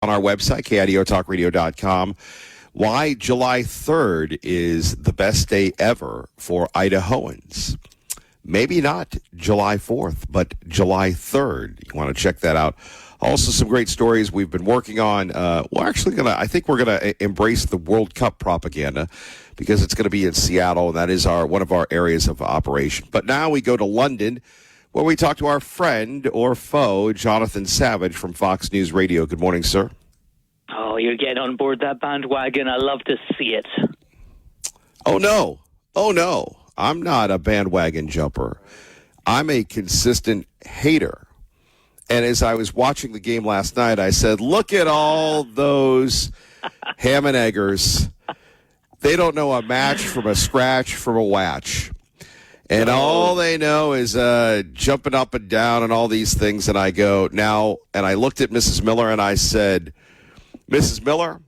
on our website, KIDOTalkRadio.com, why July 3rd is the best day ever for Idahoans. Maybe not July 4th, but July 3rd. You want to check that out. Also, some great stories we've been working on. I think we're going to embrace the World Cup propaganda because it's going to be in Seattle, and that is one of our areas of operation. But now we go to London, where we talk to our friend or foe, Jonathan Savage from Fox News Radio. Good morning, sir. Oh, you're getting on board that bandwagon. I love to see it. Oh, no. I'm not a bandwagon jumper. I'm a consistent hater. And as I was watching the game last night, I said, look at all those ham and eggers. They don't know a match from a scratch from a watch. And all they know is jumping up and down and all these things. And I go, now, and I looked at Mrs. Miller and I said, Mrs. Miller,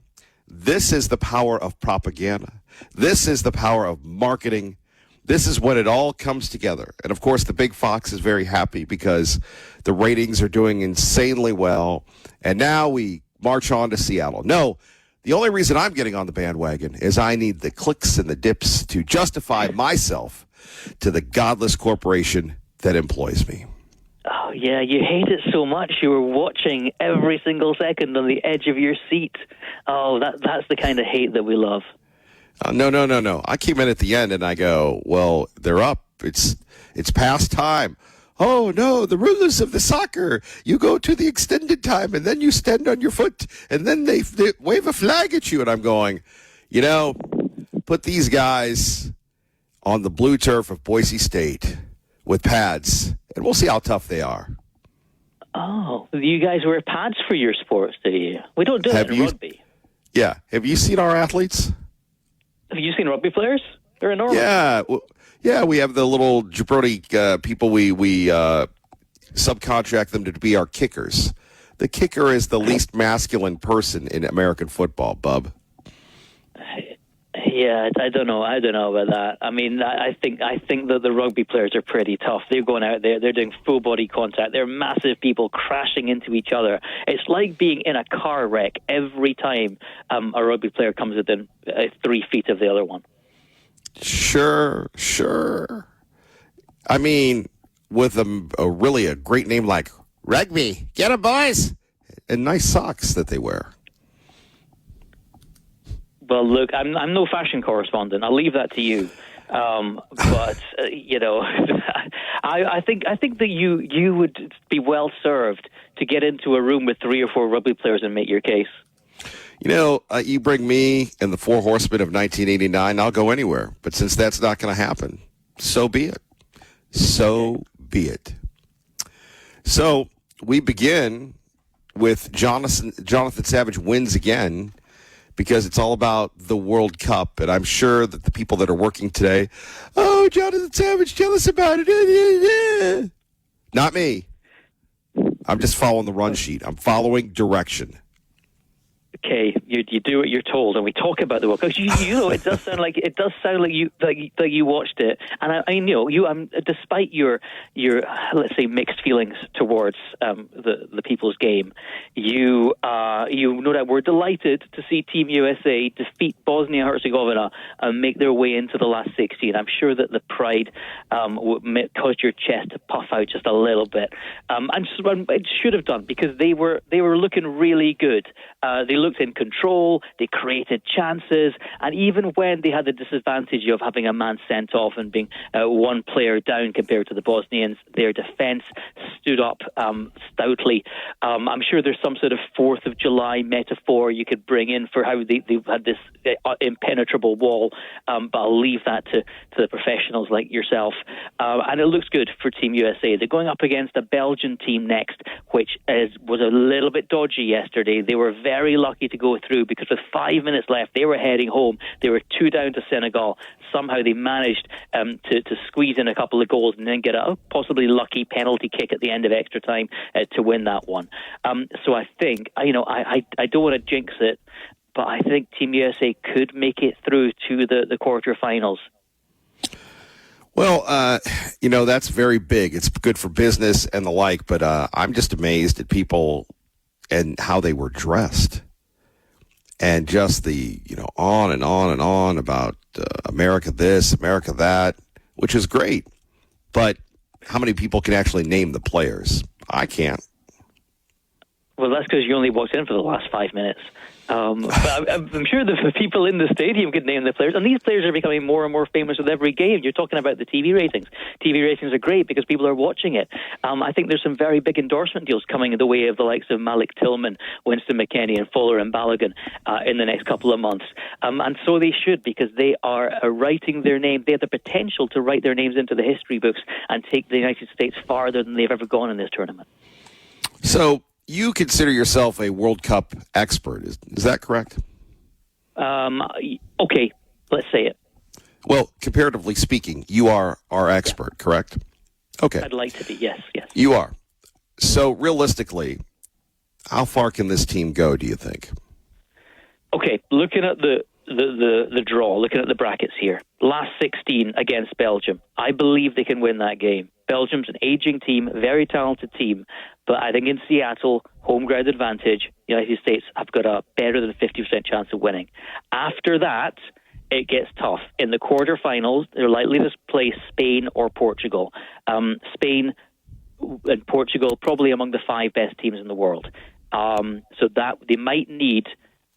this is the power of propaganda. This is the power of marketing. This is when it all comes together. And, of course, the Big Fox is very happy because the ratings are doing insanely well. And now we march on to Seattle. No, the only reason I'm getting on the bandwagon is I need the clicks and the dips to justify myself to the godless corporation that employs me. Oh, yeah, you hate it so much. You were watching every single second on the edge of your seat. Oh, that's the kind of hate that we love. No. I came in at the end and I go, well, they're up. It's past time. Oh, no, the rulers of the soccer. You go to the extended time and then you stand on your foot and then they wave a flag at you. And I'm going, put these guys on the blue turf of Boise State with pads and we'll see how tough they are. Oh, you guys wear pads for your sports, do you? We don't do that in rugby. Yeah. Have you seen our athletes? Have you seen rugby players? They're enormous. Yeah, we have the little jabroni people. We subcontract them to be our kickers. The kicker is the least masculine person in American football, bub. Yeah, I don't know about that. I mean, I think that the rugby players are pretty tough. They're going out there, they're doing full body contact. They're massive people crashing into each other. It's like being in a car wreck every time a rugby player comes within 3 feet of the other one. Sure. I mean, with a great name like Rugby, get 'em, boys, and nice socks that they wear. Well, look, I'm no fashion correspondent. I'll leave that to you. But I think that you would be well served to get into a room with 3 or 4 rugby players and make your case. You bring me and the 4 horsemen of 1989, I'll go anywhere. But since that's not going to happen, so be it. So be it. So we begin with Jonathan Savage wins again, because it's all about the World Cup. And I'm sure that the people that are working today, oh, Jonathan Savage, tell us about it. Not me. I'm just following the run sheet. I'm following direction. Okay, you do what you're told, and we talk about the World Cup. It does sound like you watched it, and I know you. Despite your let's say mixed feelings towards the people's game, you no doubt were delighted to see Team USA defeat Bosnia-Herzegovina and make their way into the last 16. I'm sure that the pride caused your chest to puff out just a little bit, and it should have done, because they were looking really good. They looked in control, they created chances, and even when they had the disadvantage of having a man sent off and being one player down compared to the Bosnians, their defence stood up stoutly. I'm sure there's some sort of 4th of July metaphor you could bring in for how they had this impenetrable wall, but I'll leave that to the professionals like yourself. And it looks good for Team USA. They're going up against a Belgian team next, which was a little bit dodgy yesterday. They were very lucky to go through, because with 5 minutes left, they were heading home. They were 2 down to Senegal. Somehow they managed to squeeze in a couple of goals and then get a possibly lucky penalty kick at the end of extra time to win that one. So I think, I don't want to jinx it, but I think Team USA could make it through to the quarterfinals. Well, that's very big. It's good for business and the like, but I'm just amazed at people and how they were dressed. And just the, on and on and on about America this, America that, which is great. But how many people can actually name the players? I can't. Well, that's because you only walked in for the last 5 minutes. But I'm sure the people in the stadium could name the players. And these players are becoming more and more famous with every game. You're talking about the TV ratings. TV ratings are great because people are watching it. I think there's some very big endorsement deals coming in the way of the likes of Malik Tillman, Winston McKennie, and Fuller and Balogun in the next couple of months. And so they should, because they are writing their name. They have the potential to write their names into the history books and take the United States farther than they've ever gone in this tournament. So you consider yourself a World Cup expert. Is that correct? Okay, let's say it. Well, comparatively speaking, you are our expert, correct? Okay. I'd like to be, yes. You are. So realistically, how far can this team go, do you think? Okay, looking at the draw, looking at the brackets here, last 16 against Belgium, I believe they can win that game. Belgium's an aging team, very talented team, but I think in Seattle, home ground advantage, the United States have got a better than 50% chance of winning. After that, it gets tough. In the quarterfinals, they're likely to play Spain or Portugal. Spain and Portugal probably among the 5 best teams in the world. So that they might need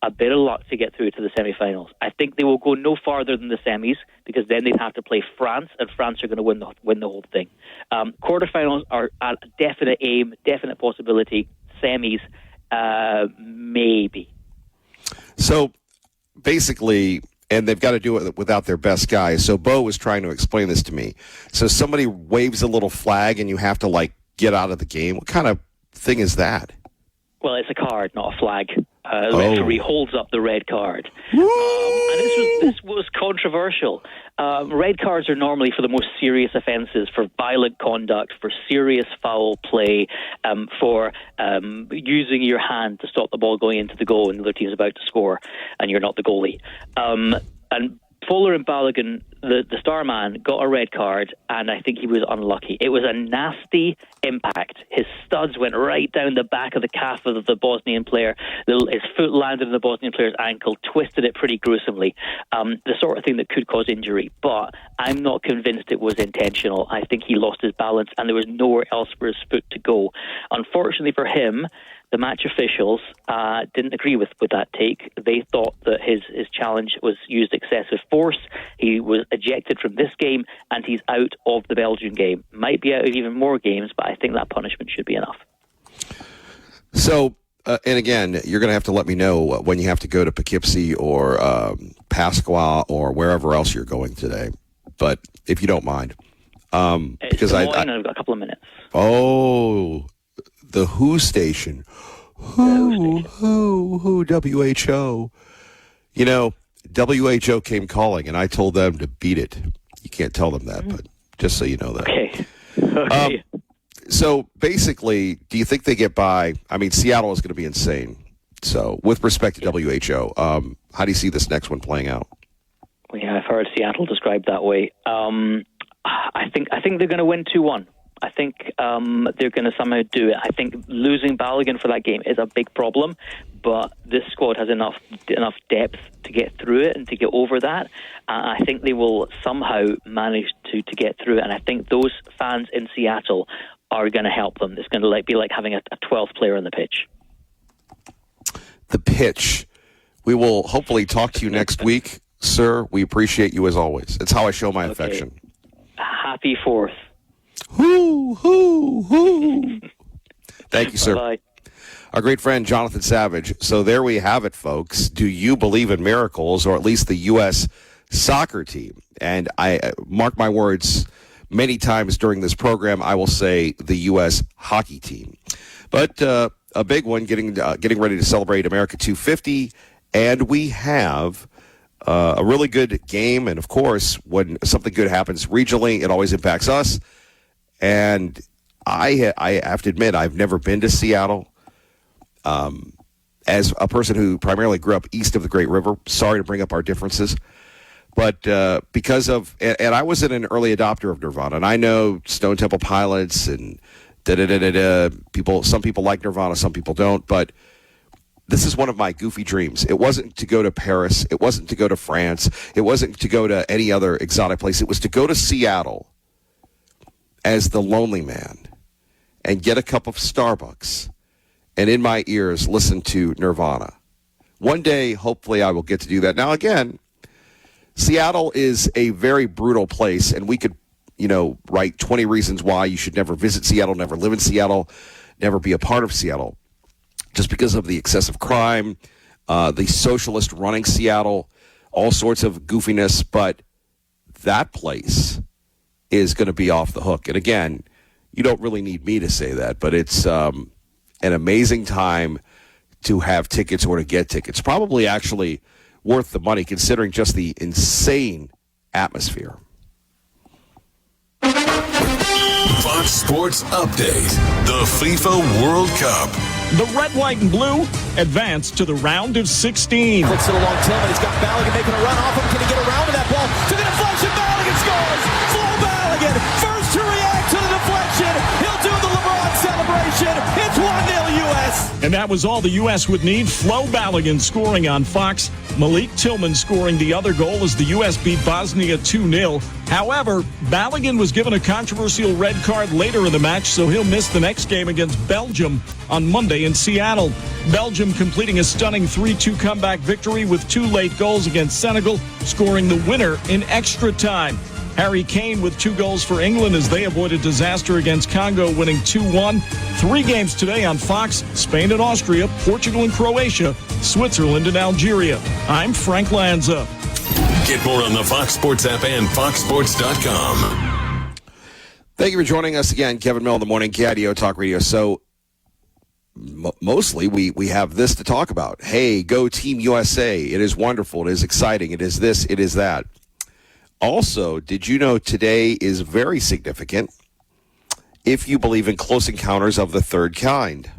a bit of luck to get through to the semi-finals. I think they will go no farther than the semis because then they'd have to play France, and France are going to win the whole thing. Quarterfinals are a definite aim, definite possibility. Semis, maybe. So basically, and they've got to do it without their best guy. So Bo was trying to explain this to me. So somebody waves a little flag and you have to get out of the game. What kind of thing is that? Well, it's a card, not a flag. The referee holds up the red card. And this was controversial. Red cards are normally for the most serious offences, for violent conduct, for serious foul play, for using your hand to stop the ball going into the goal and the other team's about to score and you're not the goalie. And Fuller and Balogun, the star man, got a red card, and I think he was unlucky. It was a nasty impact. His studs went right down the back of the calf of the Bosnian player. His foot landed on the Bosnian player's ankle, twisted it pretty gruesomely. The sort of thing that could cause injury. But I'm not convinced it was intentional. I think he lost his balance, and there was nowhere else for his foot to go. Unfortunately for him, the match officials didn't agree with that take. They thought that his challenge was used excessive force. He was ejected from this game, and he's out of the Belgian game. Might be out of even more games, but I think that punishment should be enough. So, and again, you're going to have to let me know when you have to go to Poughkeepsie or Pasqua or wherever else you're going today. But if you don't mind. Because I've got a couple of minutes. Oh, the Who station. Who, WHO. WHO came calling, and I told them to beat it. You can't tell them that, but just so you know that. Okay. So basically, do you think they get by? I mean, Seattle is going to be insane. So with respect to WHO, how do you see this next one playing out? Well, yeah, I've heard Seattle described that way. I think they're going to win 2-1. I think they're going to somehow do it. I think losing Balogun for that game is a big problem, but this squad has enough depth to get through it and to get over that. I think they will somehow manage to get through it, and I think those fans in Seattle are going to help them. It's going to be like having a 12th player on the pitch. The pitch. We will hopefully talk to you next week, sir. We appreciate you as always. It's how I show my affection. Happy 4th. Hoo. Thank you, sir. Bye-bye. Our great friend, Jonathan Savage. So there we have it, folks. Do you believe in miracles, or at least the U.S. soccer team? And I mark my words, many times during this program, I will say the U.S. hockey team. But a big one getting ready to celebrate America 250, and we have a really good game. And, of course, when something good happens regionally, it always impacts us. And I have to admit, I've never been to Seattle. As a person who primarily grew up east of the Great River, sorry to bring up our differences, but because of, and I was an early adopter of Nirvana, and I know Stone Temple Pilots and Some people like Nirvana, some people don't, but this is one of my goofy dreams. It wasn't to go to Paris. It wasn't to go to France. It wasn't to go to any other exotic place. It was to go to Seattle as the lonely man and get a cup of Starbucks and in my ears listen to Nirvana. One day, hopefully, I will get to do that. Now, again, Seattle is a very brutal place, and we could, write 20 reasons why you should never visit Seattle, never live in Seattle, never be a part of Seattle, just because of the excessive crime, the socialist running Seattle, all sorts of goofiness. But that place is going to be off the hook. And again, you don't really need me to say that, but it's an amazing time to have tickets or to get tickets. Probably actually worth the money considering just the insane atmosphere. Fox Sports Update. The FIFA World Cup. The red, white, and blue advance to the round of 16. Flicks it along Tillman. He's got Balogun making a run off him. Can he get around to that ball? To the deflection. Balogun scores. Flo Balogun. First to react to the deflection. He'll do the LeBron celebration. It's 1-0 U.S. And that was all the U.S. would need. Flo Balogun scoring on Fox. Malik Tillman scoring the other goal as the U.S. beat Bosnia 2-0. However, Balogun was given a controversial red card later in the match, so he'll miss the next game against Belgium on Monday in Seattle. Belgium completing a stunning 3-2 comeback victory with 2 late goals against Senegal, scoring the winner in extra time. Harry Kane with 2 goals for England as they avoided disaster against Congo, winning 2-1. 3 games today on Fox: Spain and Austria, Portugal and Croatia, Switzerland and Algeria. I'm Frank Lanza. Get more on the Fox Sports app and foxsports.com. Thank you for joining us again. Kevin Mill in the morning, KIDO Talk Radio. So mostly we have this to talk about. Hey, go Team USA. It is wonderful. It is exciting. It is this. It is that. Also, did you know today is very significant if you believe in close encounters of the third kind?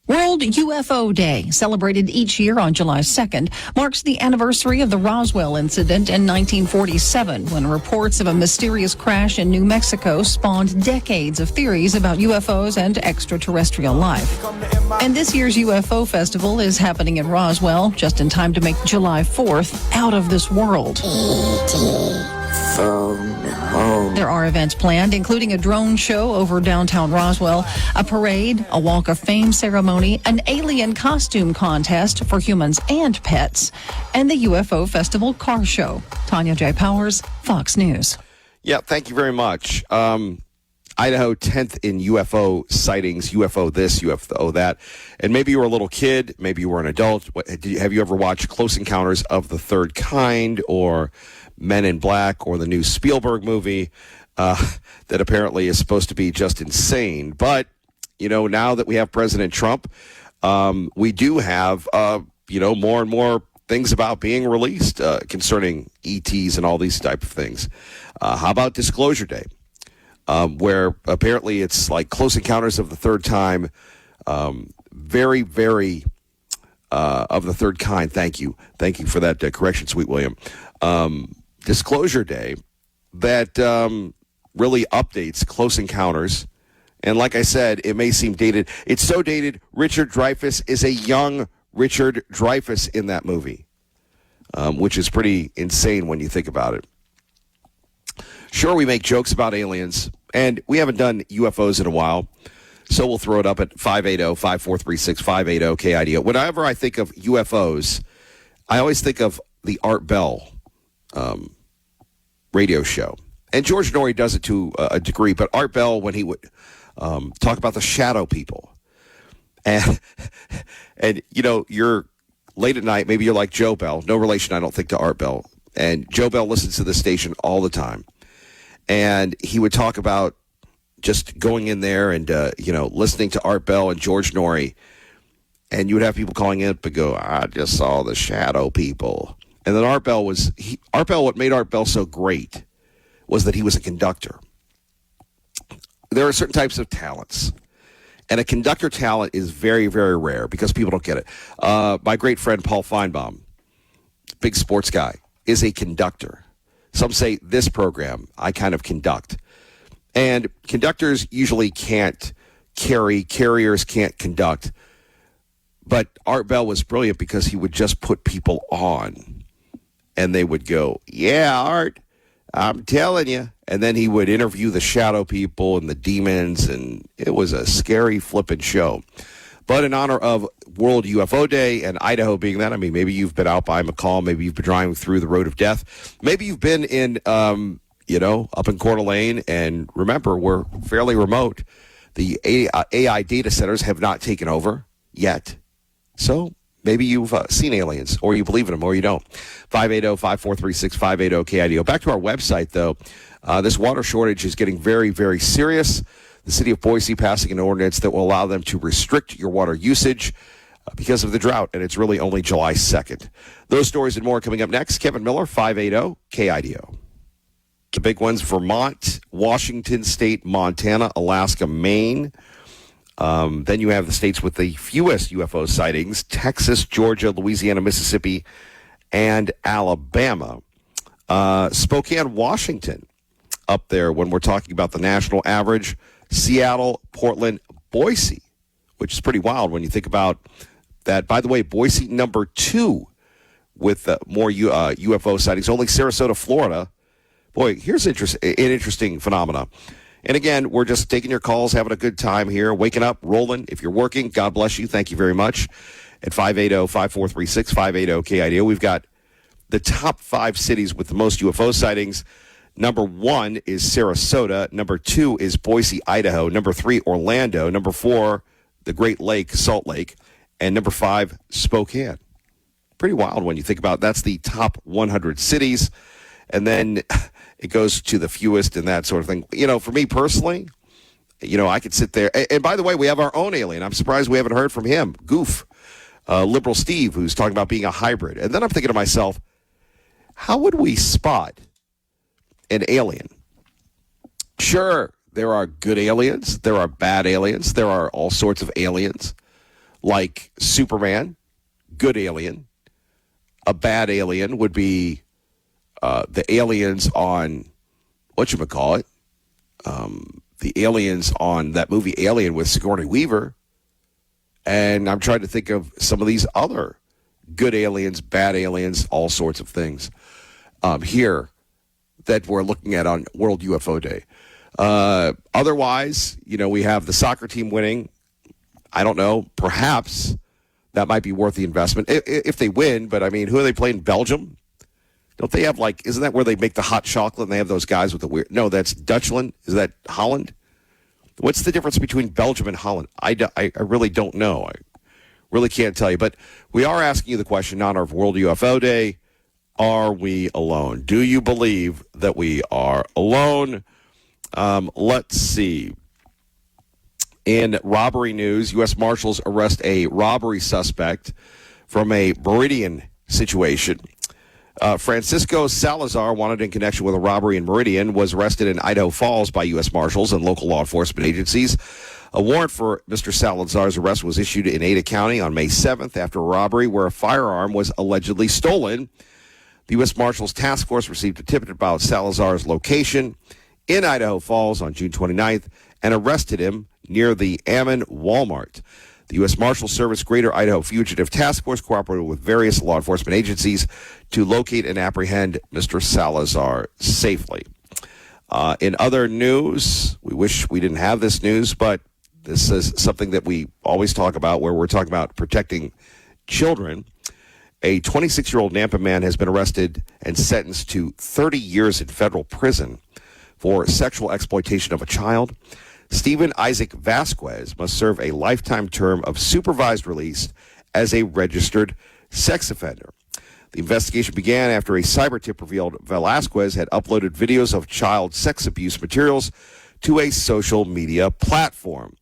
World UFO Day, celebrated each year on July 2nd, marks the anniversary of the Roswell incident in 1947, when reports of a mysterious crash in New Mexico spawned decades of theories about UFOs and extraterrestrial life. And this year's UFO Festival is happening in Roswell, just in time to make July 4th out of this world. There are events planned, including a drone show over downtown Roswell, a parade, a Walk of Fame ceremony, an alien costume contest for humans and pets, and the UFO Festival car show. Tanya J. Powers, Fox News. Yeah, thank you very much. Idaho 10th in UFO sightings, UFO this, UFO that. And maybe you were a little kid, maybe you were an adult. Have you ever watched Close Encounters of the Third Kind or Men in Black or the new Spielberg movie that apparently is supposed to be just insane? But, now that we have President Trump, we do have, more and more things about being released concerning ETs and all these type of things. How about Disclosure Day? Where apparently it's like Close Encounters of the Third Time, very, very of the third kind. Thank you for that correction, Sweet William. Disclosure Day that really updates Close Encounters. And like I said, it may seem dated. It's so dated, Richard Dreyfuss is a young Richard Dreyfuss in that movie, which is pretty insane when you think about it. Sure, we make jokes about aliens, and we haven't done UFOs in a while, so we'll throw it up at 580-5436, 580-KIDO. Whenever I think of UFOs, I always think of the Art Bell radio show. And George Norrie does it to a degree, but Art Bell, when he would talk about the shadow people, and you're late at night, maybe you're like Joe Bell, no relation, I don't think, to Art Bell, and Joe Bell listens to this station all the time. And he would talk about just going in there and, listening to Art Bell and George Norrie. And you would have people calling in but go, I just saw the shadow people. And then what made Art Bell so great was that he was a conductor. There are certain types of talents. And a conductor talent is very, very rare because people don't get it. My great friend Paul Feinbaum, big sports guy, is a conductor. Some say this program I kind of conduct. And conductors usually can't carriers can't conduct. But Art Bell was brilliant because he would just put people on. And they would go, yeah, Art, I'm telling you. And then he would interview the shadow people and the demons, and it was a scary flippin' show. But in honor of World UFO Day and Idaho being that, I mean, maybe you've been out by McCall, maybe you've been driving through the road of death, maybe you've been in, up in Coeur d'Alene, and remember, we're fairly remote. The AI data centers have not taken over yet. So maybe you've seen aliens, or you believe in them, or you don't. 580-5436-580-KIDO. Back to our website, though. This water shortage is getting very, very serious. The city of Boise passing an ordinance that will allow them to restrict your water usage because of the drought, and it's really only July 2nd. Those stories and more coming up next. Kevin Miller, 580-KIDO. The big ones: Vermont, Washington State, Montana, Alaska, Maine. Then you have the states with the fewest UFO sightings: Texas, Georgia, Louisiana, Mississippi, and Alabama. Spokane, Washington, up there when we're talking about the national average. Seattle, Portland, Boise, which is pretty wild when you think about that. By the way, Boise number 2 with more UFO sightings. Only Sarasota, Florida. Boy, here's an interesting phenomena. And again, we're just taking your calls, having a good time here, waking up, rolling. If you're working, God bless you. Thank you very much. At 580-5436, 580-KIDO, we've got the top 5 cities with the most UFO sightings. Number 1 is Sarasota. Number 2 is Boise, Idaho. Number 3, Orlando. Number 4, the Great Lake, Salt Lake. And number 5, Spokane. Pretty wild when you think about it. That's the top 100 cities. And then it goes to the fewest and that sort of thing. You know, for me personally, I could sit there. And by the way, we have our own alien. I'm surprised we haven't heard from him. Goof. Liberal Steve, who's talking about being a hybrid. And then I'm thinking to myself, how would we spot an alien? Sure, there are good aliens. There are bad aliens. There are all sorts of aliens, like Superman, good alien. A bad alien would be the aliens on, whatchamacallit, the aliens on that movie Alien with Sigourney Weaver. And I'm trying to think of some of these other good aliens, bad aliens, all sorts of things here that we're looking at on World UFO Day. Otherwise, we have the soccer team winning. I don't know. Perhaps that might be worth the investment if they win. But, I mean, who are they playing? Belgium? Don't they have, isn't that where they make the hot chocolate and they have those guys with the weird... No, that's Dutchland. Is that Holland? What's the difference between Belgium and Holland? I really don't know. I really can't tell you. But we are asking you the question in honor of World UFO Day. Are we alone? Do you believe that we are alone? Let's see. In robbery news, U.S. Marshals arrest a robbery suspect from a Meridian situation. Francisco Salazar, wanted in connection with a robbery in Meridian, was arrested in Idaho Falls by U.S. Marshals and local law enforcement agencies. A warrant for Mr. Salazar's arrest was issued in Ada County on May 7th after a robbery where a firearm was allegedly stolen. The U.S. Marshals Task Force received a tip about Salazar's location in Idaho Falls on June 29th and arrested him near the Ammon Walmart. The U.S. Marshals Service Greater Idaho Fugitive Task Force cooperated with various law enforcement agencies to locate and apprehend Mr. Salazar safely. In other news, we wish we didn't have this news, but this is something that we always talk about where we're talking about protecting children. A 26-year-old Nampa man has been arrested and sentenced to 30 years in federal prison for sexual exploitation of a child. Stephen Isaac Vasquez must serve a lifetime term of supervised release as a registered sex offender. The investigation began after a cyber tip revealed Velasquez had uploaded videos of child sex abuse materials to a social media platform.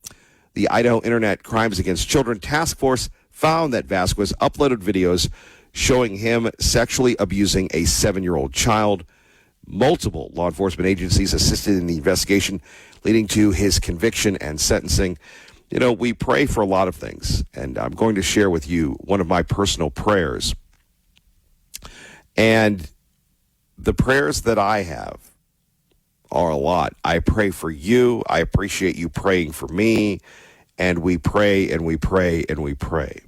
The Idaho Internet Crimes Against Children Task Force found that Vasquez uploaded videos showing him sexually abusing a 7-year-old child. Multiple law enforcement agencies assisted in the investigation, leading to his conviction and sentencing. We pray for a lot of things, and I'm going to share with you one of my personal prayers. And the prayers that I have are a lot. I pray for you. I appreciate you praying for me. And we pray and we pray and we pray.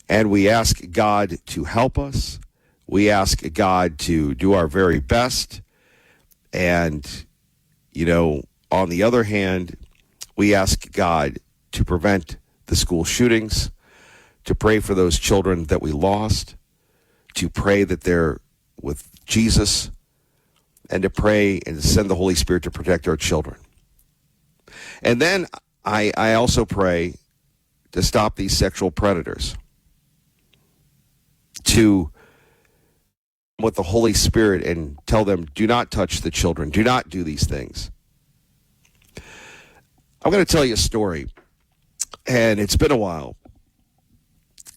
And we ask God to help us. We ask God to do our very best. And, on the other hand, we ask God to prevent the school shootings, to pray for those children that we lost, to pray that they're with Jesus, and to pray and to send the Holy Spirit to protect our children. And then I also pray to stop these sexual predators, to with the Holy Spirit and tell them, do not touch the children, do not do these things. I'm going to tell you a story, and it's been a while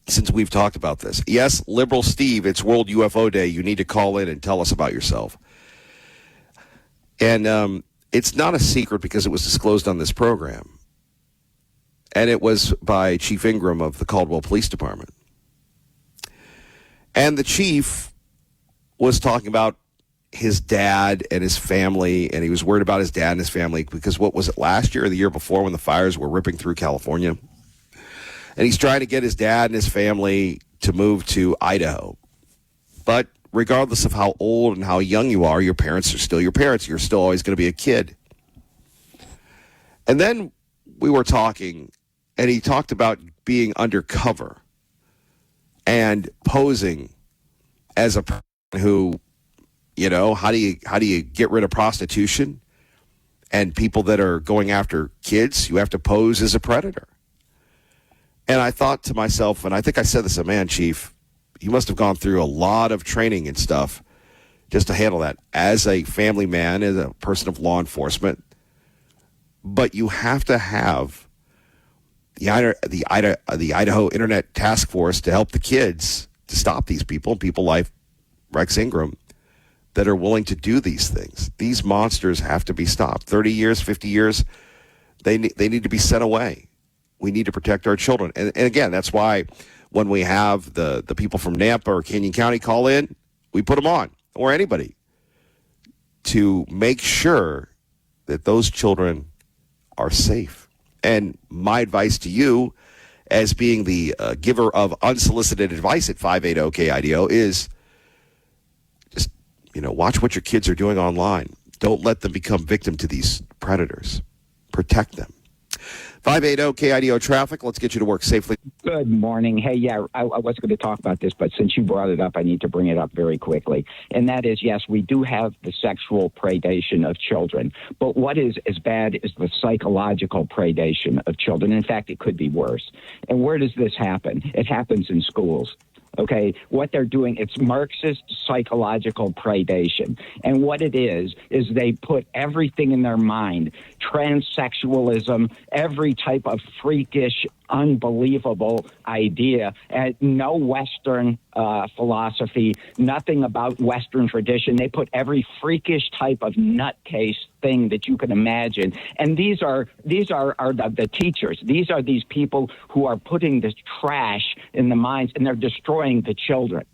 since we've talked about this. Yes, Liberal Steve, it's World UFO Day. You need to call in and tell us about yourself. And it's not a secret because it was disclosed on this program. And it was by Chief Ingram of the Caldwell Police Department. And the chief was talking about his dad and his family, and he was worried about his dad and his family because what was it, last year or the year before when the fires were ripping through California? And he's trying to get his dad and his family to move to Idaho. But regardless of how old and how young you are, your parents are still your parents. You're still always going to be a kid. And then we were talking, and he talked about being undercover and posing as a person who, how do you get rid of prostitution and people that are going after kids? You have to pose as a predator. And I thought to myself, and I think I said this, man, Chief, you must have gone through a lot of training and stuff just to handle that as a family man, as a person of law enforcement. But you have to have the Idaho Internet Task Force to help the kids to stop these people like Rex Ingram that are willing to do these things. These monsters have to be stopped. 30 years, 50 years, they need to be sent away. We need to protect our children. And again, that's why when we have the people from Nampa or Canyon County call in, we put them on, or anybody, to make sure that those children are safe. And my advice to you, as being the giver of unsolicited advice at 580-KIDO, is just, watch what your kids are doing online. Don't let them become victim to these predators. Protect them. 580-KIDO traffic. Let's get you to work safely. Good morning. Hey, yeah, I was going to talk about this, but since you brought it up, I need to bring it up very quickly. And that is, yes, we do have the sexual predation of children. But what is as bad is the psychological predation of children. In fact, it could be worse. And where does this happen? It happens in schools. Okay, what they're doing, it's Marxist psychological predation. And what it is they put everything in their mind, transsexualism, every type of freakish, unbelievable idea, and no Western philosophy, nothing about Western tradition. They put every freakish type of nutcase thing that you can imagine. And these are the teachers. These are these people who are putting this trash in the minds, and they're destroying the children.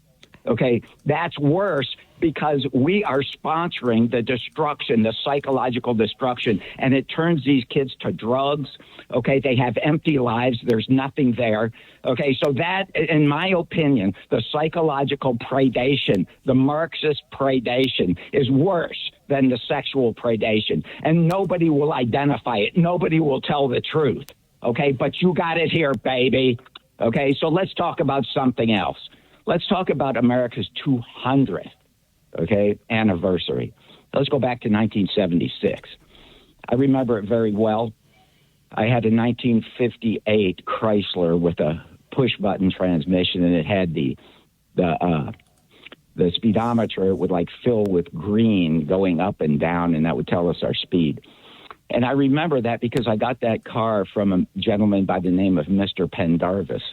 Okay, that's worse because we are sponsoring the destruction, the psychological destruction, and it turns these kids to drugs. Okay, they have empty lives. There's nothing there. Okay, so that, in my opinion, the psychological predation, the Marxist predation is worse than the sexual predation, and nobody will identify it. Nobody will tell the truth. Okay, but you got it here, baby. Okay, so let's talk about something else. Let's talk about America's 200th, anniversary. Let's go back to 1976. I remember it very well. I had a 1958 Chrysler with a push-button transmission, and it had the speedometer would fill with green going up and down, and that would tell us our speed. And I remember that because I got that car from a gentleman by the name of Mr. Pendarvis.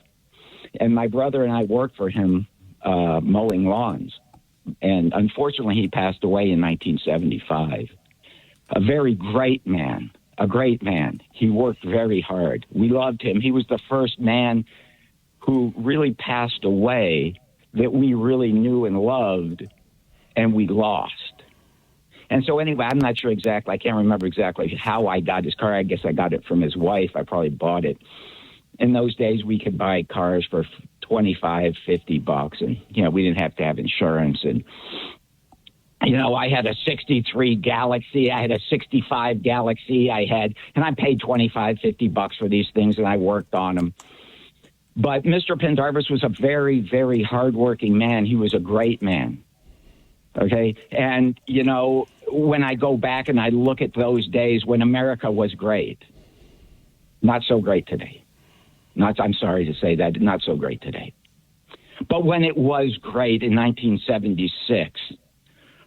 And my brother and I worked for him mowing lawns. And unfortunately, he passed away in 1975. A very great man, a great man. He worked very hard. We loved him. He was the first man who really passed away that we really knew and loved, and we lost. And so anyway, I'm not sure exactly. I can't remember exactly how I got his car. I guess I got it from his wife. I probably bought it. In those days, we could buy cars for $25, $50, and we didn't have to have insurance. And I had a '63 Galaxy. I had a '65 Galaxy. And I paid $25, $50 for these things, and I worked on them. But Mr. Pendarvis was a very, very hardworking man. He was a great man. Okay. And, when I go back and I look at those days when America was great, not so great today. I'm sorry to say that, not so great today. But when it was great in 1976,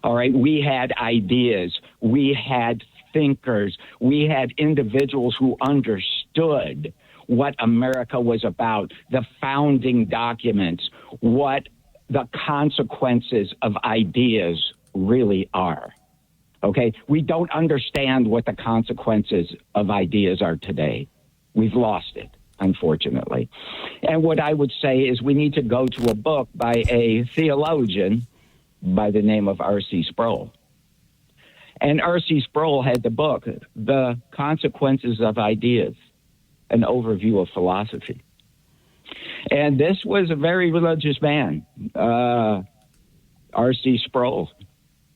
all right, we had ideas, we had thinkers, we had individuals who understood what America was about, the founding documents, what the consequences of ideas really are. Okay? We don't understand what the consequences of ideas are today. We've lost it, unfortunately. And what I would say is we need to go to a book by a theologian by the name of R.C. Sproul. And R.C. Sproul had the book, The Consequences of Ideas, an overview of philosophy. And this was a very religious man, R.C. Sproul.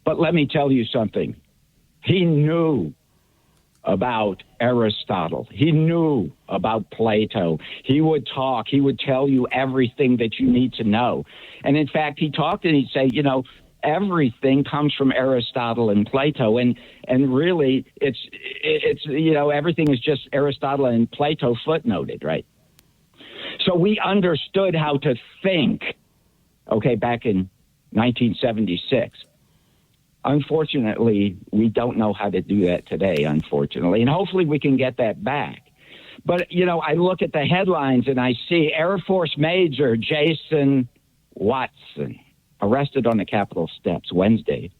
But let me tell you something. He knew about Aristotle. He knew about Plato. He would talk. He would tell you everything that you need to know. And in fact, he talked and he'd say, everything comes from Aristotle and Plato. And really, it's everything is just Aristotle and Plato footnoted, right? So we understood how to think, back in 1976. Unfortunately, we don't know how to do that today, unfortunately. And hopefully we can get that back. But, I look at the headlines and I see Air Force Major Jason Watson arrested on the Capitol steps Wednesday.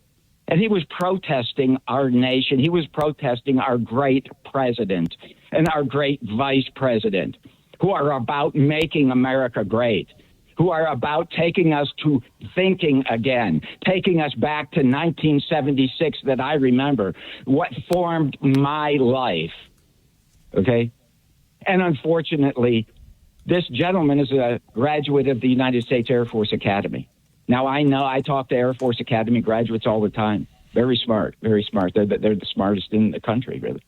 And he was protesting our nation. He was protesting our great president and our great vice president, who are about making America great, who are about taking us to thinking again, taking us back to 1976 that I remember, what formed my life, okay? And unfortunately, this gentleman is a graduate of the United States Air Force Academy. Now, I know I talk to Air Force Academy graduates all the time. Very smart, very smart. They're the smartest in the country, really.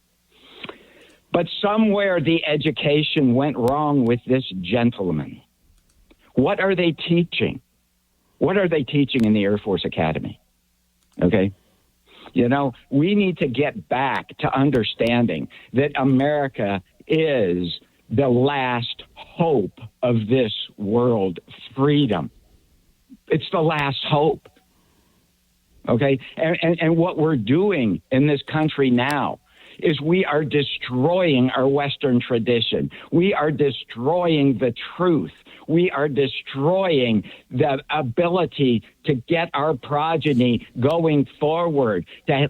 But somewhere the education went wrong with this gentleman. What are they teaching? What are they teaching in the Air Force Academy? Okay? We need to get back to understanding that America is the last hope of this world, freedom. It's the last hope. Okay? And what we're doing in this country now is we are destroying our Western tradition. We are destroying the truth. We are destroying the ability to get our progeny going forward, to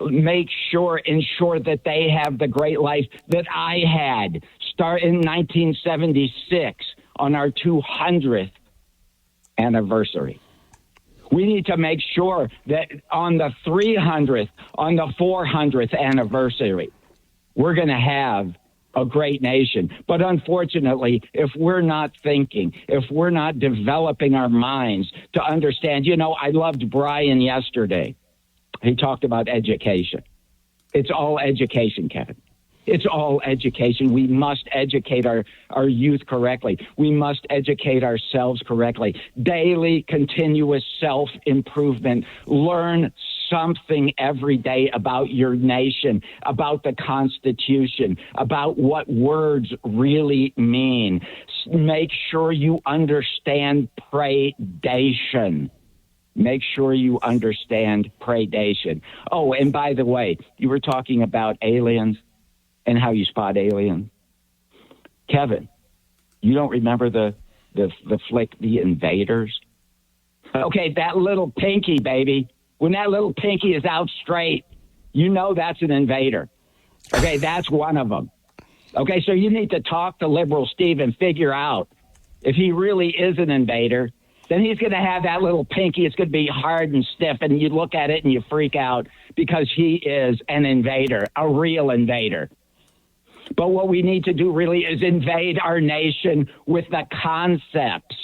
ensure that they have the great life that I had, start in 1976 on our 200th anniversary. We need to make sure that on the 300th, on the 400th anniversary, we're going to have a great nation. But unfortunately, if we're not thinking, if we're not developing our minds to understand, I loved Brian yesterday. He talked about education. It's all education, Kevin. It's all education. We must educate our youth correctly. We must educate ourselves correctly. Daily, continuous self-improvement. Learn something every day about your nation, about the Constitution, about what words really mean. Make sure you understand predation. Make sure you understand predation. Oh, and by the way, you were talking about aliens and how you spot aliens. Kevin, you don't remember the flick, The Invaders? Okay, that little pinky, baby. When that little pinky is out straight, that's an invader. Okay, that's one of them. Okay, so you need to talk to Liberal Steve and figure out if he really is an invader then he's going to have that little pinky. It's going to be hard and stiff, and you look at it and you freak out because he is an invader, a real invader. But what we need to do really is invade our nation with the concepts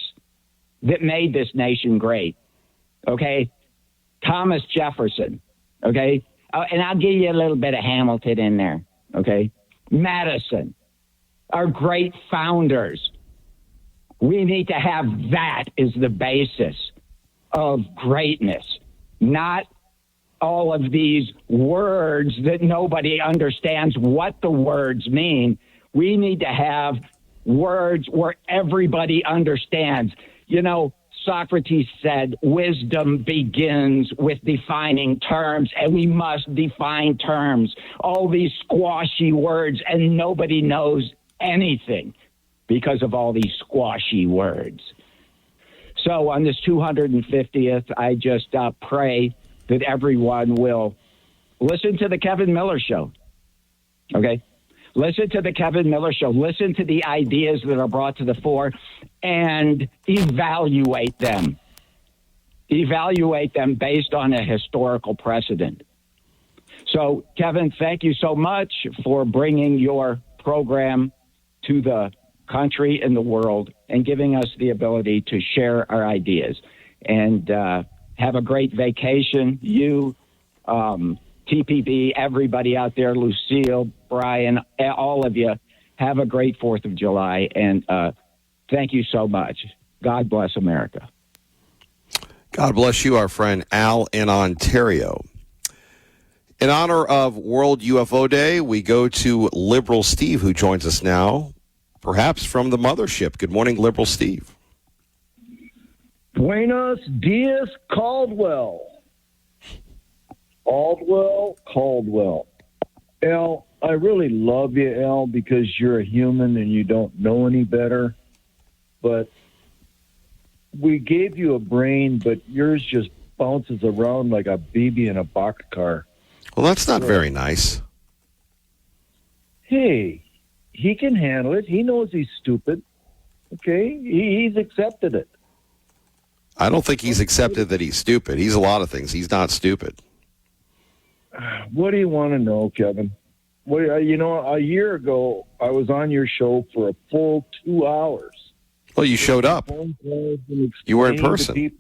that made this nation great. Okay? Thomas Jefferson. Okay? And I'll give you a little bit of Hamilton in there. Okay? Madison. Our great founders. We need to have that as the basis of greatness, not all of these words that nobody understands what the words mean. We need to have words where everybody understands. You know, Socrates said wisdom begins with defining terms, and we must define terms. All these squashy words, and nobody knows anything because of all these squashy words. So on this 250th, I just pray that everyone will listen to the Kevin Miller Show. Okay? Listen to the Kevin Miller Show. Listen to the ideas that are brought to the fore and evaluate them. Evaluate them based on a historical precedent. So, Kevin, thank you so much for bringing your program to the country and the world and giving us the ability to share our ideas. And have a great vacation. You, TPB, everybody out there, Lucille, Brian, all of you, have a great 4th of July. And thank you so much. God bless America. God bless you, our friend Al in Ontario. In honor of World UFO Day, we go to Liberal Steve, who joins us now, perhaps from the mothership. Good morning, Liberal Steve. Buenos dias, Caldwell. Caldwell. Al, I really love you, Al, because you're a human and you don't know any better. But we gave you a brain, but yours just bounces around like a baby in a boxcar. Well, that's not very nice. Hey, he can handle it. He knows he's stupid. Okay? He's accepted it. I don't think he's accepted that he's stupid. He's a lot of things. He's not stupid. What do you want to know, Kevin? You know, a year ago, I was on your show for a full 2 hours. Well, you showed up. You were in person.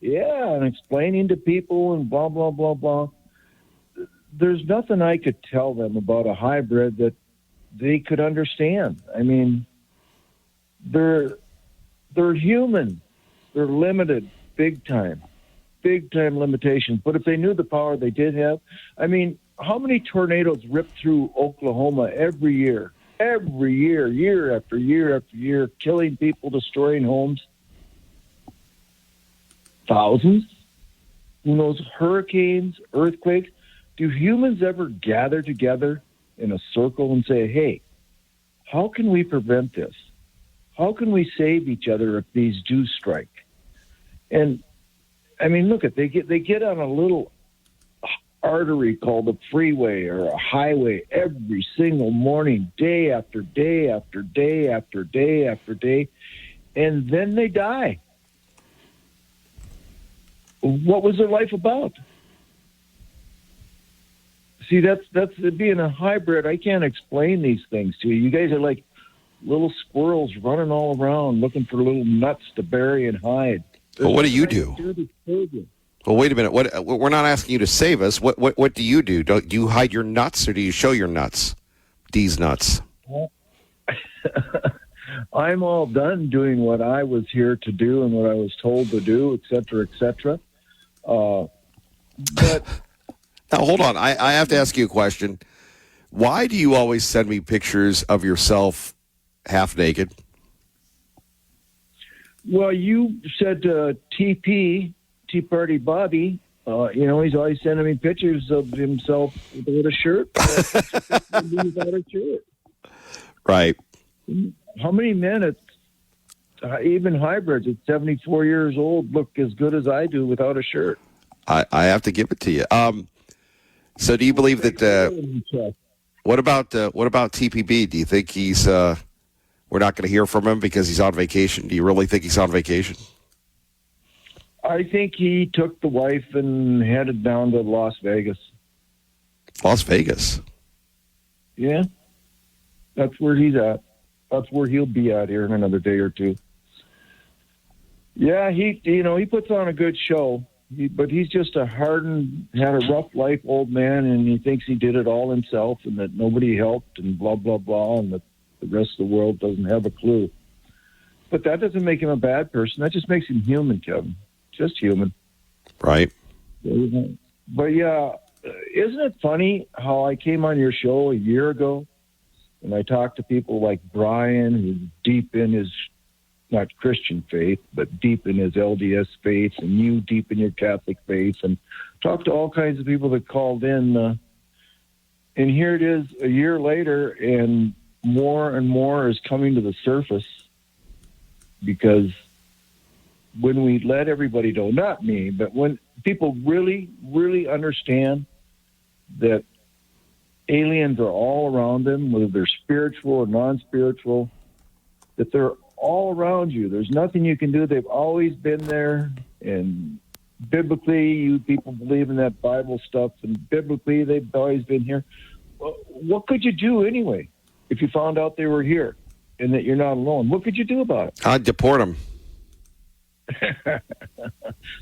Yeah, and explaining to people and blah, blah, blah, blah. There's nothing I could tell them about a hybrid that they could understand. I mean, they're human. They're limited big time limitations. But if they knew the power they did have, I mean, how many tornadoes rip through Oklahoma every year, year after year after year, killing people, destroying homes? Thousands? Who knows? Hurricanes, earthquakes. Do humans ever gather together in a circle and say, hey, how can we prevent this? How can we save each other if these do strike? And I mean, look at they get on a little artery called a freeway or a highway every single morning, day after day after day after day after day, and then they die. What was their life about? See, that's being a hybrid. I can't explain these things to you. You guys are like little squirrels running all around looking for little nuts to bury and hide. Well, what do you do? Well, wait a minute. We're not asking you to save us. What do you do? Do you hide your nuts or do you show your nuts? These nuts. I'm all done doing what I was here to do and what I was told to do, et cetera, et cetera. But now, hold on. I have to ask you a question. Why do you always send me pictures of yourself half naked? Well, you said Tea Party Bobby, he's always sending me pictures of himself without a shirt. Without a shirt. Right. How many men, even hybrids at 74 years old, look as good as I do without a shirt? I have to give it to you. So do you believe that what about TPB? Do you think he's we're not going to hear from him because he's on vacation? Do you really think he's on vacation? I think he took the wife and headed down to Las Vegas. Las Vegas. Yeah, that's where he's at. That's where he'll be at here in another day or two. Yeah, he puts on a good show, but he's just had a rough life old man, and he thinks he did it all himself and that nobody helped and blah, blah, blah, and that the rest of the world doesn't have a clue. But that doesn't make him a bad person. That just makes him human, Kevin. Just human. Right. But yeah, isn't it funny how I came on your show a year ago and I talked to people like Brian, who's deep in his, not Christian faith, but deep in his LDS faith, and you deep in your Catholic faith, and talked to all kinds of people that called in. And here it is a year later, and more is coming to the surface, because when we let everybody know, not me, but when people really, really understand that aliens are all around them, whether they're spiritual or non-spiritual, that they're all around you. There's nothing you can do. They've always been there. And biblically, you people believe in that Bible stuff, and biblically, they've always been here. Well, what could you do anyway if you found out they were here and that you're not alone? What could you do about it? I'd deport them.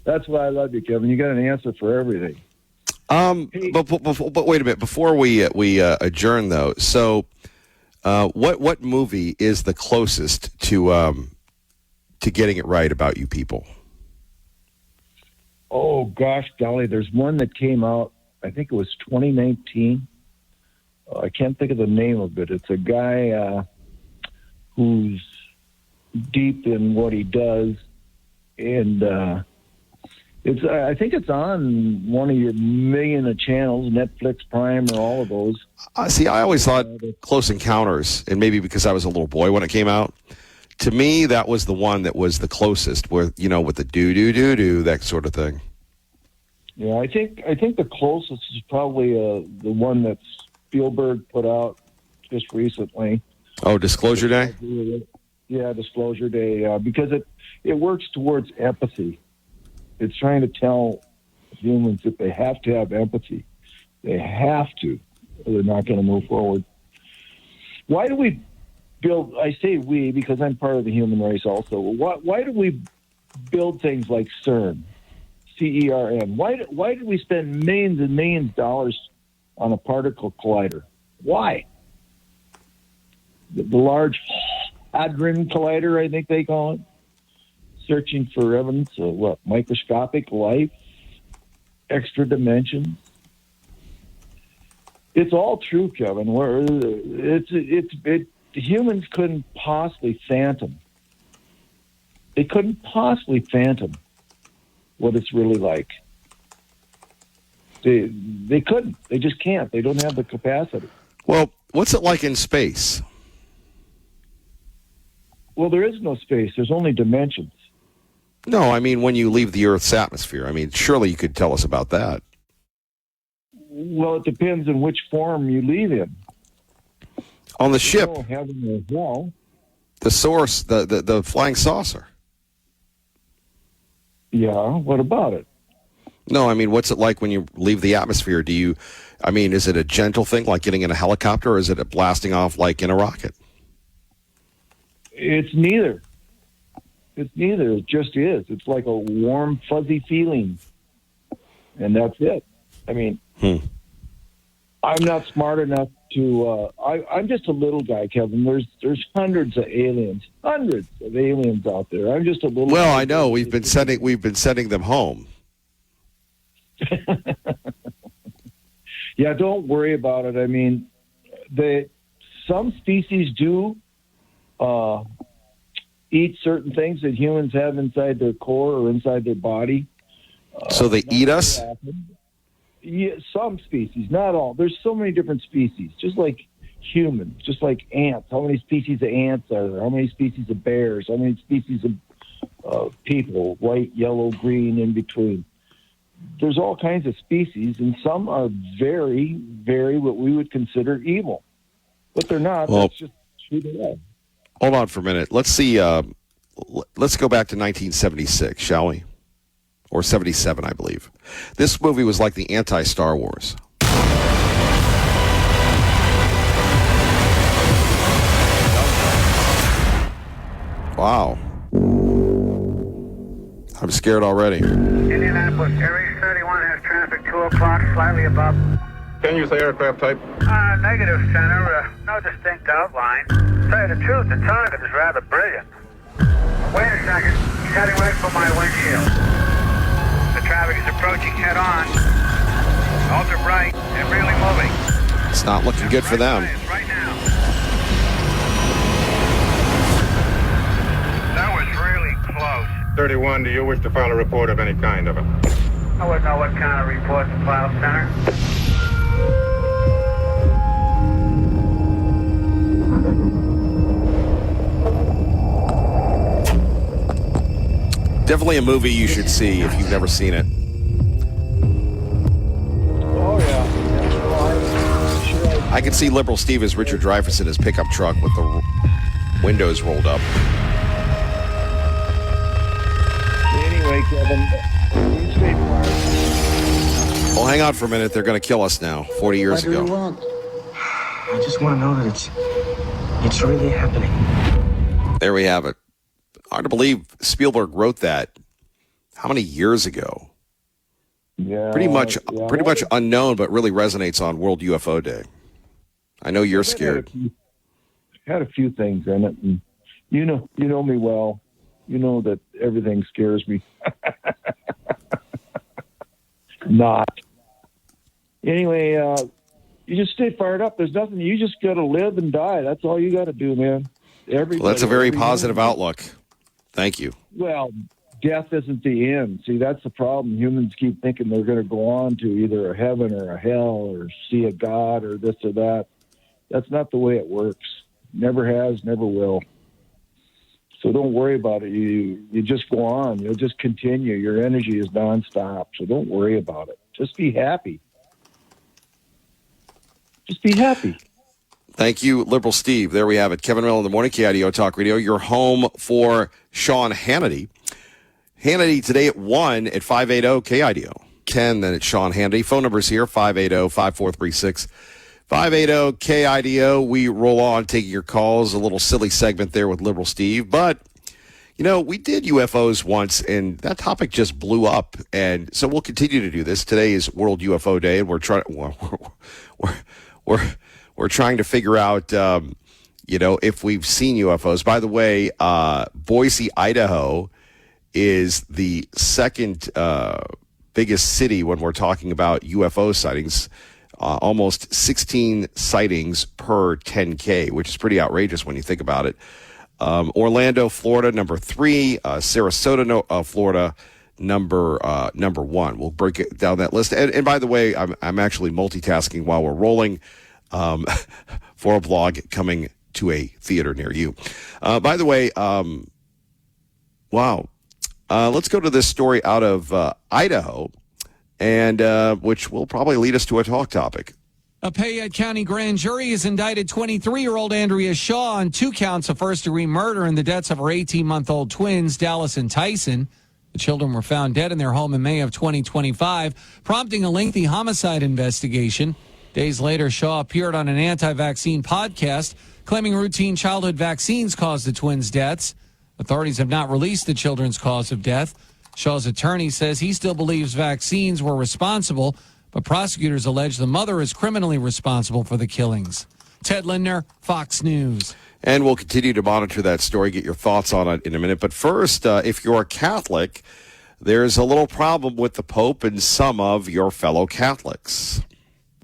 That's why I love you, Kevin. You got an answer for everything. But wait a minute. Before we adjourn, though, so what movie is the closest to getting it right about you people? Oh gosh, golly, there's one that came out. I think it was 2019. I can't think of the name of it. It's a guy who's deep in what he does, and I think it's on one of your million of channels, Netflix, Prime, or all of those. See, I always thought Close Encounters, and maybe because I was a little boy when it came out, to me that was the one that was the closest, where with the do that sort of thing. Yeah, I think the closest is probably the one that Spielberg put out just recently. Oh, Disclosure Day? Yeah, Disclosure Day, because it works towards empathy. It's trying to tell humans that they have to have empathy. They have to, or they're not going to move forward. Why do we build, I say we because I'm part of the human race also, why do we build things like CERN, CERN? Why do we spend millions and millions of dollars on a particle collider? Why? The Large Hadron Collider, I think they call it. Searching for evidence of microscopic life, extra dimensions. It's all true, Kevin. Humans couldn't possibly fathom. They couldn't possibly fathom what it's really like. They couldn't. They just can't. They don't have the capacity. Well, what's it like in space? Well, there is no space. There's only dimensions. No, I mean when you leave the Earth's atmosphere. I mean, surely you could tell us about that. Well, it depends on which form you leave in. On the ship, having a wall. the source, the flying saucer. Yeah, what about it? No, I mean, what's it like when you leave the atmosphere? Is it a gentle thing like getting in a helicopter, or is it a blasting off like in a rocket? It's neither. It's neither. It just is. It's like a warm, fuzzy feeling. And that's it. I mean, I'm not smart enough to... I'm just a little guy, Kevin. There's hundreds of aliens out there. I'm just a little... Well, I know. We've been sending them home. Yeah, don't worry about it. I mean, some species do eat certain things that humans have inside their core or inside their body. So they eat us? Yeah, some species, not all. There's so many different species, just like humans, just like ants. How many species of ants are there? How many species of bears? How many species of people, white, yellow, green, in between? There's all kinds of species, and some are very, very what we would consider evil. But they're not. Well, that's just who they are. Hold on for a minute. Let's see. Let's go back to 1976, shall we? or 77, I believe. This movie was like the anti-Star Wars. Wow. I'm scared already. Indianapolis, Area 31 has traffic 2 o'clock, slightly above. Can you say aircraft type? Negative, Center. No distinct outline. To tell you the truth, the target is rather brilliant. Wait a second. He's heading right for my windshield. The traffic is approaching head on. Ultra bright and really moving. It's not looking good for them. Right now. That was really close. 31, do you wish to file a report of any kind of it? I wouldn't know what kind of report to file, Center. Definitely a movie you should see if you've never seen it. Oh, yeah. I can see Liberal Steve as Richard Dreyfuss in his pickup truck with the windows rolled up. Anyway, Kevin, you stay quiet. Well, hang on for a minute. They're going to kill us now, 40 years ago. I just want to know that it's really happening. There we have it. Hard to believe Spielberg wrote that how many years ago? Yeah, pretty much unknown, but really resonates on World UFO Day. I know you're scared. Had a few things in it, and you know me well. You know that everything scares me. Not. Anyway, you just stay fired up. There's nothing. You just got to live and die. That's all you got to do, man. Well, that's a very positive outlook. Thank you. Well, death isn't the end. See, that's the problem. Humans keep thinking they're going to go on to either a heaven or a hell or see a God or this or that. That's not the way it works. Never has, never will. So don't worry about it. You just go on. You'll just continue. Your energy is nonstop. So don't worry about it. Just be happy. Just be happy. Thank you, Liberal Steve. There we have it. Kevin Mill in the morning, KIDO Talk Radio. Your home for Sean Hannity. Hannity today at 1 at 580 KIDO. 10, then it's Sean Hannity. Phone number's here, 580-5436. 580 KIDO. We roll on taking your calls. A little silly segment there with Liberal Steve. But, you know, we did UFOs once, and that topic just blew up. And so we'll continue to do this. Today is World UFO Day, and we're trying we're trying to figure out, if we've seen UFOs. By the way, Boise, Idaho is the second biggest city when we're talking about UFO sightings. Almost 16 sightings per 10K, which is pretty outrageous when you think about it. Orlando, Florida, number 3. Sarasota, Florida, number 1. We'll break it down that list. And by the way, I'm actually multitasking while we're rolling. For a blog coming to a theater near you. By the way, wow. Let's go to this story out of Idaho, and which will probably lead us to a talk topic. A Payette County grand jury has indicted 23-year-old Andrea Shaw on 2 counts of first-degree murder in the deaths of her 18-month-old twins, Dallas and Tyson. The children were found dead in their home in May of 2025, prompting a lengthy homicide investigation. Days later, Shaw appeared on an anti-vaccine podcast, claiming routine childhood vaccines caused the twins' deaths. Authorities have not released the children's cause of death. Shaw's attorney says he still believes vaccines were responsible, but prosecutors allege the mother is criminally responsible for the killings. Ted Lindner, Fox News. And we'll continue to monitor that story, get your thoughts on it in a minute. But first, if you're a Catholic, there's a little problem with the Pope and some of your fellow Catholics.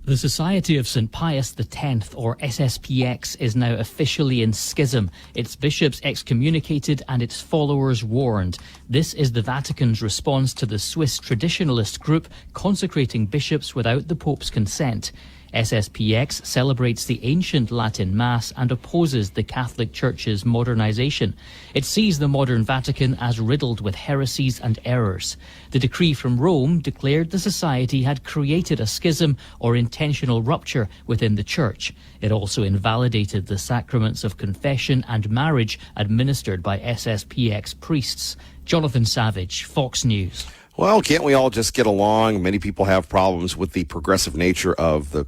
The Society of St. Pius X, or SSPX, is now officially in schism. Its bishops excommunicated and its followers warned. This is the Vatican's response to the Swiss traditionalist group consecrating bishops without the Pope's consent. SSPX celebrates the ancient Latin Mass and opposes the Catholic Church's modernization. It sees the modern Vatican as riddled with heresies and errors. The decree from Rome declared the society had created a schism or intentional rupture within the Church. It also invalidated the sacraments of confession and marriage administered by SSPX priests. Jonathan Savage, Fox News. Well, can't we all just get along? Many people have problems with the progressive nature of the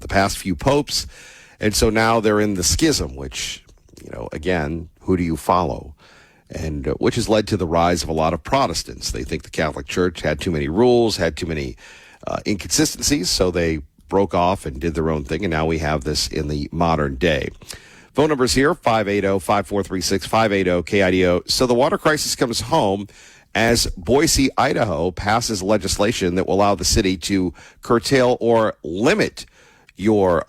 past few popes. And so now they're in the schism, which, again, who do you follow? And which has led to the rise of a lot of Protestants. They think the Catholic Church had too many rules, had too many inconsistencies, so they broke off and did their own thing. And now we have this in the modern day. Phone numbers here, 580-5436, 580-KIDO. So the water crisis comes home as Boise, Idaho passes legislation that will allow the city to curtail or limit your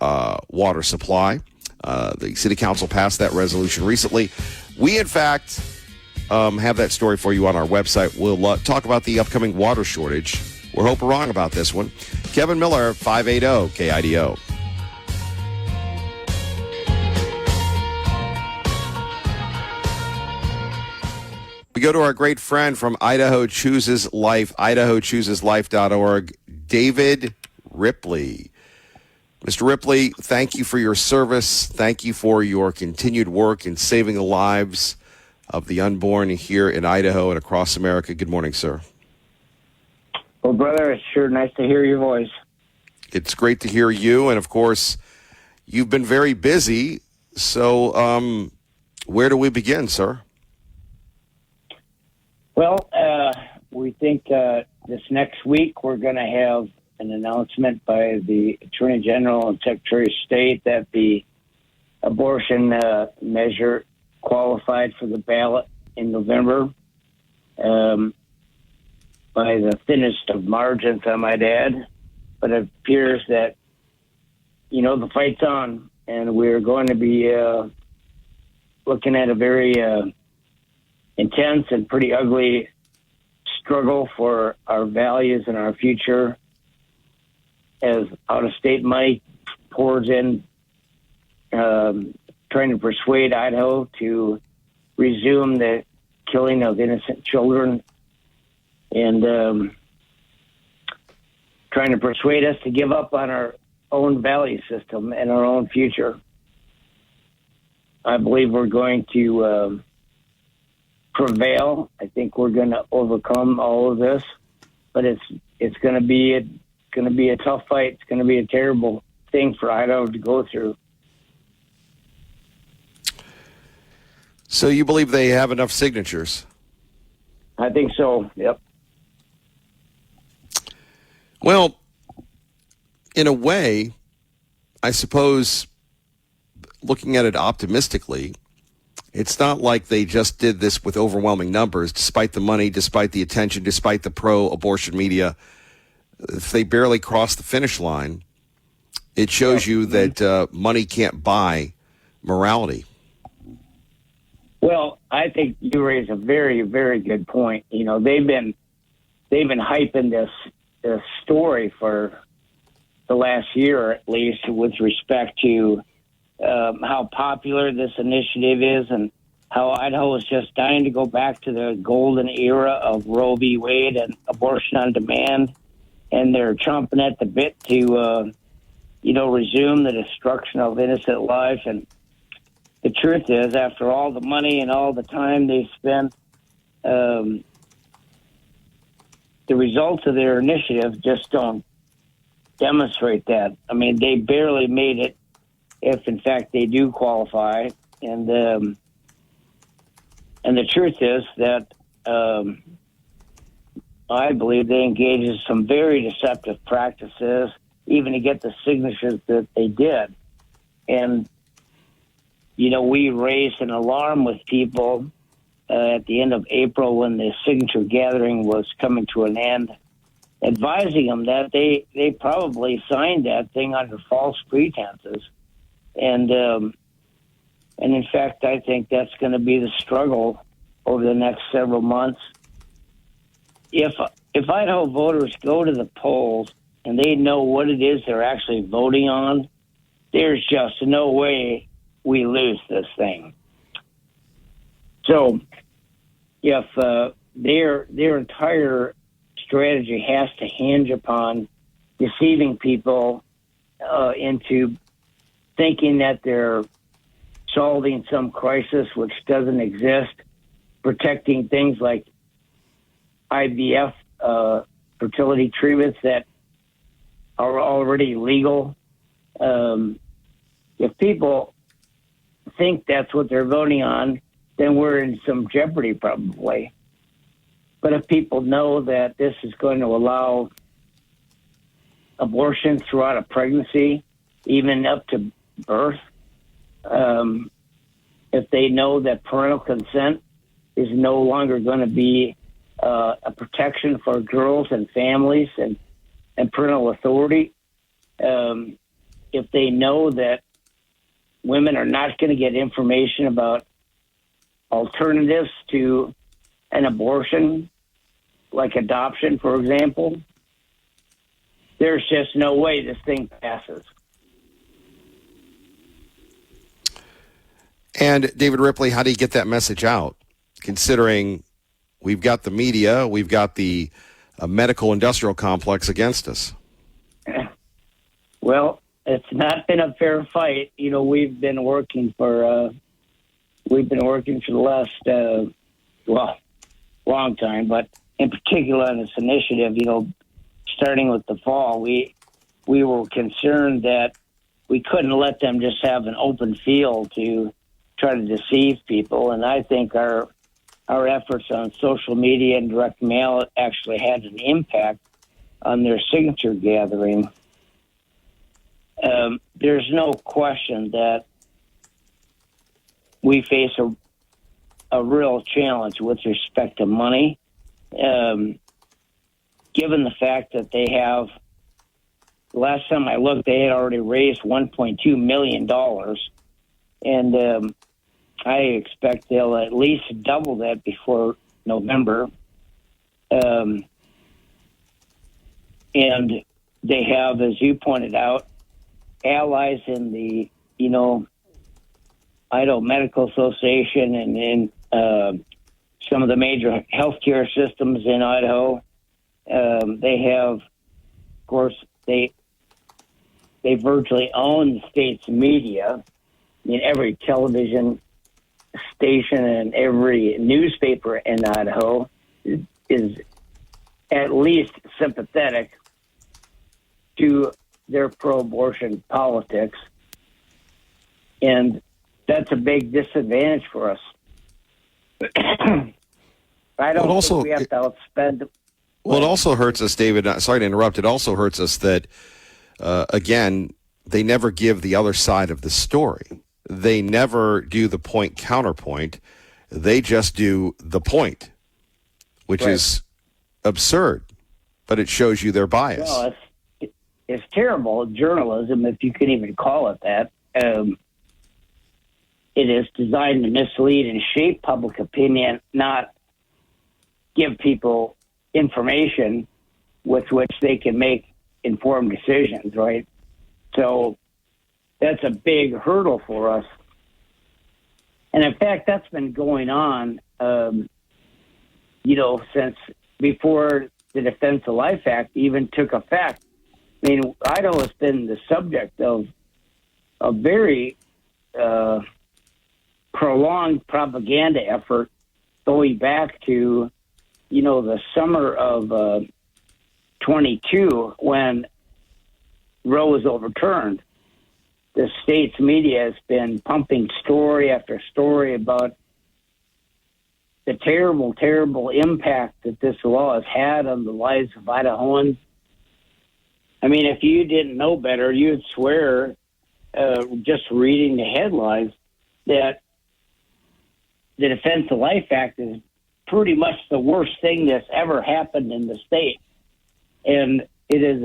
water supply. The city council passed that resolution recently. We, in fact, have that story for you on our website. We'll talk about the upcoming water shortage. We're hoping wrong about this one. Kevin Miller, 580-KIDO. We go to our great friend from Idaho Chooses Life, idahochooseslife.org, David Ripley. Mr. Ripley, thank you for your service. Thank you for your continued work in saving the lives of the unborn here in Idaho and across America. Good morning, sir. Well, brother, it's sure nice to hear your voice. It's great to hear you. And, of course, you've been very busy. So where do we begin, sir? Well, we think this next week we're going to have an announcement by the Attorney General and Secretary of State that the abortion measure qualified for the ballot in November by the thinnest of margins, I might add. But it appears that, the fight's on, and we're going to be looking at a very intense and pretty ugly struggle for our values and our future as out-of-state money pours in, trying to persuade Idaho to resume the killing of innocent children and trying to persuade us to give up on our own value system and our own future. I believe we're going to prevail. I think we're going to overcome all of this, but it's going to be a tough fight. It's going to be a terrible thing for Idaho to go through. So you believe they have enough signatures? I think so. Yep. Well, in a way, I suppose, looking at it optimistically, it's not like they just did this with overwhelming numbers, despite the money, despite the attention, despite the pro-abortion media. If they barely crossed the finish line, it shows you that money can't buy morality. Well, I think you raise a very, very good point. They've been hyping this story for the last year, at least, with respect to how popular this initiative is and how Idaho is just dying to go back to the golden era of Roe v. Wade and abortion on demand. And they're chomping at the bit to, resume the destruction of innocent life. And the truth is, after all the money and all the time they spent, the results of their initiative just don't demonstrate that. I mean, they barely made it, if in fact they do qualify. And the truth is that I believe they engaged in some very deceptive practices, even to get the signatures that they did. And, we raised an alarm with people at the end of April when the signature gathering was coming to an end, advising them that they probably signed that thing under false pretenses. And in fact, I think that's going to be the struggle over the next several months. If Idaho voters go to the polls and they know what it is they're actually voting on, there's just no way we lose this thing. So if their entire strategy has to hinge upon deceiving people into thinking that they're solving some crisis which doesn't exist, protecting things like IVF fertility treatments that are already legal. If people think that's what they're voting on, then we're in some jeopardy probably. But if people know that this is going to allow abortion throughout a pregnancy, even up to birth, if they know that parental consent is no longer going to be a protection for girls and families and parental authority, if they know that women are not going to get information about alternatives to an abortion, like adoption, for example, there's just no way this thing passes. And David Ripley, how do you get that message out? Considering we've got the media, we've got the medical industrial complex against us. Well, it's not been a fair fight. You know, we've been working for the last, long time, but in particular on this initiative, you know, starting with the fall, we were concerned that we couldn't let them just have an open field to try to deceive people. And I think our efforts on social media and direct mail actually had an impact on their signature gathering. There's no question that we face a real challenge with respect to money, given the fact that they have, last time I looked, they had already raised $1.2 million. And I expect they'll at least double that before November. And they have, as you pointed out, allies in the, KIDO Medical Association and in some of the major healthcare systems in Idaho. They have, of course, they virtually own the state's media. I mean, every television station and every newspaper in Idaho is at least sympathetic to their pro-abortion politics. And that's a big disadvantage for us. I don't think we have to outspend. Well, it also hurts us, David. Sorry to interrupt. It also hurts us that, again, they never give the other side of the story. They never do the point counterpoint. They just do the point, which is absurd, but it shows you their bias. Well, it's terrible journalism, if you can even call it that. It is designed to mislead and shape public opinion, not give people information with which they can make informed decisions, right? So that's a big hurdle for us. And in fact, that's been going on, since before the Defense of Life Act even took effect. I mean, Idaho has been the subject of a very prolonged propaganda effort going back to, the summer of 22 when Roe was overturned. The state's media has been pumping story after story about the terrible, terrible impact that this law has had on the lives of Idahoans. I mean, if you didn't know better, you'd swear, just reading the headlines, that the Defense of Life Act is pretty much the worst thing that's ever happened in the state. And it is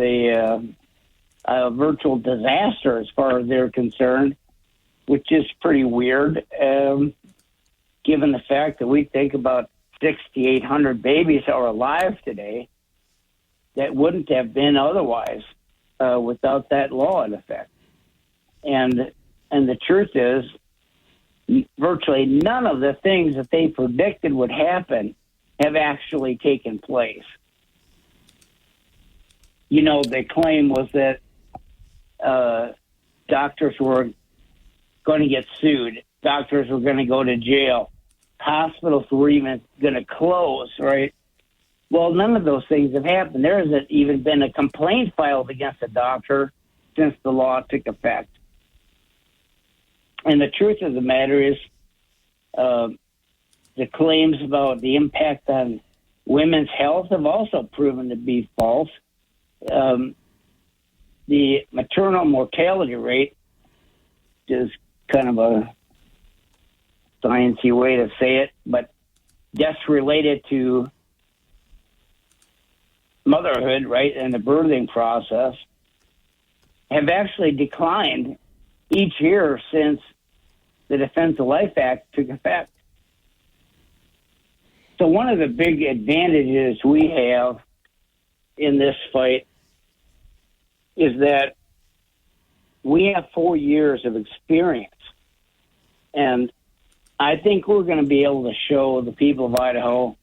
a virtual disaster as far as they're concerned, which is pretty weird, given the fact that we think about 6,800 babies are alive today that wouldn't have been otherwise without that law in effect. And the truth is, virtually none of the things that they predicted would happen have actually taken place. The claim was that doctors were going to get sued. Doctors were going to go to jail. Hospitals were even going to close, right? Well, none of those things have happened. There hasn't even been a complaint filed against a doctor since the law took effect. And the truth of the matter is, the claims about the impact on women's health have also proven to be false. The maternal mortality rate is kind of a sciencey way to say it, but deaths related to motherhood, right, and the birthing process have actually declined each year since the Defense of Life Act took effect. So one of the big advantages we have in this fight is that we have 4 years of experience. And I think we're going to be able to show the people of Idaho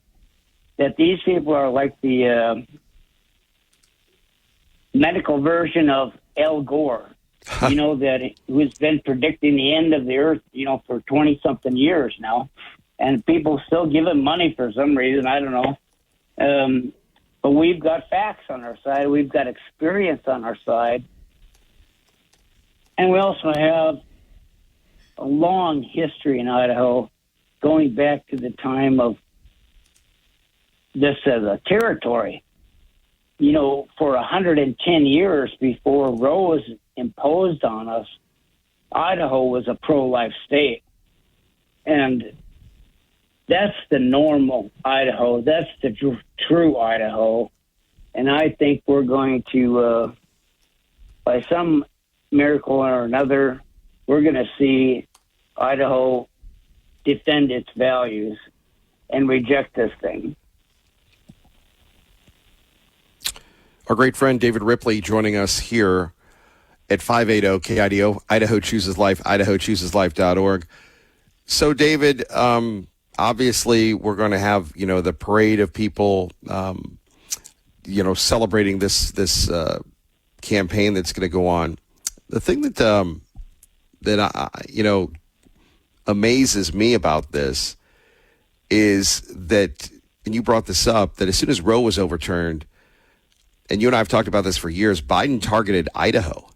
that these people are like the medical version of Al Gore, who's been predicting the end of the earth, for 20-something years now. And people still give him money for some reason. I don't know. But we've got facts on our side. We've got experience on our side. And we also have a long history in Idaho going back to the time of this as a territory. For 110 years before Roe was imposed on us, Idaho was a pro-life state. And that's the normal Idaho. That's the true Idaho. And I think we're going to, by some miracle or another, we're going to see Idaho defend its values and reject this thing. Our great friend David Ripley joining us here at 580 KIDO, Idaho Chooses Life, idahochooseslife.org. So, David, obviously, we're going to have, the parade of people, celebrating this campaign that's going to go on. The thing that amazes me about this is that, and you brought this up, that as soon as Roe was overturned, and you and I have talked about this for years, Biden targeted Idaho.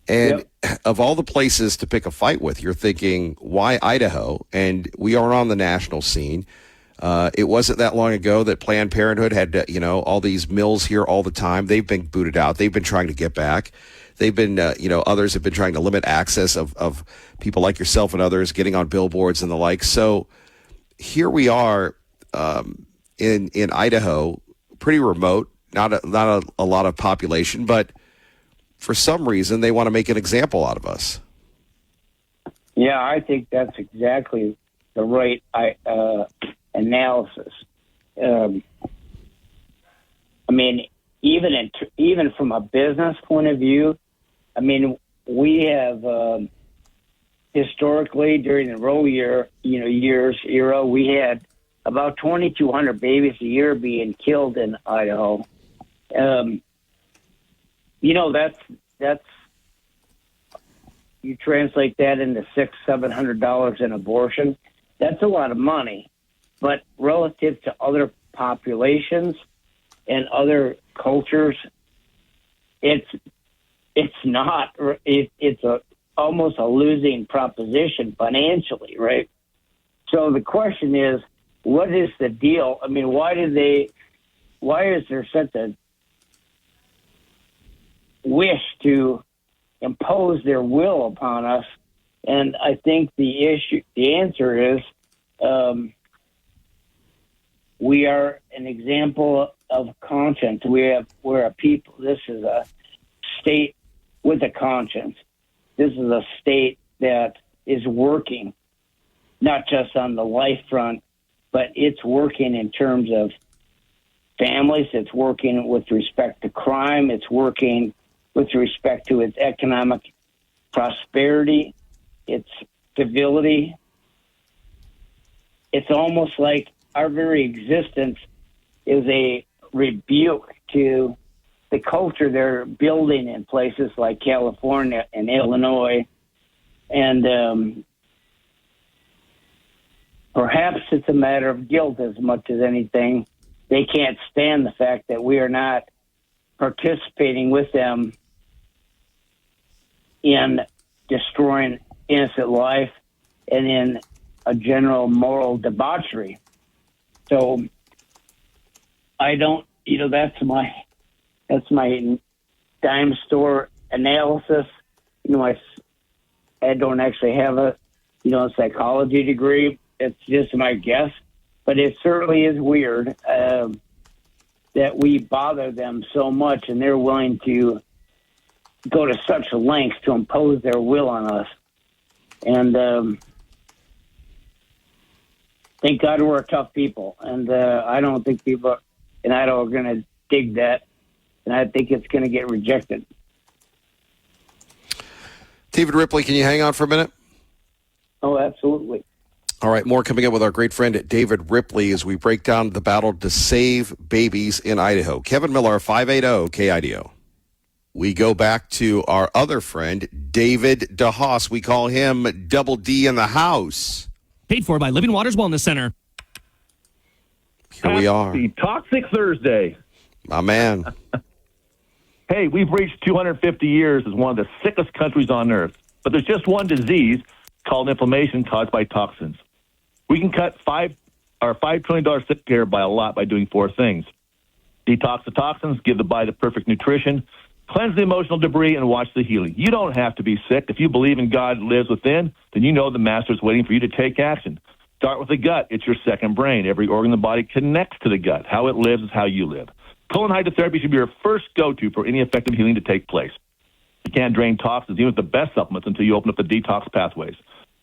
And of all the places to pick a fight with, you're thinking, why Idaho? And we are on the national scene. It wasn't that long ago that Planned Parenthood had, all these mills here all the time. They've been booted out. They've been trying to get back. They've been, others have been trying to limit access of people like yourself and others getting on billboards and the like. So here we are in Idaho, pretty remote, not a lot of population, but for some reason, they want to make an example out of us. Yeah, I think that's exactly the right analysis. Even from a business point of view, we have historically during the Roe era, we had about 2,200 babies a year being killed in Idaho. That's you translate that into $600-700 in abortion. That's a lot of money, but relative to other populations and other cultures, it's not. It's almost a losing proposition financially, right? So the question is, what is the deal? Why is there such a wish to impose their will upon us? And I think the answer is, we are an example of conscience. We're a people. This is a state with a conscience. This is a state that is working, not just on the life front, but it's working in terms of families. It's working with respect to crime. It's working with respect to its economic prosperity, its stability. It's almost like our very existence is a rebuke to the culture they're building in places like California and Illinois. And perhaps it's a matter of guilt as much as anything. they can't stand the fact that we are not participating with them in destroying innocent life and in a general moral debauchery. So I don't, that's my dime store analysis. I don't actually have a psychology degree. It's just my guess, but it certainly is weird that we bother them so much, and they're willing to go to such lengths to impose their will on us. And thank God we're a tough people, and I don't think people in Idaho are going to dig that, and I think it's going to get rejected. David Ripley, can you hang on for a minute? Oh, absolutely. All right, more coming up with our great friend David Ripley as we break down the battle to save babies in Idaho. Kevin Miller, 580 KIDO. We go back to our other friend, David DeHaas. We call him Double D in the house. Paid for by Living Waters Wellness Center. Here we are. Happy Toxic Thursday. My man. Hey, we've reached 250 years as one of the sickest countries on earth. But there's just one disease called inflammation caused by toxins. We can cut $5 trillion sick care by a lot by doing 4 things. Detox the toxins, give the body the perfect nutrition, cleanse the emotional debris, and watch the healing. You don't have to be sick. If you believe in God lives within, then you know the master's waiting for you to take action. Start with the gut. It's your second brain. Every organ in the body connects to the gut. How it lives is how you live. Colon hydrotherapy should be your first go-to for any effective healing to take place. You can't drain toxins even with the best supplements until you open up the detox pathways.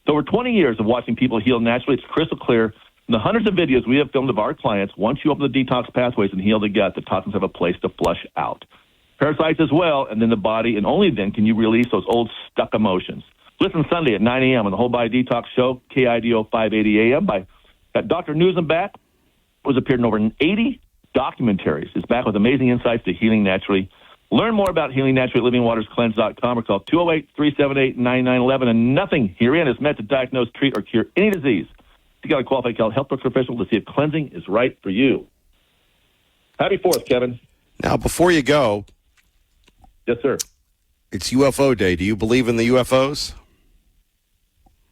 So over 20 years of watching people heal naturally, it's crystal clear from the hundreds of videos we have filmed of our clients, once you open the detox pathways and heal the gut, the toxins have a place to flush out. Parasites as well, and then the body, and only then can you release those old stuck emotions. Listen Sunday at 9 a.m. on the Whole Body Detox Show, KIDO 580 a.m. by Dr. Newsom-Back, who's appeared in over 80 documentaries. Is back with amazing insights to healing naturally. Learn more about healing naturally at livingwaterscleanse.com or call 208-378-9911. And nothing herein is meant to diagnose, treat, or cure any disease. You got a qualified health professional to see if cleansing is right for you. Happy 4th, Kevin. Now, before you go. Yes, sir. It's UFO Day. Do you believe in the UFOs?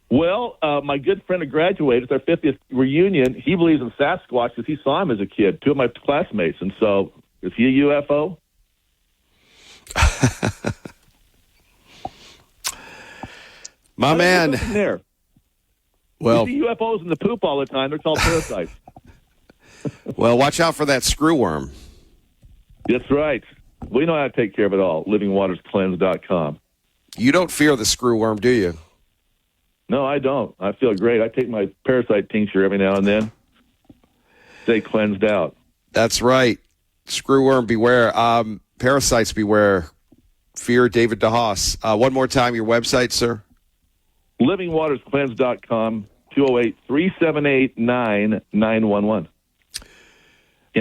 Well, my good friend who graduated, it's our 50th reunion. He believes in Sasquatch because he saw him as a kid, 2 of my classmates. And so, is he a UFO? My man. There. Well, you see UFOs in the poop all the time. They're called parasites. Well, watch out for that screwworm. That's right. We know how to take care of it all. LivingWatersCleanse.com. You don't fear the screwworm, do you? No, I don't. I feel great. I take my parasite tincture every now and then. Stay cleansed out. That's right. Screwworm beware. Parasites beware. Fear David DeHaas. One more time, your website, sir? LivingWatersCleanse.com, 208-378-9911.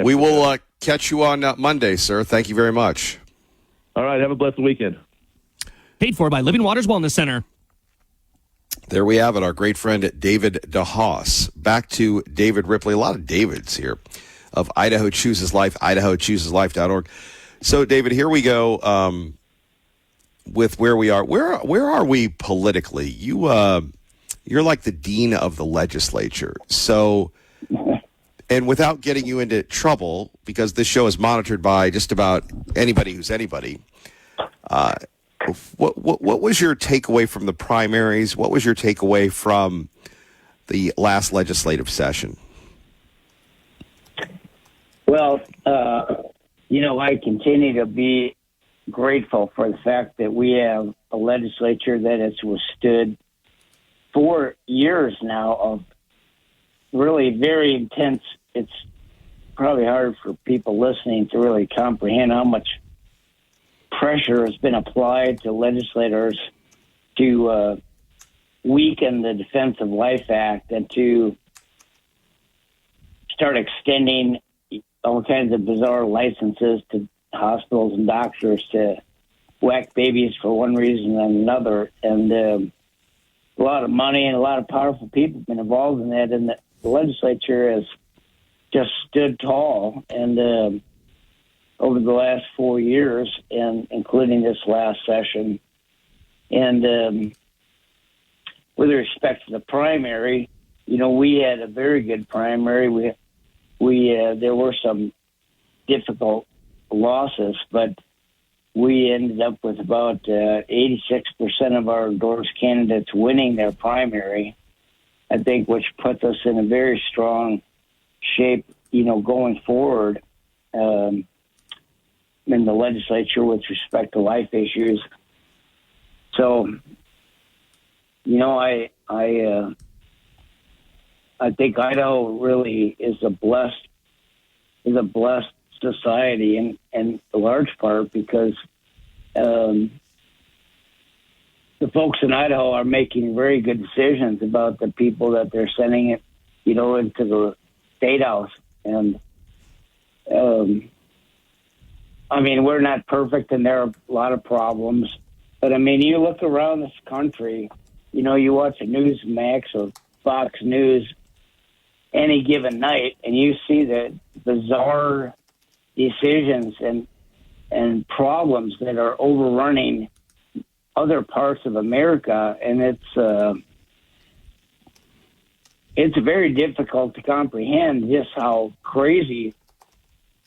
We will catch you on Monday, sir. Thank you very much. All right. Have a blessed weekend. Paid for by Living Waters Wellness Center. There we have it, our great friend David DeHaas. Back to David Ripley. A lot of Davids here of Idaho Chooses Life, idahochooseslife.org. So, David, here we go with where we are. Where are we politically? You're like the dean of the legislature. So, and without getting you into trouble, because this show is monitored by just about anybody who's anybody, what was your takeaway from the primaries? What was your takeaway from the last legislative session? Well, I continue to be grateful for the fact that we have a legislature that has withstood 4 years now of really very intense. It's probably hard for people listening to really comprehend how much pressure has been applied to legislators to weaken the Defense of Life Act and to start extending all kinds of bizarre licenses to hospitals and doctors to whack babies for one reason and another. And a lot of money and a lot of powerful people have been involved in that. And the legislature has just stood tall, and over the last 4 years, and including this last session. And with respect to the primary, we had a very good primary. There were some difficult losses, but we ended up with about 86% of our endorsed candidates winning their primary, I think, which puts us in a very strong shape, going forward in the legislature with respect to life issues. So, I think Idaho really is a blessed society, in a large part because the folks in Idaho are making very good decisions about the people that they're sending it, into the state house. And we're not perfect, and there are a lot of problems. But you look around this country, you watch a Newsmax or Fox News any given night, and you see the bizarre decisions and problems that are overrunning other parts of America, and it's very difficult to comprehend just how crazy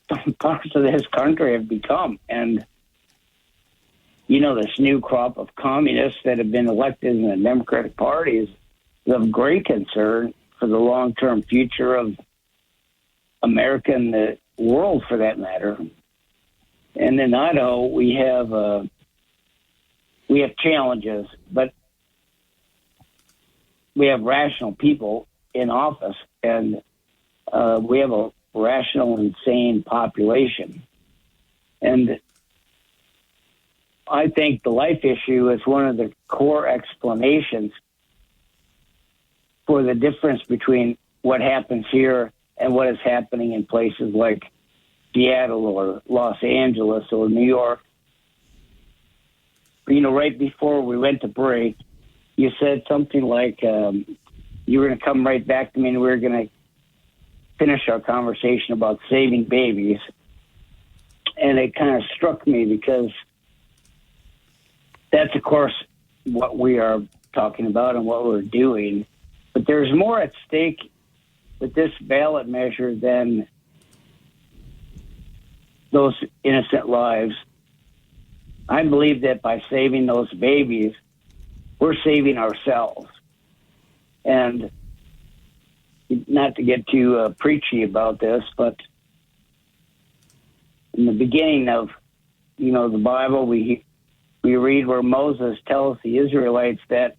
some parts of this country have become. And this new crop of communists that have been elected in the Democratic Party is of great concern for the long-term future of America and the world, for that matter. And in Idaho, we have challenges, but we have rational people in office, and we have a rational and sane population. And I think the life issue is one of the core explanations for the difference between what happens here and what is happening in places like Seattle or Los Angeles or New York. Right before we went to break, you said something like you were going to come right back to me and we were going to finish our conversation about saving babies. And it kind of struck me because that's, of course, what we are talking about and what we're doing. But there's more at stake with this ballot measure than those innocent lives. I believe that by saving those babies, we're saving ourselves. And not to get too preachy about this, but in the beginning of, the Bible, we read where Moses tells the Israelites that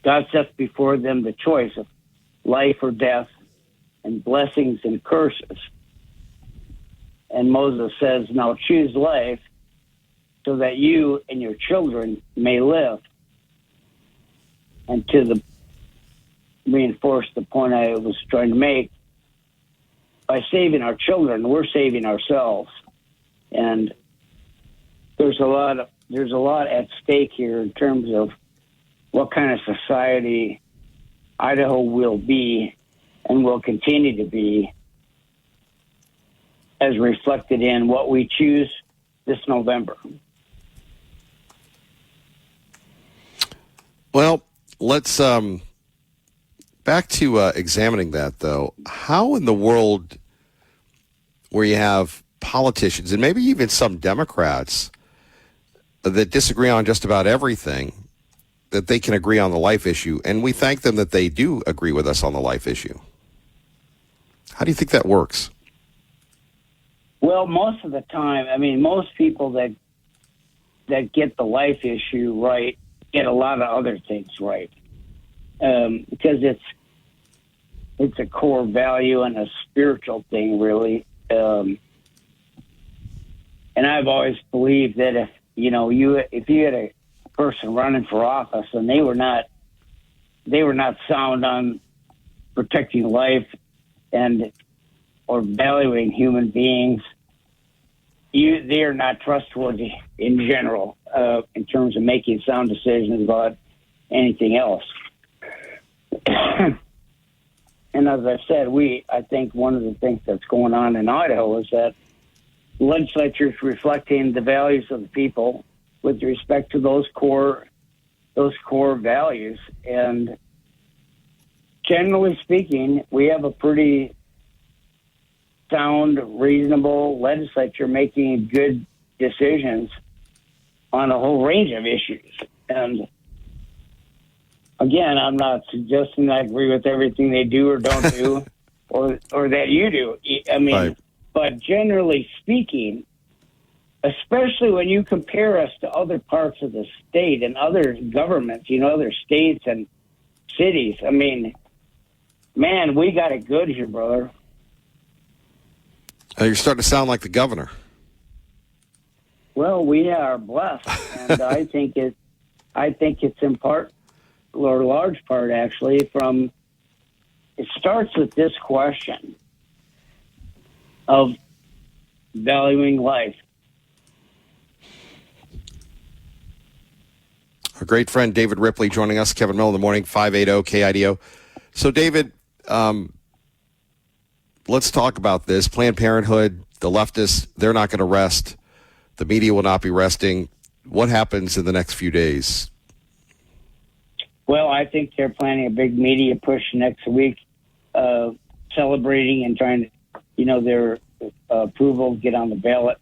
God sets before them the choice of life or death and blessings and curses. And Moses says, now choose life so that you and your children may live. And to reinforce the point I was trying to make, by saving our children, we're saving ourselves. And there's a lot at stake here in terms of what kind of society Idaho will be and will continue to be, as reflected in what we choose this November. Well, let's back to examining that, though. How in the world, where you have politicians and maybe even some Democrats that disagree on just about everything, that they can agree on the life issue, and we thank them that they do agree with us on the life issue? How do you think that works? Well, most of the time, most people that get the life issue right get a lot of other things right, because it's a core value and a spiritual thing, really. And I've always believed that if you had a person running for office and they were not sound on protecting life or valuing human beings, they are not trustworthy in general in terms of making sound decisions about anything else. And as I said, I think one of the things that's going on in Idaho is that the legislature is reflecting the values of the people with respect to those core values. And generally speaking, we have a pretty sound, reasonable legislature making good decisions on a whole range of issues. And again, I'm not suggesting I agree with everything they do or don't do, or that you do. I mean, right. But generally speaking, especially when you compare us to other parts of the state and other governments, other states and cities, I mean, man, we got it good here, brother. You're starting to sound like the governor. Well, we are blessed, and I think it's in part, or large part, actually, it starts with this question of valuing life. Our great friend David Ripley joining us, Kevin Mill in the morning, 580 KIDO. So, David, let's talk about this. Planned Parenthood, the leftists, they're not going to rest. The media will not be resting. What happens in the next few days? Well, I think they're planning a big media push next week, celebrating and trying to, their approval get on the ballot.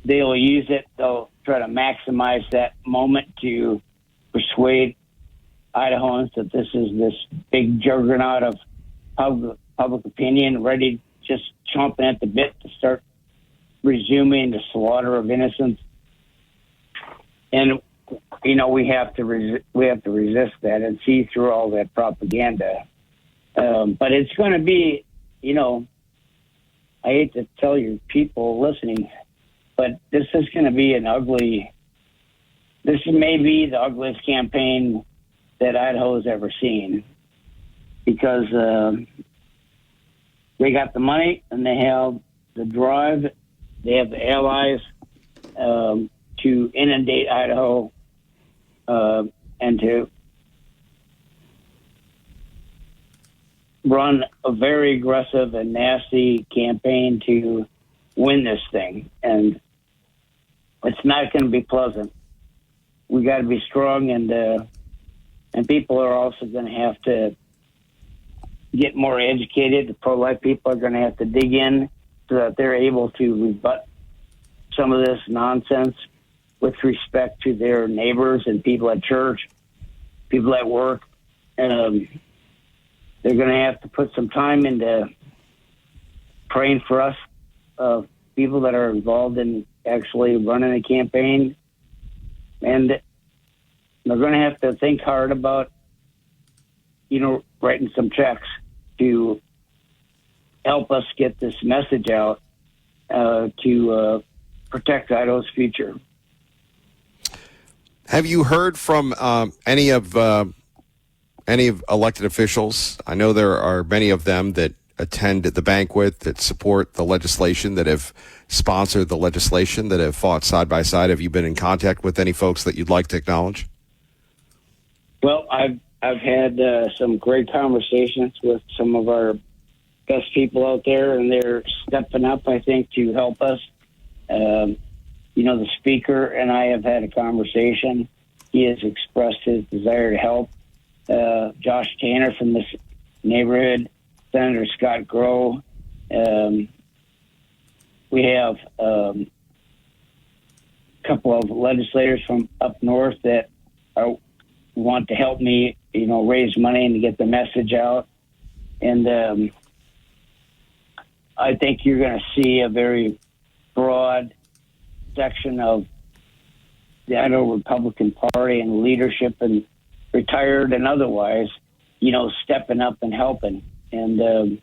They'll use it. They'll try to maximize that moment to persuade Idahoans that this is this big juggernaut of public opinion, ready, just chomping at the bit to start resuming the slaughter of innocents. And we have to resist that and see through all that propaganda. But it's going to be, I hate to tell you people listening, but this is going to be this may be the ugliest campaign that Idaho has ever seen, because they got the money and they have the drive, they have the allies to inundate Idaho and to run a very aggressive and nasty campaign to win this thing. And it's not going to be pleasant. We got to be strong, and people are also going to have to get more educated. The pro-life people are going to have to dig in so that they're able to rebut some of this nonsense with respect to their neighbors and people at church, people at work. They're going to have to put some time into praying for us, people that are involved in actually running a campaign. And they're going to have to think hard about, writing some checks to help us get this message out to protect Idaho's future. Have you heard from any of elected officials? I know there are many of them that attend the banquet, that support the legislation, that have sponsored the legislation, that have fought side by side. Have you been in contact with any folks that you'd like to acknowledge? Well, I've had some great conversations with some of our best people out there, and they're stepping up, I think, to help us. The speaker and I have had a conversation. He has expressed his desire to help. Josh Tanner from this neighborhood, Senator Scott Groh. We have a couple of legislators from up north that want to help me, raise money and to get the message out. And I think you're going to see a very broad section of the Idaho Republican Party and leadership, and retired and otherwise, stepping up and helping. And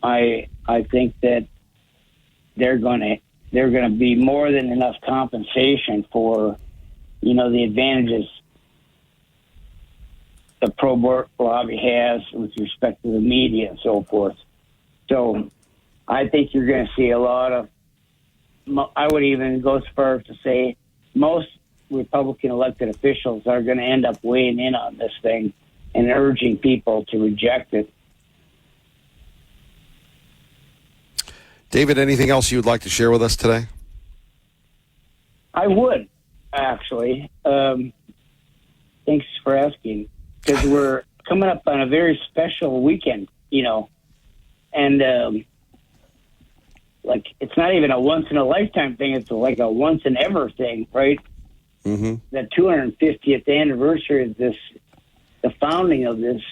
I think that they're going to be more than enough compensation for, the advantages the pro-abortion lobby has with respect to the media and so forth. So I think you're going to see a lot of, I would even go as far as to say most Republican elected officials are going to end up weighing in on this thing and urging people to reject it David, anything else you would like to share with us today? I would, actually. Thanks for asking, because we're coming up on a very special weekend, and like it's not even a once-in-a-lifetime thing. It's like a once-and-ever thing, right? Mm-hmm. The 250th anniversary of the founding of this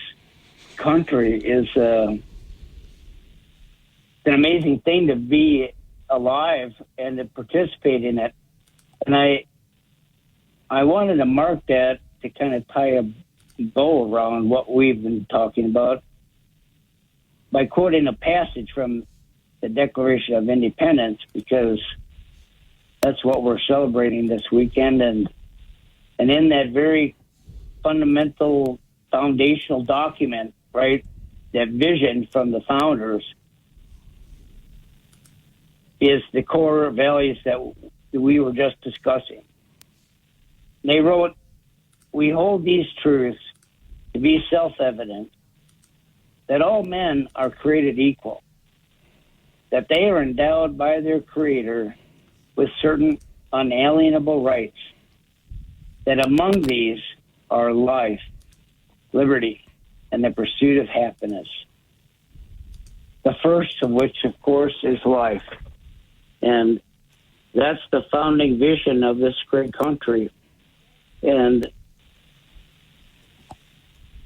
country is an amazing thing to be alive and to participate in it. And I wanted to mark that to kind of tie a bow around what we've been talking about by quoting a passage from the Declaration of Independence, because that's what we're celebrating this weekend. And in that very fundamental, foundational document, right, that vision from the founders is the core values that we were just discussing. They wrote, "We hold these truths to be self-evident, that all men are created equal, that they are endowed by their Creator with certain unalienable rights, that among these are life, liberty, and the pursuit of happiness. The first of which, of course, is life." And that's the founding vision of this great country. And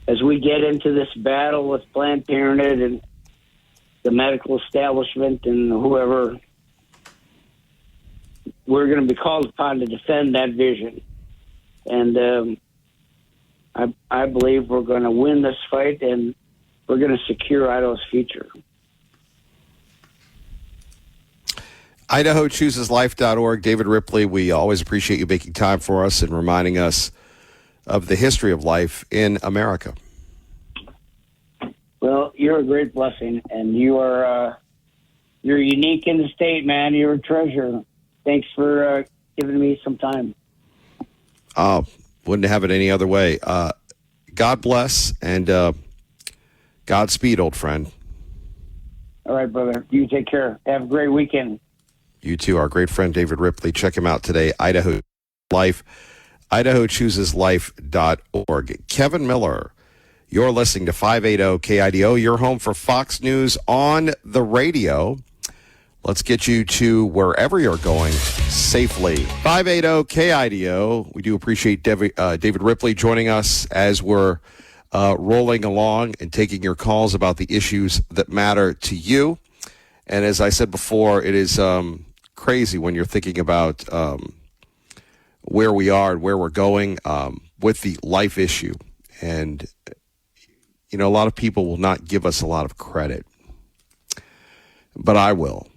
as we get into this battle with Planned Parenthood and the medical establishment and whoever, we're going to be called upon to defend that vision. And I believe we're going to win this fight, and we're going to secure Idaho's future. IdahoChoosesLife.org. David Ripley, we always appreciate you making time for us and reminding us of the history of life in America. Well, you're a great blessing, and you're unique in the state, man. You're a treasure. Thanks for giving me some time. Oh, wouldn't have it any other way. God bless and Godspeed, old friend. All right, brother. You take care. Have a great weekend. You too. Our great friend David Ripley. Check him out today. Idaho Life. IdahoChoosesLife.org. Kevin Miller, you're listening to 580 KIDO. You're home for Fox News on the radio. Let's get you to wherever you're going safely. 580 KIDO. We do appreciate David Ripley joining us as we're rolling along and taking your calls about the issues that matter to you. And as I said before, it is crazy when you're thinking about where we are and where we're going with the life issue. And, a lot of people will not give us a lot of credit, but I will.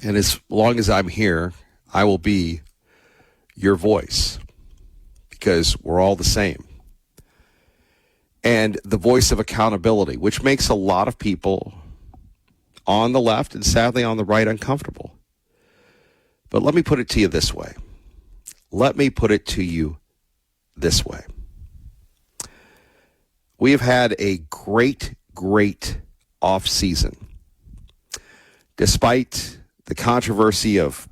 And as long as I'm here, I will be your voice, because we're all the same. And the voice of accountability, which makes a lot of people on the left and sadly on the right uncomfortable. But let me put it to you this way. We have had a great off season. Despite the controversy of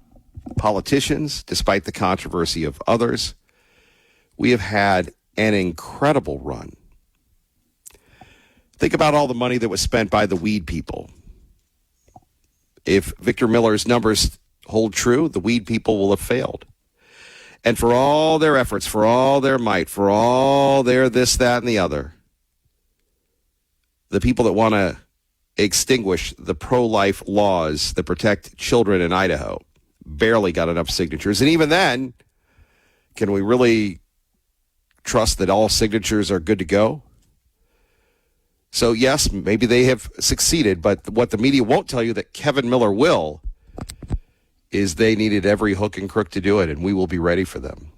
politicians, despite the controversy of others, we have had an incredible run. Think about all the money that was spent by the weed people. If Victor Miller's numbers hold true, the weed people will have failed. And for all their efforts, for all their might, for all their this, that, and the other, the people that want to extinguish the pro-life laws that protect children in Idaho barely got enough signatures. And even then, can we really trust that all signatures are good to go? So, yes, maybe they have succeeded, but what the media won't tell you that Kevin Miller will is they needed every hook and crook to do it, and we will be ready for them.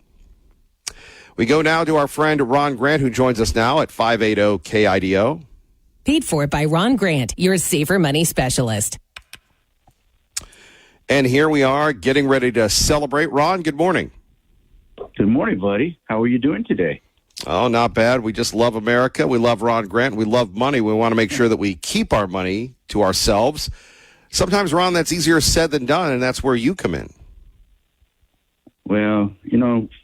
We go now to our friend Ron Grant, who joins us now at 580 KIDO. Paid for by Ron Grant, your safer money specialist. And here we are getting ready to celebrate. Ron, good morning. Good morning, buddy. How are you doing today? Oh, not bad. We just love America. We love Ron Grant. We love money. We want to make sure that we keep our money to ourselves. sometimes, Ron, that's easier said than done, and that's where you come in. Well,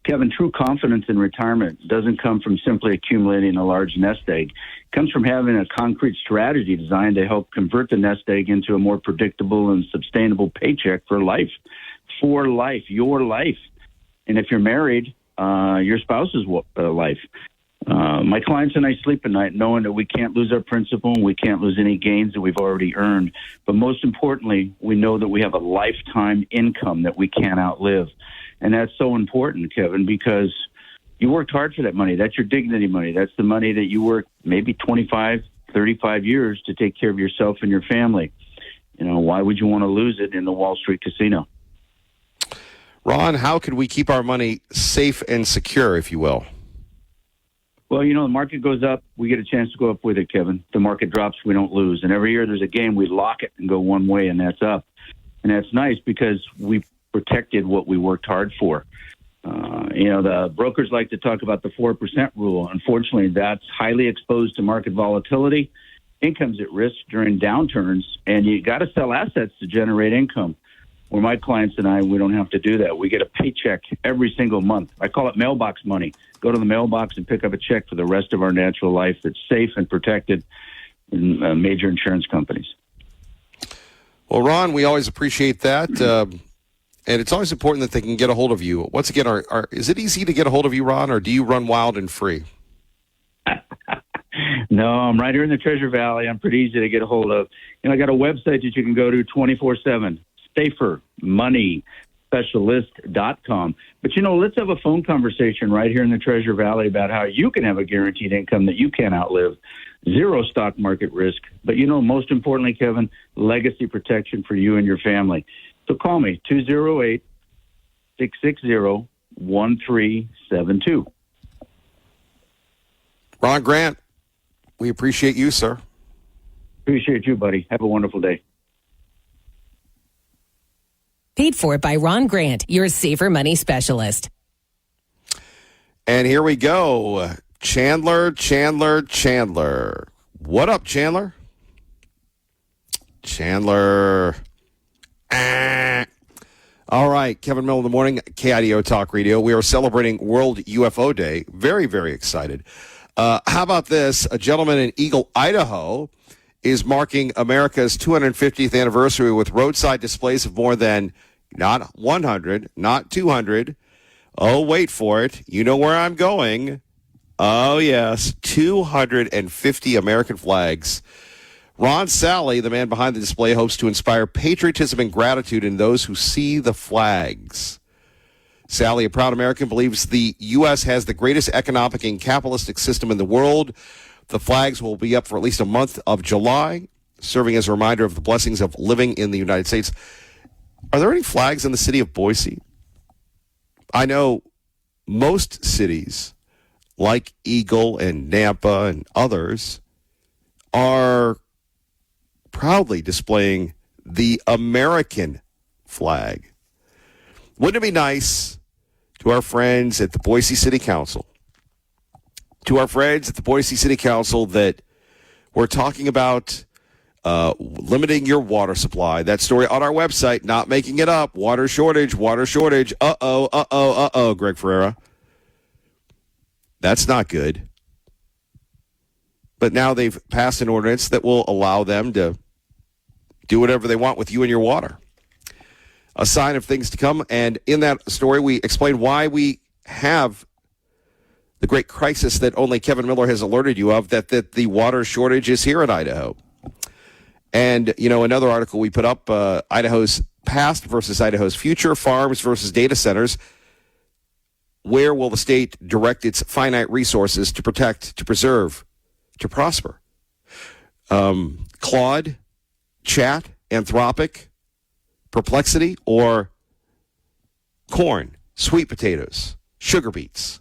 Kevin, true confidence in retirement doesn't come from simply accumulating a large nest egg. It comes from having a concrete strategy designed to help convert the nest egg into a more predictable and sustainable paycheck for life, your life. And if you're married, your spouse's life. My clients and I sleep at night knowing that we can't lose our principal and we can't lose any gains that we've already earned. But most importantly, we know that we have a lifetime income that we can't outlive. And that's so important, Kevin, because you worked hard for that money. That's your dignity money. That's the money that you worked maybe 25, 35 years to take care of yourself and your family. Why would you want to lose it in the Wall Street casino? Ron, how could we keep our money safe and secure, if you will? Well, the market goes up, we get a chance to go up with it, Kevin. The market drops, we don't lose. And every year there's a game, we lock it and go one way, and that's up. And that's nice because we protected what we worked hard for. The brokers like to talk about the 4% rule. Unfortunately, that's highly exposed to market volatility. Income's at risk during downturns, and you got to sell assets to generate income. Where my clients and I, we don't have to do that. We get a paycheck every single month. I call it mailbox money. Go to the mailbox and pick up a check for the rest of our natural life that's safe and protected in major insurance companies. Well, Ron, we always appreciate that. And it's always important that they can get a hold of you. Once again, is it easy to get a hold of you, Ron, or do you run wild and free? No, I'm right here in the Treasure Valley. I'm pretty easy to get a hold of. I got a website that you can go to 24/7, safermoneyspecialist.com. But, let's have a phone conversation right here in the Treasure Valley about how you can have a guaranteed income that you can't outlive. Zero stock market risk. But, most importantly, Kevin, legacy protection for you and your family. So call me, 208-660-1372. Ron Grant, we appreciate you, sir. Appreciate you, buddy. Have a wonderful day. Paid for by Ron Grant, your safer money specialist. And here we go. Chandler. What up, Chandler? All right, Kevin Miller in the morning, KIDO Talk Radio. We are celebrating World UFO Day. Very, very excited. How about this? A gentleman in Eagle, Idaho, is marking America's 250th anniversary with roadside displays of more than, not 100, not 200. Oh, wait for it. You know where I'm going. Oh, yes, 250 American flags. Ron Sally, the man behind the display, hopes to inspire patriotism and gratitude in those who see the flags. Sally, a proud American, believes the U.S. has the greatest economic and capitalistic system in the world. The flags will be up for at least a month of July, serving as a reminder of the blessings of living in the United States. Are there any flags in the city of Boise? I know most cities, like Eagle and Nampa and others, are proudly displaying the American flag. Wouldn't it be nice to our friends at the Boise City Council, that we're talking about limiting your water supply? That story on our website, not making it up. Water shortage. Uh-oh, Greg Ferreira. That's not good. But now they've passed an ordinance that will allow them to do whatever they want with you and your water. A sign of things to come. And in that story, we explain why we have the great crisis that only Kevin Miller has alerted you of, that the water shortage is here in Idaho. And, another article we put up, Idaho's past versus Idaho's future, farms versus data centers. Where will the state direct its finite resources to protect, to preserve, to prosper? Claude, Chat, Anthropic, Perplexity, or corn, sweet potatoes, sugar beets?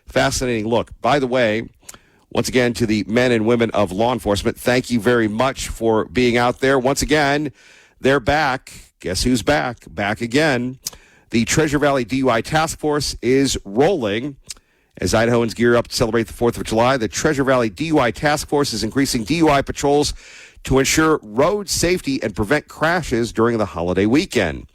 Fascinating look. By the way, once again, to the men and women of law enforcement, thank you very much for being out there. Once again, they're back. Guess who's back? Back again. The Treasure Valley DUI Task Force is rolling. As Idahoans gear up to celebrate the 4th of July, the Treasure Valley DUI Task Force is increasing DUI patrols to ensure road safety and prevent crashes during the holiday weekend.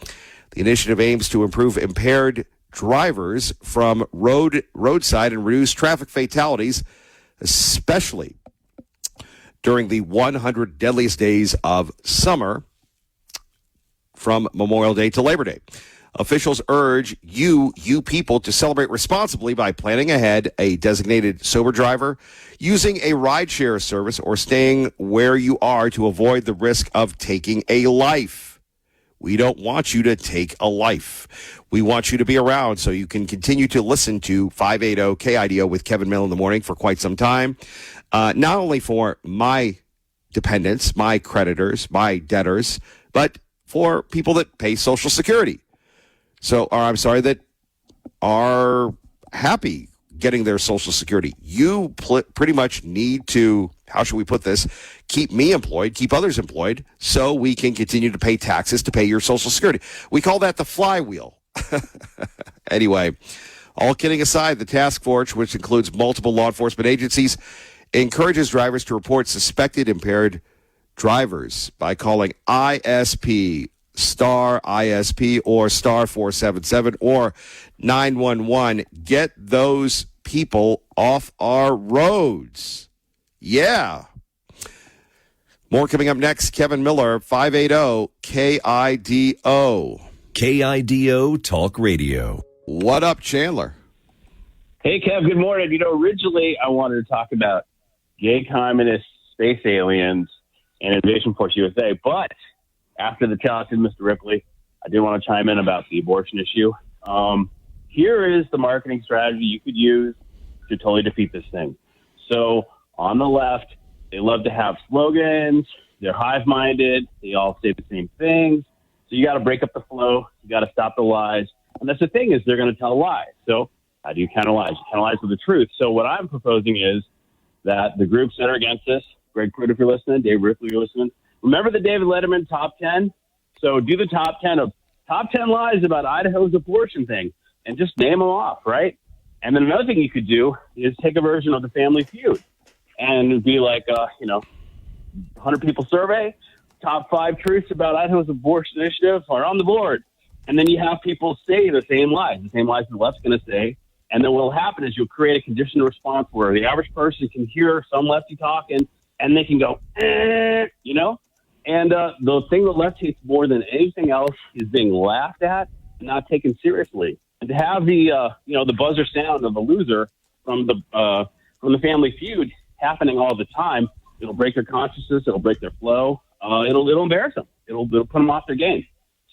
The initiative aims to improve impaired drivers from roadside and reduce traffic fatalities, especially during the 100 deadliest days of summer from Memorial Day to Labor Day. Officials urge you people to celebrate responsibly by planning ahead a designated sober driver, using a rideshare service, or staying where you are to avoid the risk of taking a life. We don't want you to take a life. We want you to be around so you can continue to listen to 580 KIDO with Kevin Mill in the morning for quite some time. Not only for my dependents, my creditors, my debtors, but for people that pay Social Security. That are happy getting their Social Security. You pretty much need to, how should we put this, keep me employed, keep others employed, so we can continue to pay taxes to pay your Social Security. We call that the flywheel. Anyway, all kidding aside, the task force, which includes multiple law enforcement agencies, encourages drivers to report suspected impaired drivers by calling ISP, star ISP, or star 477 or 911. Get those people off our roads. Yeah. More coming up next. Kevin Miller, 580 KIDO. KIDO Talk Radio. What up, Chandler? Hey, Kev, good morning. Originally I wanted to talk about gay communist space aliens and Invasion Force USA, but after the talented Mr. Ripley, I did want to chime in about the abortion issue. Here is the marketing strategy you could use to totally defeat this thing. So on the left, they love to have slogans. They're hive-minded. They all say the same things. So you got to break up the flow. You got to stop the lies. And that's the thing, is they're going to tell lies. So how do you counter lies? You counter lies with the truth. So what I'm proposing is that the groups that are against this, Greg Pruitt, if you're listening, Dave Ripley, if you're listening, remember the David Letterman top 10? So do the top 10 lies about Idaho's abortion thing and just name them off, right? And then another thing you could do is take a version of the Family Feud and be like, 100 people survey, top 5 truths about Idaho's abortion initiative are on the board. And then you have people say the same lies the left's going to say. And then what will happen is you'll create a conditioned response where the average person can hear some lefty talking and they can go, And the thing the left hates more than anything else is being laughed at and not taken seriously. And to have the buzzer sound of the loser from the Family Feud happening all the time, it'll break their consciousness. It'll break their flow. It'll embarrass them. It'll put them off their game.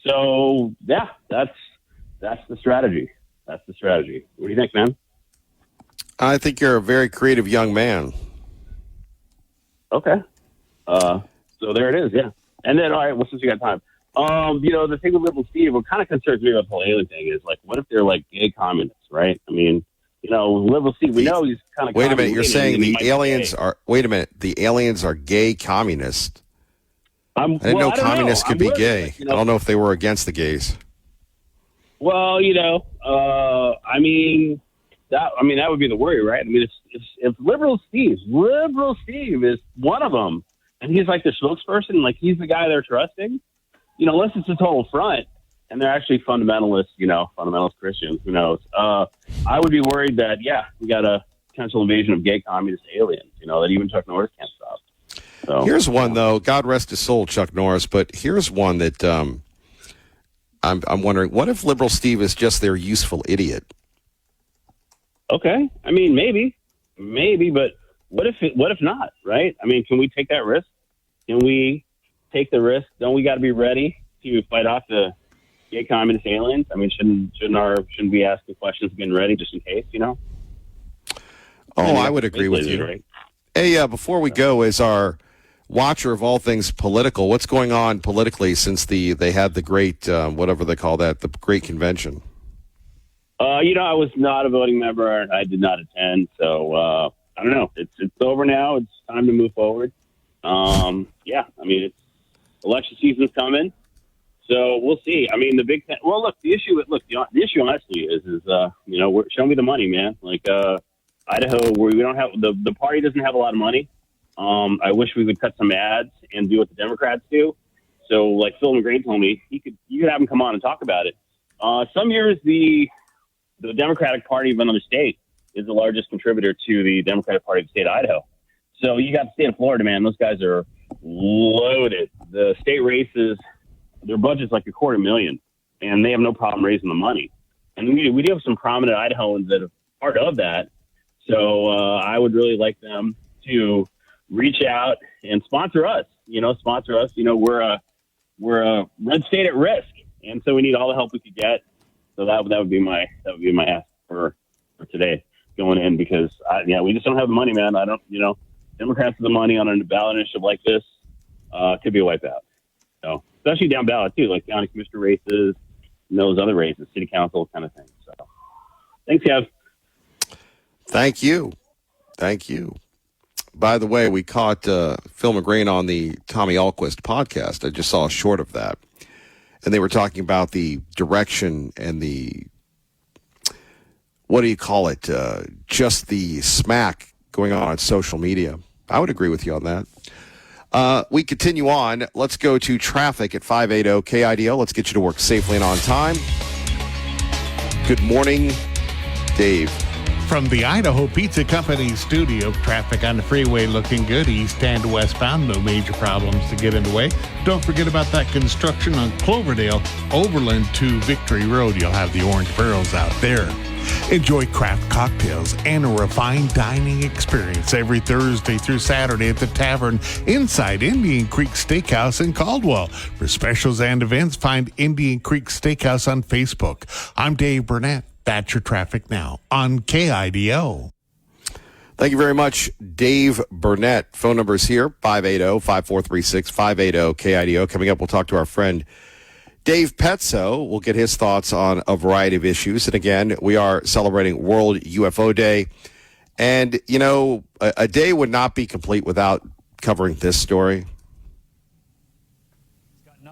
So yeah, that's the strategy. That's the strategy. What do you think, man? I think you're a very creative young man. Okay. So there it is, yeah. And then, all right, well, since you got time, the thing with Liberal Steve, what kind of concerns me about the whole alien thing is, like, what if they're, like, gay communists, right? I mean, Liberal Steve, we know he's kind of... Wait a minute, you're saying the aliens are... Wait a minute, the aliens are gay communists? I didn't know communists could be gay. I don't know if they were against the gays. Well, that would be the worry, right? I mean, if Liberal Steve is one of them, and he's like the spokesperson, like he's the guy they're trusting, unless it's a total front and they're actually fundamentalists, fundamentalist Christians, who knows? I would be worried that, we got a potential invasion of gay communist aliens, that even Chuck Norris can't stop. So, here's one, though. God rest his soul, Chuck Norris, but here's one that I'm wondering, what if Liberal Steve is just their useful idiot? Okay. I mean, maybe, but what if not, right? I mean, can we take that risk? Can we take the risk? Don't we got to be ready to fight off the gay communist aliens? I mean, shouldn't we ask the questions getting ready just in case, Oh, I would agree with you. Right? Hey, before we go, as our watcher of all things political, what's going on politically since they had the great, whatever they call that, the great convention? I was not a voting member. I did not attend. So, I don't know. It's over now. It's time to move forward. It's election season's coming. So we'll see. I mean, the issue honestly is show me the money, man. Like, Idaho, where we don't have, the party doesn't have a lot of money. I wish we would cut some ads and do what the Democrats do. So, like Phil McGrain told me, you could have him come on and talk about it. Some years the Democratic Party of another state is the largest contributor to the Democratic Party of the state of Idaho. So you got the state of Florida, man. Those guys are loaded. The state races, their budget's like $250,000, and they have no problem raising the money. And we do have some prominent Idahoans that are part of that. So I would really like them to reach out and sponsor us. We're a red state at risk, and so we need all the help we could get. So that would be my ask for today going in, because we just don't have the money, man. I don't, Democrats have the money on a ballot initiative like this could be a wipeout. So especially down ballot too, like county commissioner races and those other races, city council kind of thing. So thanks, Kev. Thank you. By the way, we caught Phil McGrain on the Tommy Ahlquist podcast. I just saw a short of that. And they were talking about the direction and the, what do you call it, just the smack going on social media. I would agree with you on that. We continue on. Let's go to traffic at 580 KIDO. Let's get you to work safely and on time. Good morning, Dave. From the Idaho Pizza Company studio, traffic on the freeway looking good, east and westbound, no major problems to get in the way. Don't forget about that construction on Cloverdale, Overland to Victory Road. You'll have the orange barrels out there. Enjoy craft cocktails and a refined dining experience every Thursday through Saturday at the Tavern inside Indian Creek Steakhouse in Caldwell. For specials and events, find Indian Creek Steakhouse on Facebook. I'm Dave Burnett. That's your traffic now on KIDO. Thank you very much, Dave Burnett. Phone numbers here, 580-5436, 580-KIDO. Coming up, we'll talk to our friend Dave Petzo. We'll get his thoughts on a variety of issues. And again, we are celebrating World UFO Day. And, a day would not be complete without covering this story.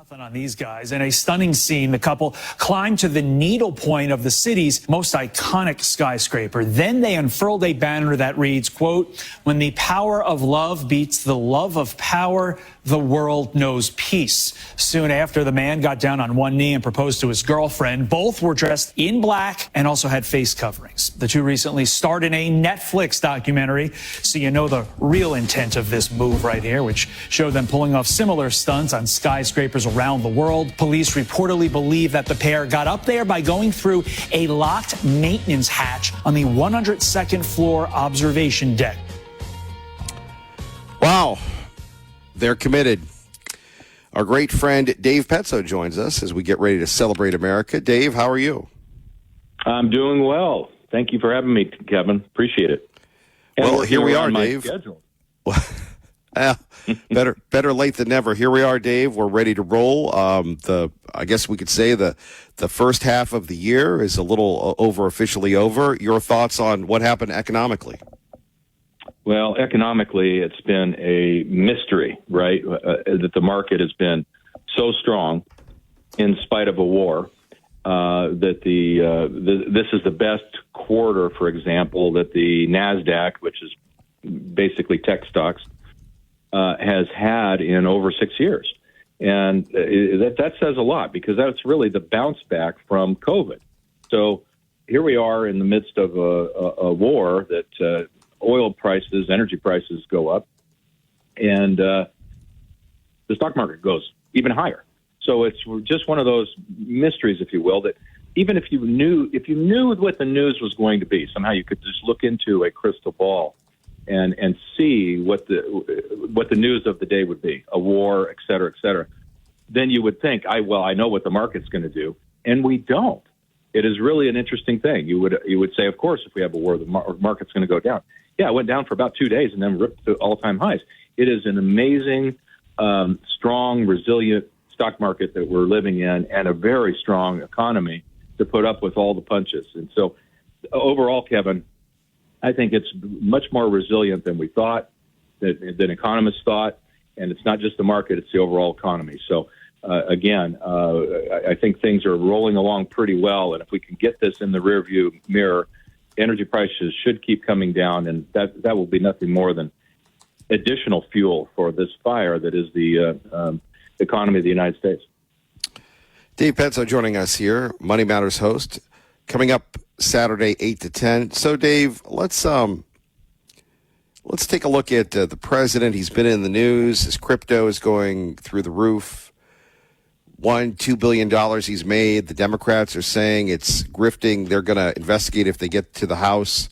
On these guys. In a stunning scene, the couple climbed to the needle point of the city's most iconic skyscraper. Then they unfurled a banner that reads, quote, "When the power of love beats the love of power, the world knows peace." Soon after, the man got down on one knee and proposed to his girlfriend. Both were dressed in black and also had face coverings. The two recently starred in a Netflix documentary, so you know the real intent of this move right here, which showed them pulling off similar stunts on skyscrapers around the world. Police reportedly believe that the pair got up there by going through a locked maintenance hatch on the 102nd floor observation deck. Wow. They're committed. Our great friend Dave Petzo joins us as we get ready to celebrate America. Dave, how are you? I'm doing well. Thank you for having me, Kevin. Appreciate it. Well, here we are, Dave. Better late than never. Here we are, Dave. We're ready to roll. I guess we could say the first half of the year is a little officially over. Your thoughts on what happened economically? Well, economically, it's been a mystery, right? That the market has been so strong in spite of a war. That this is the best quarter, for example, that the NASDAQ, which is basically tech stocks, has had in over 6 years. And that says a lot, because that's really the bounce back from COVID. So here we are in the midst of a war that oil prices, energy prices go up, and the stock market goes even higher. So it's just one of those mysteries, if you will, that even if you knew what the news was going to be, somehow you could just look into a crystal ball and see what the news of the day would be, a war, et cetera, et cetera. Then you would think, I know what the market's going to do, and we don't. It is really an interesting thing. You would say, of course, if we have a war, the market's going to go down. Yeah, it went down for about 2 days and then ripped to all-time highs. It is an amazing, strong, resilient stock market that we're living in, and a very strong economy to put up with all the punches. And so overall, Kevin, I think it's much more resilient than we thought, than economists thought. And it's not just the market, it's the overall economy. So, again, I think things are rolling along pretty well. And if we can get this in the rearview mirror, energy prices should keep coming down. And that will be nothing more than additional fuel for this fire that is the economy of the United States. Dave Penso joining us here, Money Matters host, coming up Saturday 8 to 10. So, Dave, let's take a look at the president. He's been in the news. His crypto is going through the roof. $2 billion he's made. The Democrats are saying it's grifting. They're going to investigate if they get to the House,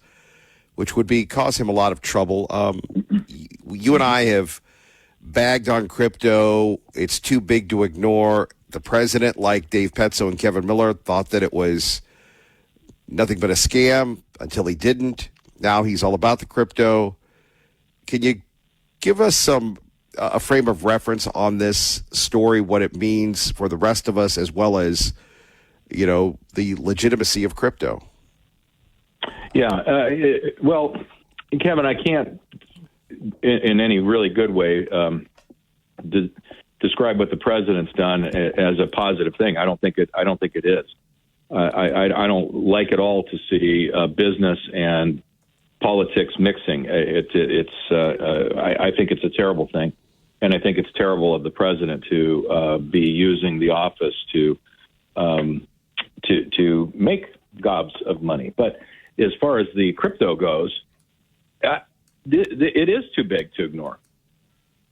which would cause him a lot of trouble. You and I have bagged on crypto. It's too big to ignore. The president, like Dave Penso and Kevin Miller, thought that it was nothing but a scam until he didn't. Now he's all about the crypto. Can you give us a frame of reference on this story, what it means for the rest of us, as well as, the legitimacy of crypto? Yeah. Well, Kevin, I can't, in any really good way, describe what the president's done as a positive thing. I don't think it is. I don't like at all to see business and politics mixing. I think it's a terrible thing, and I think it's terrible of the president to be using the office to make gobs of money. But as far as the crypto goes, it is too big to ignore.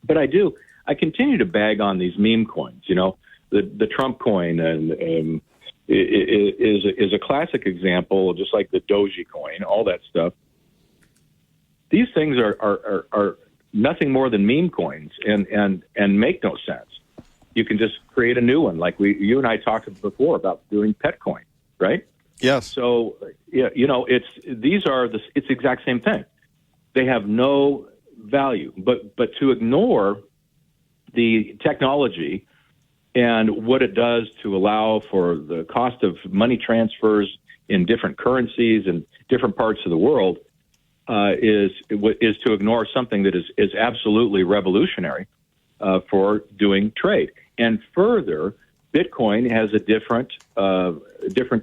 But I continue to bag on these meme coins. The Trump coin and is a classic example, just like the Doji coin, all that stuff. These things are nothing more than meme coins and make no sense. You can just create a new one, like you and I talked before about doing Petcoin, right? Yes. So it's the exact same thing. They have no value, but to ignore the technology and what it does to allow for the cost of money transfers in different currencies and different parts of the world is to ignore something that is absolutely revolutionary for doing trade. And further, Bitcoin has a different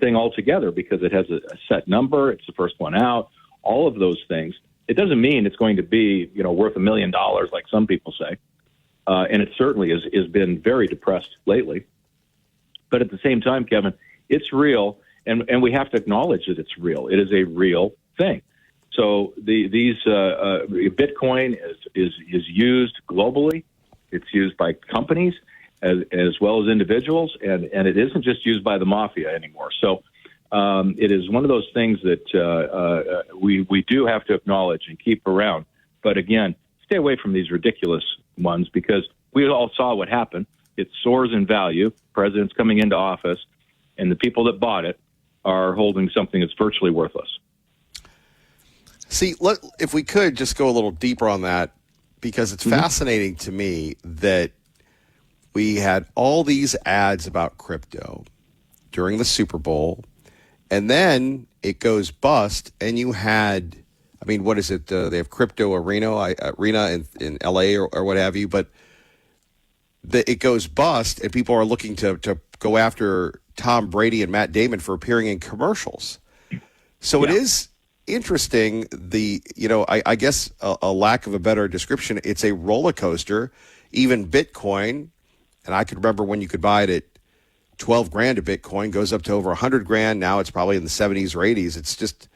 thing altogether because it has a set number. It's the first one out. All of those things. It doesn't mean it's going to be worth $1 million like some people say. And it certainly has been very depressed lately. But at the same time, Kevin, it's real, and we have to acknowledge that it's real. It is a real thing. So these Bitcoin is used globally. It's used by companies as well as individuals, and it isn't just used by the mafia anymore. So it is one of those things that we do have to acknowledge and keep around. But again, stay away from these ridiculous ones because we all saw what happened. It soars in value. President's coming into office, and the people that bought it are holding something that's virtually worthless. See, if we could just go a little deeper on that, because it's fascinating to me that we had all these ads about crypto during the Super Bowl, and then it goes bust, and you had, what is it? They have Crypto Arena in L.A. or what have you, but it goes bust, and people are looking to go after Tom Brady and Matt Damon for appearing in commercials. So It is interesting. I guess a lack of a better description, it's a roller coaster. Even Bitcoin, and I can remember when you could buy it at $12,000 a Bitcoin, goes up to over $100,000. Now it's probably in the 70s or 80s. It's just,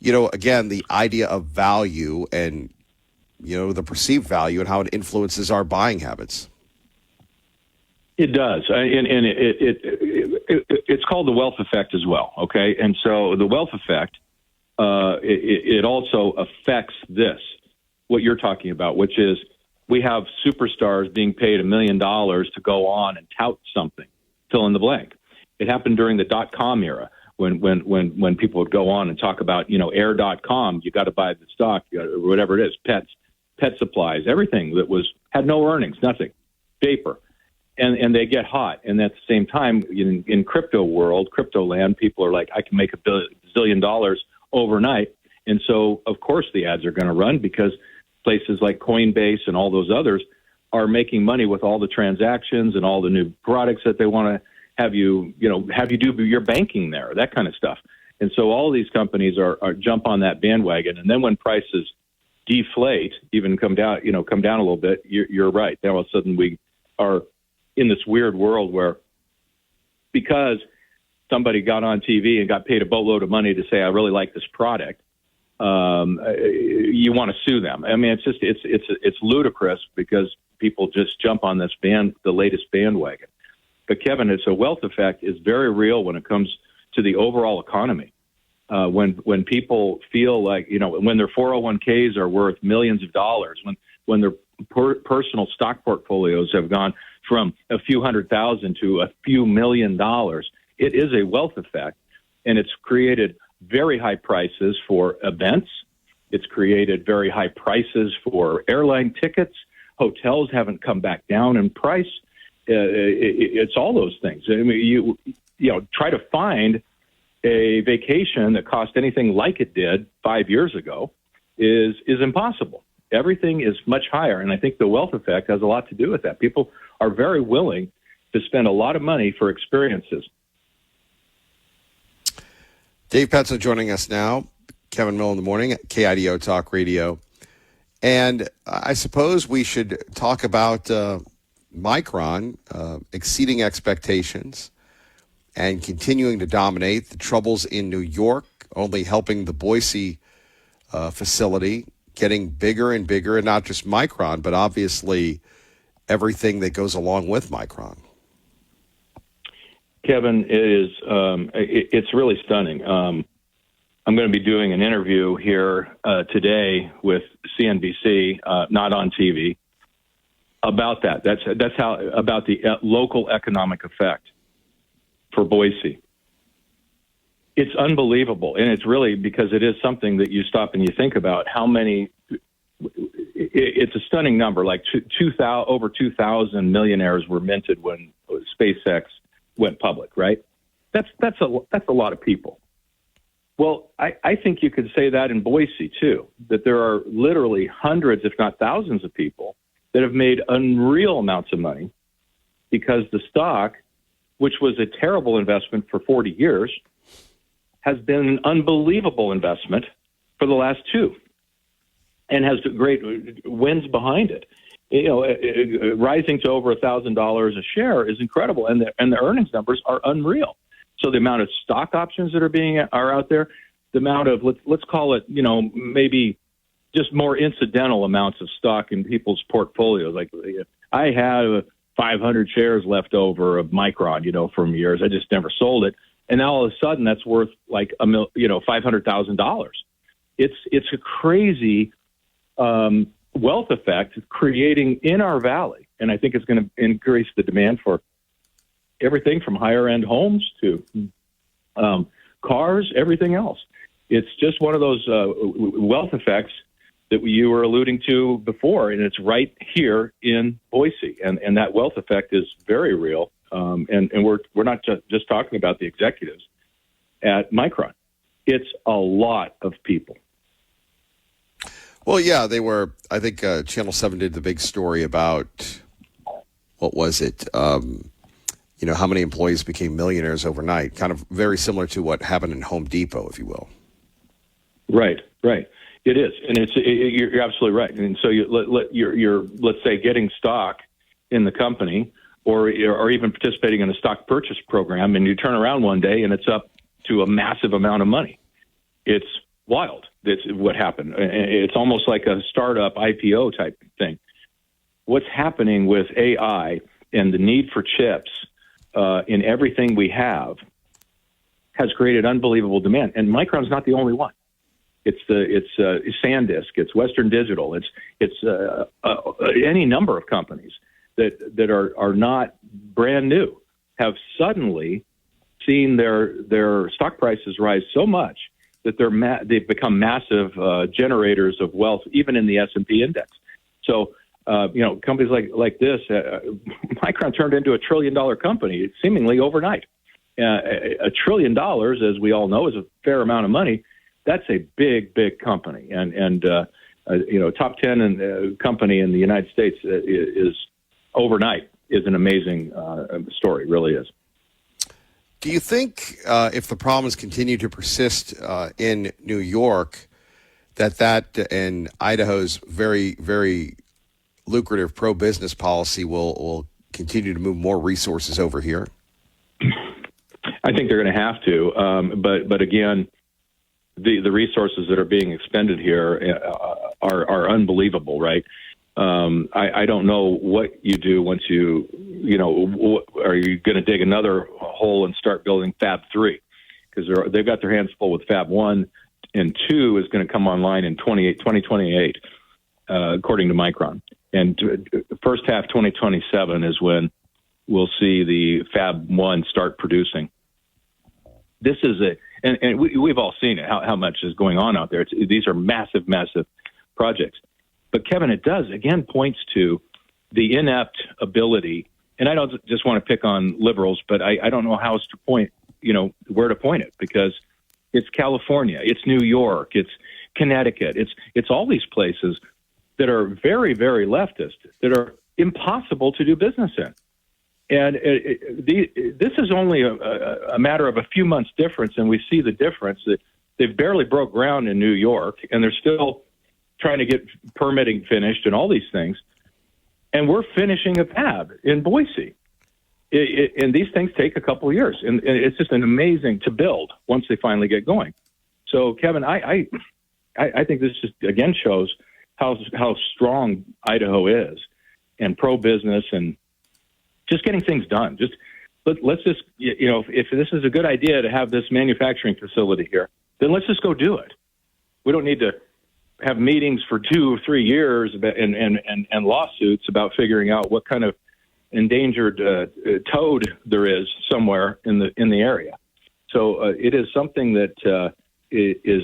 again, the idea of value and, the perceived value and how it influences our buying habits. It does. And it's called the wealth effect as well. Okay. And so the wealth effect, it also affects what you're talking about, which is we have superstars being paid $1 million to go on and tout something, fill in the blank. It happened during the .com era when people would go on and talk about, air.com, you got to buy the stock, whatever it is, pet supplies, everything that had no earnings, nothing, vapor. And they get hot. And at the same time, in crypto world, crypto land, people are like, I can make $1 billion overnight. And so, of course, the ads are going to run because places like Coinbase and all those others are making money with all the transactions and all the new products that they want to have you do your banking there, that kind of stuff. And so all these companies are jump on that bandwagon. And then when prices deflate, even come down a little bit, you're right. Now all of a sudden we are in this weird world where, because somebody got on TV and got paid a boatload of money to say, I really like this product, you want to sue them. I mean, it's ludicrous because people just jump on this the latest bandwagon. But Kevin, it's a wealth effect is very real when it comes to the overall economy. When people feel like, when their 401ks are worth millions of dollars, when their personal stock portfolios have gone from a few $100,000 to a few $1 million, it is a wealth effect, and it's created very high prices for events. It's created very high prices for airline tickets. Hotels haven't come back down in price. It's all those things. I mean, you try to find a vacation that cost anything like it did 5 years ago is impossible. Everything is much higher, and I think the wealth effect has a lot to do with that. People are very willing to spend a lot of money for experiences. Dave Petzo joining us now. Kevin Mill in the morning at KIDO Talk Radio. And I suppose we should talk about Micron exceeding expectations and continuing to dominate. The troubles in New York only helping the Boise facility getting bigger and bigger, and not just Micron, but obviously everything that goes along with Micron. Kevin, it's really stunning. I'm going to be doing an interview here today with CNBC, not on TV, about that. That's how about the local economic effect for Boise. It's unbelievable, and it's really because it is something that you stop and you think about how many. It's a stunning number. Like over 2,000 millionaires were minted when SpaceX went public, right? That's a lot of people. Well, I think you could say that in Boise too, that there are literally hundreds, if not thousands of people that have made unreal amounts of money because the stock, which was a terrible investment for 40 years, has been an unbelievable investment for the last 2 and has great wins behind it. Rising to over $1,000 a share is incredible, and the earnings numbers are unreal. So the amount of stock options that are out there, the amount of let's call it maybe just more incidental amounts of stock in people's portfolios. Like I had 500 shares left over of Micron, from years. I just never sold it, and now all of a sudden that's worth like $500,000. It's a crazy wealth effect creating in our valley, and I think it's going to increase the demand for everything from higher end homes to cars, everything else. It's just one of those wealth effects that you were alluding to before, and it's right here in Boise, and that wealth effect is very real. And we're not just talking about the executives at Micron. It's a lot of people. Well, yeah, they were. I think Channel 7 did the big story about, what was it? How many employees became millionaires overnight, kind of very similar to what happened in Home Depot, if you will. Right. It is, and you're absolutely right. And so you're let's say getting stock in the company, or even participating in a stock purchase program, and you turn around one day and it's up to a massive amount of money. It's wild. That's what happened. It's almost like a startup IPO type thing. What's happening with AI and the need for chips in everything we have has created unbelievable demand. And Micron's not the only one. It's SanDisk, it's Western Digital, it's any number of companies that are not brand new have suddenly seen their stock prices rise so much that they've become massive generators of wealth, even in the S&P index. So, companies like this, Micron turned into $1 trillion company seemingly overnight. $1 trillion, as we all know, is a fair amount of money. That's a big, big company, and top 10 company in the United States is overnight is an amazing story. Really is. Do you think if the problems continue to persist in New York, that and Idaho's very, very lucrative pro-business policy will continue to move more resources over here? I think they're going to have to. But again, the resources that are being expended here are unbelievable, right? I don't know what you do once are you going to dig another hole and start building Fab 3? Because they've got their hands full with Fab 1, and 2 is going to come online in 2028, according to Micron. And first half 2027 is when we'll see the Fab 1 start producing. This is and we've all seen it, how much is going on out there. These are massive, massive projects. But, Kevin, it does, again, points to the inept ability, and I don't just want to pick on liberals, but I don't know how else to point, where to point it, because it's California, it's New York, it's Connecticut, it's all these places that are very, very leftist, that are impossible to do business in. And this is only a matter of a few months difference, and we see the difference that they've barely broke ground in New York, and they're still trying to get permitting finished and all these things. And we're finishing a fab in Boise. And these things take a couple of years, and it's just amazing to build once they finally get going. So, Kevin, I think this just, again, shows how strong Idaho is and pro-business and just getting things done. Let's just, if this is a good idea to have this manufacturing facility here, then let's just go do it. We don't need to have meetings for 2 or 3 years and lawsuits about figuring out what kind of endangered toad there is somewhere in the area. So it is something that is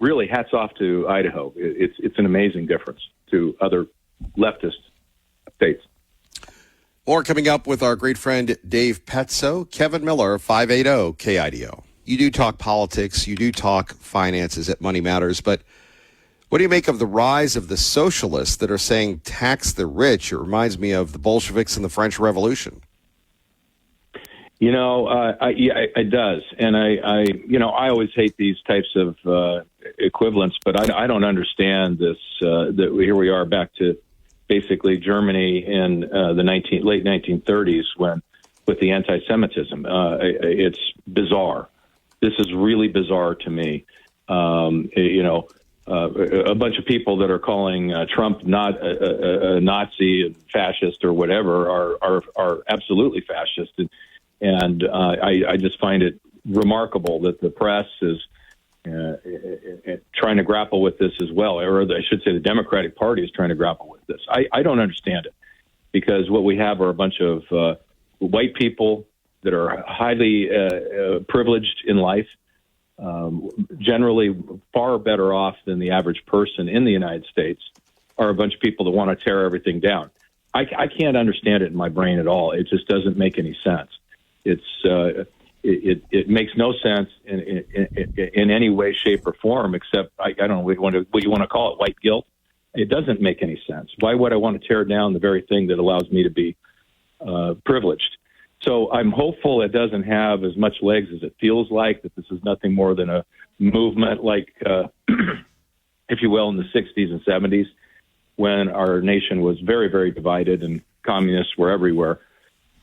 really hats off to Idaho. It's an amazing difference to other leftist states. More coming up with our great friend Dave Petzo. Kevin Miller, 580 KIDO. You do talk politics, you do talk finances at Money Matters, but what do you make of the rise of the socialists that are saying tax the rich? It reminds me of the Bolsheviks and the French Revolution. It does. And I always hate these types of equivalents, but I don't understand this, that here we are back to basically Germany in the late 1930s with the anti-Semitism. It's bizarre. This is really bizarre to me. A bunch of people that are calling Trump not a Nazi and fascist or whatever are absolutely fascist. And I just find it remarkable that the press is trying to grapple with this as well, or I should say the Democratic Party is trying to grapple with this. I don't understand it, because what we have are a bunch of white people that are highly privileged in life, generally far better off than the average person in the United States, are a bunch of people that want to tear everything down. I can't understand it in my brain at all. It just doesn't make any sense. It makes no sense in any way, shape, or form, except I don't know what you want to call it, white guilt. It doesn't make any sense. Why would I want to tear down the very thing that allows me to be privileged? So I'm hopeful it doesn't have as much legs as it feels like, that this is nothing more than a movement like, if you will, in the 60s and 70s, when our nation was very, very divided and communists were everywhere.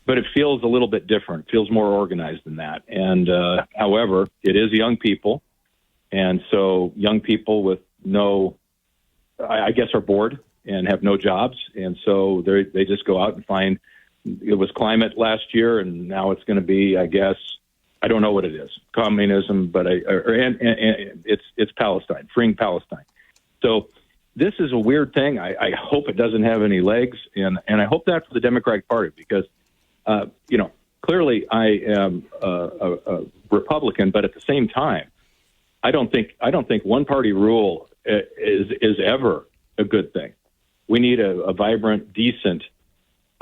But it feels a little bit different. It feels more organized than that. And however, it is young people. And so young people with I guess, are bored and have no jobs. And so they just go out and find. It was climate last year, and now it's going to be, I guess, I don't know what it is, communism, but it's Palestine, freeing Palestine. So this is a weird thing. I hope it doesn't have any legs, and I hope that for the Democratic Party, because clearly I am a Republican, but at the same time, I don't think one party rule is ever a good thing. We need a vibrant, decent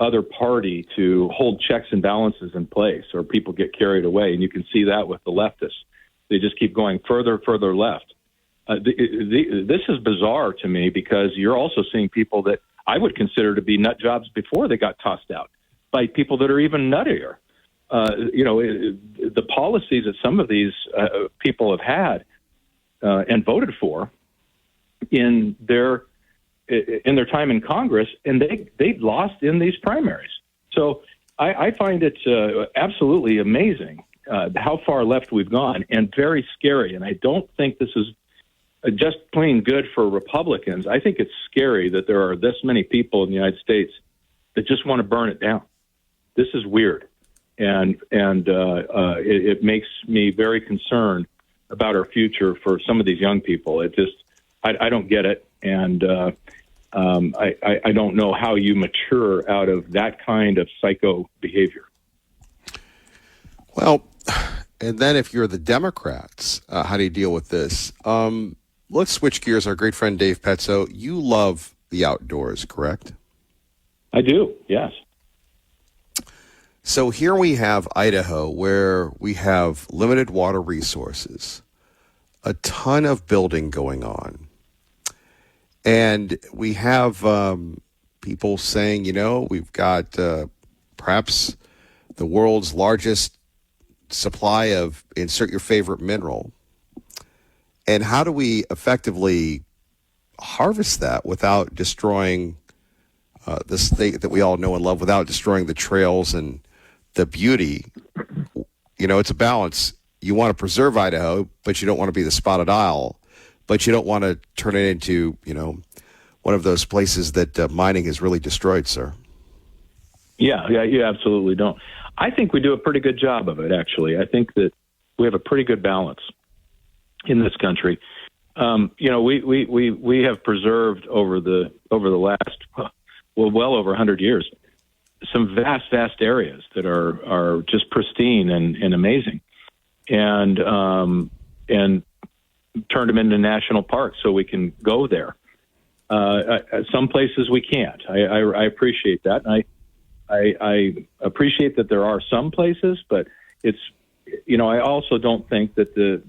other party to hold checks and balances in place, or people get carried away. And you can see that with the leftists. They just keep going further left. This is bizarre to me, because you're also seeing people that I would consider to be nut jobs before they got tossed out by people that are even nuttier. The policies that some of these people have had and voted for in their time in Congress, and they've lost in these primaries. So I find it absolutely amazing how far left we've gone, and very scary. And I don't think this is just plain good for Republicans. I think it's scary that there are this many people in the United States that just want to burn it down. This is weird, and it makes me very concerned about our future for some of these young people. It just, I don't get it, and I don't know how you mature out of that kind of psycho behavior. Well, and then if you're the Democrats, how do you deal with this? Let's switch gears. Our great friend Dave Petzo, you love the outdoors, correct? I do, yes. So here we have Idaho, where we have limited water resources, a ton of building going on, and we have people saying, we've got perhaps the world's largest supply of insert your favorite mineral. And how do we effectively harvest that without destroying the state that we all know and love, without destroying the trails and the beauty? It's a balance. You want to preserve Idaho, but you don't want to be the spotted owl, but you don't want to turn it into, one of those places that mining has really destroyed, sir. Yeah, you absolutely don't. I think we do a pretty good job of it, actually. I think that we have a pretty good balance in this country. We have preserved over the last, well over 100 years, some vast areas that are just pristine and amazing, and turned them into national parks so we can go there. Some places we can't. I appreciate that. And I appreciate that there are some places, but it's, I also don't think that the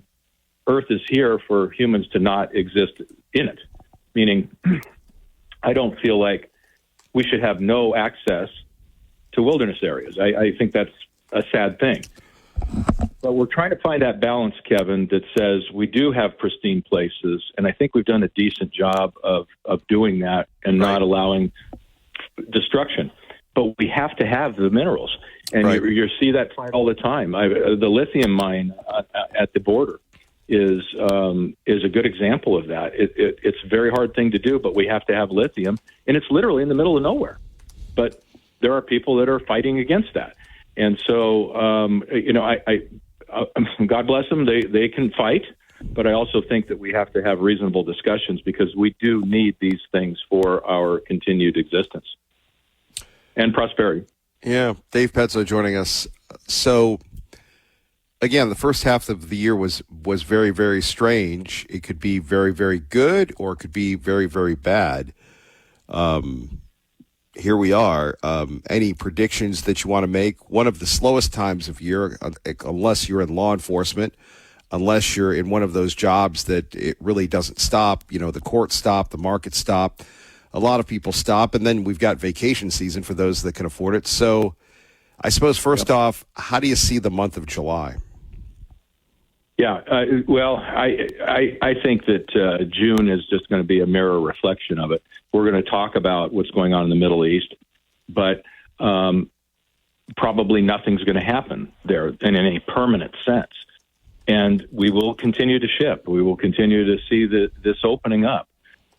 Earth is here for humans to not exist in it. Meaning, I don't feel like we should have no access to wilderness areas. I think that's a sad thing. But we're trying to find that balance, Kevin, that says we do have pristine places, and I think we've done a decent job of doing that and not allowing destruction. But we have to have the minerals, and you see that fight all the time. The lithium mine at the border is a good example of that. It's a very hard thing to do, but we have to have lithium, and it's literally in the middle of nowhere. But there are people that are fighting against that, and so God bless them. They can fight, but I also think that we have to have reasonable discussions because we do need these things for our continued existence and prosperity. Yeah, Dave Petzo joining us. So, again, the first half of the year was very, very strange. It could be very, very good, or it could be very, very bad. Here we are. Any predictions that you want to make? One of the slowest times of year, unless you're in law enforcement, unless you're in one of those jobs that it really doesn't stop. The courts stop, the markets stop. A lot of people stop, and then we've got vacation season for those that can afford it. So I suppose, first off, how do you see the month of July? Yeah, well, I think that June is just going to be a mirror reflection of it. We're going to talk about what's going on in the Middle East, but probably nothing's going to happen there in any permanent sense. And we will continue to ship. We will continue to see this opening up.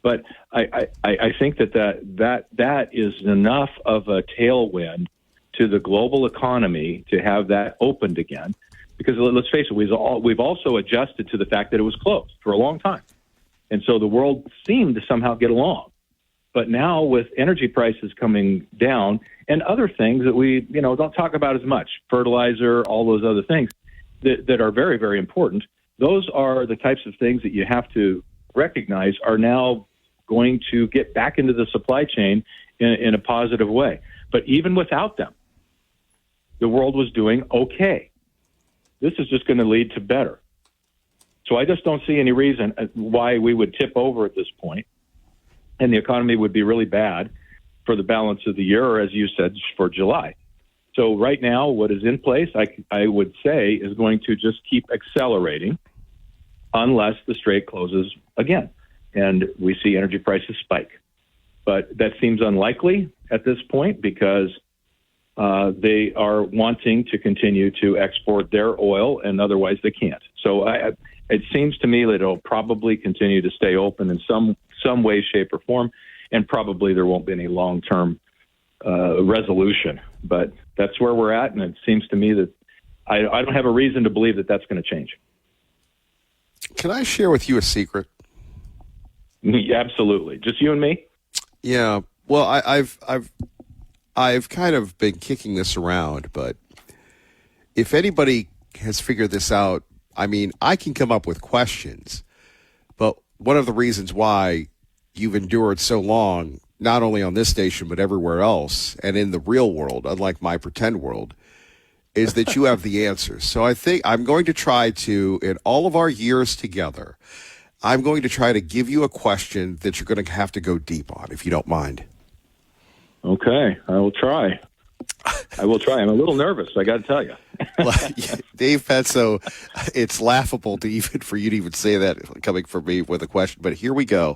But I think that is enough of a tailwind to the global economy to have that opened again. Because let's face it, we've also adjusted to the fact that it was closed for a long time. And so the world seemed to somehow get along. But now with energy prices coming down and other things that we don't talk about as much, fertilizer, all those other things that are very, very important, those are the types of things that you have to recognize are now going to get back into the supply chain in a positive way. But even without them, the world was doing okay. This is just going to lead to better. So I just don't see any reason why we would tip over at this point, and the economy would be really bad for the balance of the year, or as you said, for July. So right now, what is in place, I would say, is going to just keep accelerating unless the strait closes again. and we see energy prices spike. But that seems unlikely at this point because they are wanting to continue to export their oil, and otherwise they can't. So it seems to me that it'll probably continue to stay open in some way, shape, or form, and probably there won't be any long-term resolution. But that's where we're at, and it seems to me that I don't have a reason to believe that that's going to change. Can I share with you a secret? Absolutely. Just you and me? Yeah. Well, I've kind of been kicking this around, but if anybody has figured this out, I mean, I can come up with questions, but one of the reasons why you've endured so long, not only on this station, but everywhere else, and in the real world, unlike my pretend world, is that you have the answers. So I think I'm going to try to, in all of our years together, I'm going to try to give you a question that you're going to have to go deep on, if you don't mind. Okay, I will try. I'm a little nervous, I got to tell you. Dave Petso, it's laughable for you to even say that coming from me with a question, but here we go.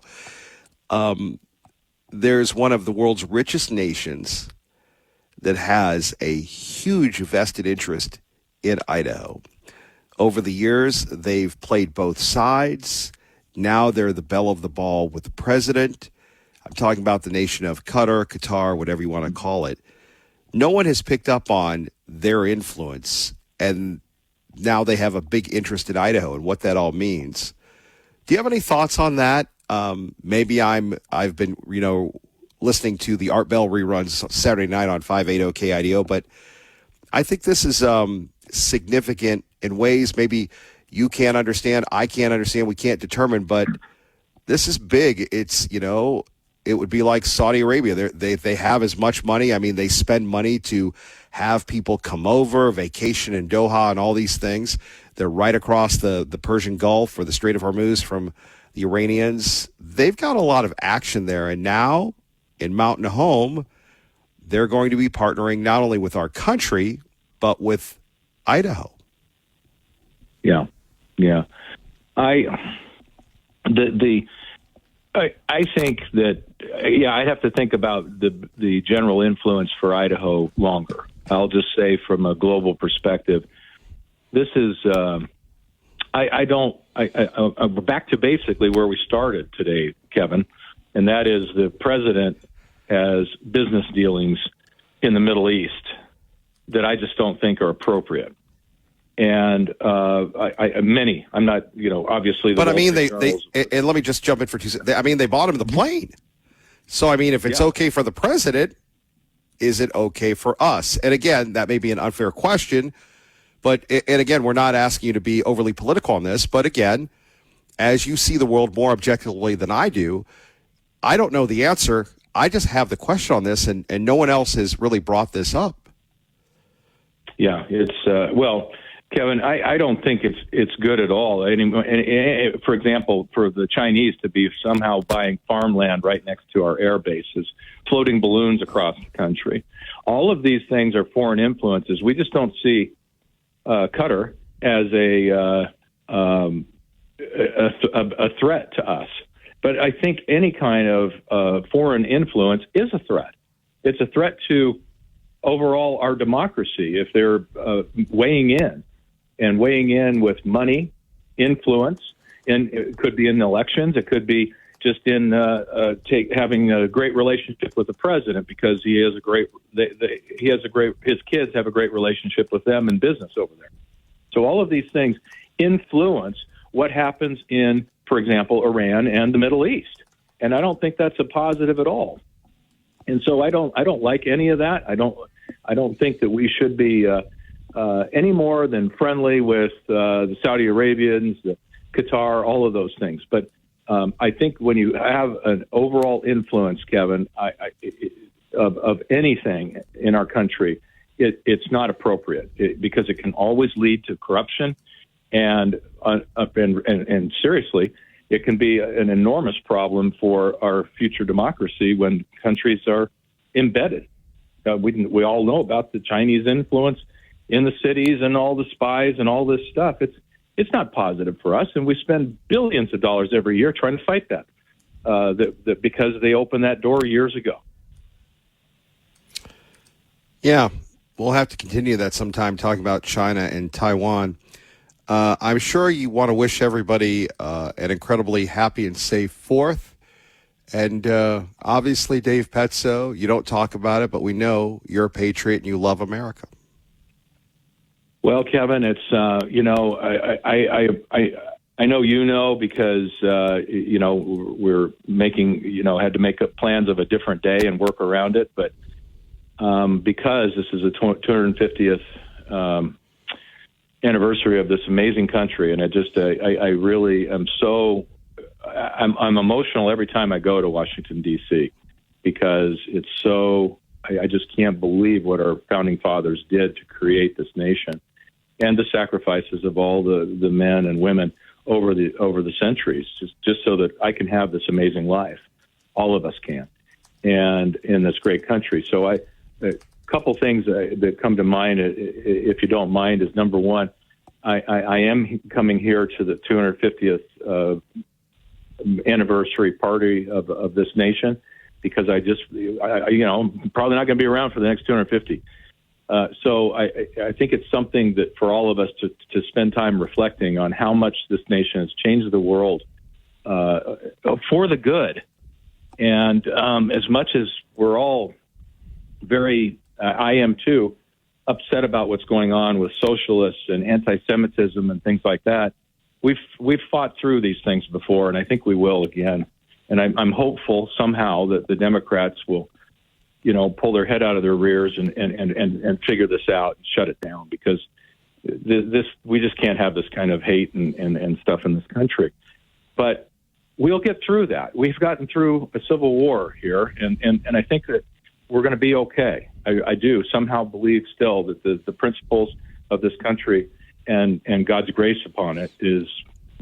There's one of the world's richest nations that has a huge vested interest in Idaho. Over the years, they've played both sides. Now they're the belle of the ball with the president. I'm talking about the nation of Qatar, whatever you want to call it. No one has picked up on their influence, and now they have a big interest in Idaho and what that all means. Do you have any thoughts on that? Maybe I've been, listening to the Art Bell reruns Saturday night on 580 KIDO, but I think this is significant in ways maybe you can't understand, I can't understand, we can't determine, but this is big. It's, it would be like Saudi Arabia. They have as much money. I mean, they spend money to have people come over, vacation in Doha and all these things. They're right across the Persian Gulf or the Strait of Hormuz from the Iranians. They've got a lot of action there. And now in Mountain Home, they're going to be partnering not only with our country, but with Idaho. Yeah. I think that, I'd have to think about the general influence for Idaho longer. I'll just say from a global perspective, this is, back to basically where we started today, Kevin, and that is the president has business dealings in the Middle East that I just don't think are appropriate. And I'm not, obviously. But I mean, they and let me just jump in for 2 seconds. I mean, they bought him the plane. So, I mean, if it's okay for the president, is it okay for us? And again, that may be an unfair question, but, and again, we're not asking you to be overly political on this, but again, as you see the world more objectively than I do, I don't know the answer. I just have the question on this, and no one else has really brought this up. Yeah, it's, Kevin, I don't think it's good at all. And for example, for the Chinese to be somehow buying farmland right next to our air bases, floating balloons across the country. All of these things are foreign influences. We just don't see Qatar as a threat to us. But I think any kind of foreign influence is a threat. It's a threat to overall our democracy if they're weighing in with money, influence, and it could be in elections. It could be just in having a great relationship with the president because he has his kids have a great relationship with them in business over there. So all of these things influence what happens in, for example, Iran and the Middle East. And I don't think that's a positive at all. And so I don't like any of that. I don't think that we should be any more than friendly with the Saudi Arabians, the Qatar, all of those things. But I think when you have an overall influence, Kevin, of anything in our country, it's not appropriate because it can always lead to corruption, and seriously, it can be an enormous problem for our future democracy when countries are embedded. We all know about the Chinese influence in the cities and all the spies and all this stuff. It's not positive for us, and we spend billions of dollars every year trying to fight that. that because they opened that door years ago. Yeah, we'll have to continue that sometime, talking about China and Taiwan. I'm sure you want to wish everybody an incredibly happy and safe 4th. And obviously, Dave Petso, you don't talk about it, but we know you're a patriot and you love America. Well, Kevin, it's I know because we're making had to make up plans of a different day and work around it, but because this is the 250th anniversary of this amazing country, and I really am so I'm emotional every time I go to Washington D.C. because it's so I just can't believe what our founding fathers did to create this nation, and the sacrifices of all the men and women over the centuries, just so that I can have this amazing life. All of us can, and in this great country. So a couple things that come to mind, if you don't mind, is number one, I am coming here to the 250th anniversary party of this nation, because I'm probably not going to be around for the next 250. So I think it's something that for all of us to spend time reflecting on how much this nation has changed the world for the good. And as much as we're all very, I am too, upset about what's going on with socialists and anti-Semitism and things like that, we've fought through these things before, and I think we will again. And I'm hopeful somehow that the Democrats will, pull their head out of their rears and figure this out and shut it down, because we just can't have this kind of hate and stuff in this country. But we'll get through that. We've gotten through a civil war here, and I think that we're going to be okay. I do somehow believe still that the principles of this country and God's grace upon it is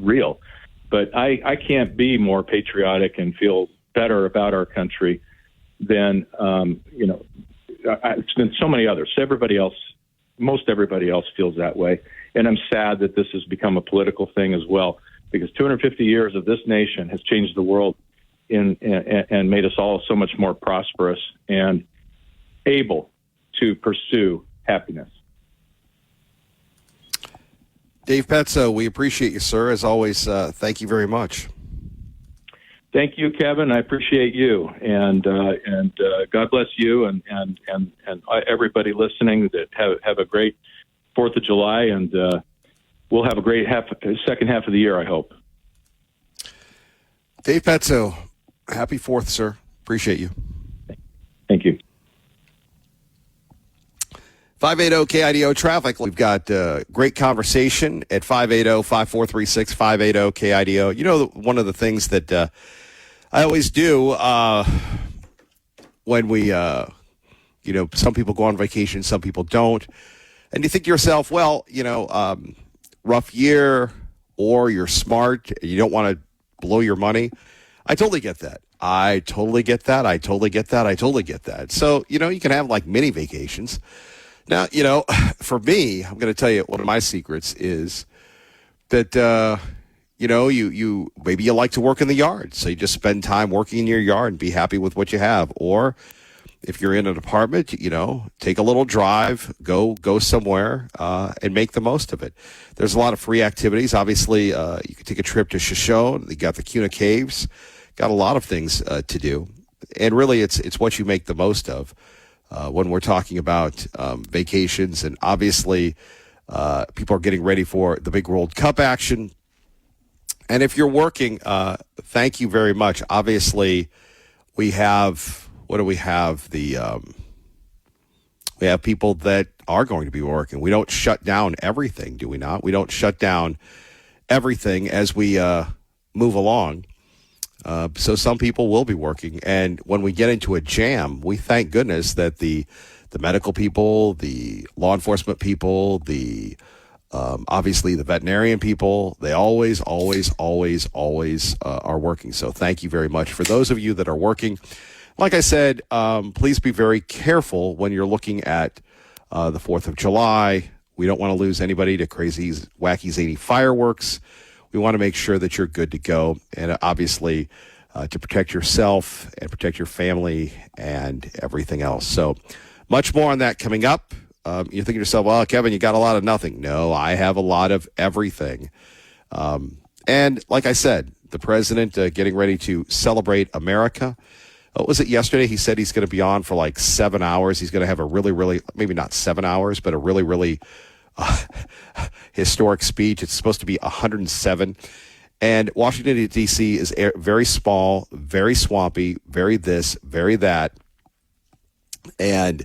real. But I can't be more patriotic and feel better about our country than, it's been so many others. Most everybody else feels that way. And I'm sad that this has become a political thing as well, because 250 years of this nation has changed the world and made us all so much more prosperous and able to pursue happiness. Dave Petso, we appreciate you, sir. As always, thank you very much. Thank you, Kevin. I appreciate you, and God bless you and everybody listening. That have a great 4th of July, and we'll have a great second half of the year, I hope. Dave Petso, happy 4th, sir. Appreciate you. Thank you. 580 KIDO traffic. We've got great conversation at 580-5436, 580 KIDO. One of the things that I always do when we, some people go on vacation, some people don't. And you think to yourself, well, rough year, or you're smart, you don't want to blow your money. I totally get that. So, you can have like mini vacations. Now, for me, I'm going to tell you one of my secrets is that, you maybe you like to work in the yard. So you just spend time working in your yard and be happy with what you have. Or if you're in an apartment, take a little drive, go somewhere and make the most of it. There's a lot of free activities. Obviously, you can take a trip to Shoshone. You got the Kuna Caves. Got a lot of things to do. And really, it's what you make the most of. When we're talking about vacations, and obviously people are getting ready for the big World Cup action. And if you're working, thank you very much. Obviously, we have, what do we have? We have people that are going to be working. We don't shut down everything, do we not? We don't shut down everything as we move along. So some people will be working, and when we get into a jam, we thank goodness that the medical people, the law enforcement people, the obviously the veterinarian people, they always are working. So thank you very much. For those of you that are working, like I said, please be very careful when you're looking at the 4th of July. We don't want to lose anybody to crazy, wacky, zany fireworks. We want to make sure that you're good to go. And obviously, to protect yourself and protect your family and everything else. So much more on that coming up. You're thinking to yourself, well, Kevin, you got a lot of nothing. No, I have a lot of everything. And like I said, the president getting ready to celebrate America. What was it yesterday? He said he's going to be on for like 7 hours. He's going to have a really, really, maybe not 7 hours, but a really, really historic speech. It's supposed to be 107. And Washington, D.C. is very small, very swampy, very this, very that. And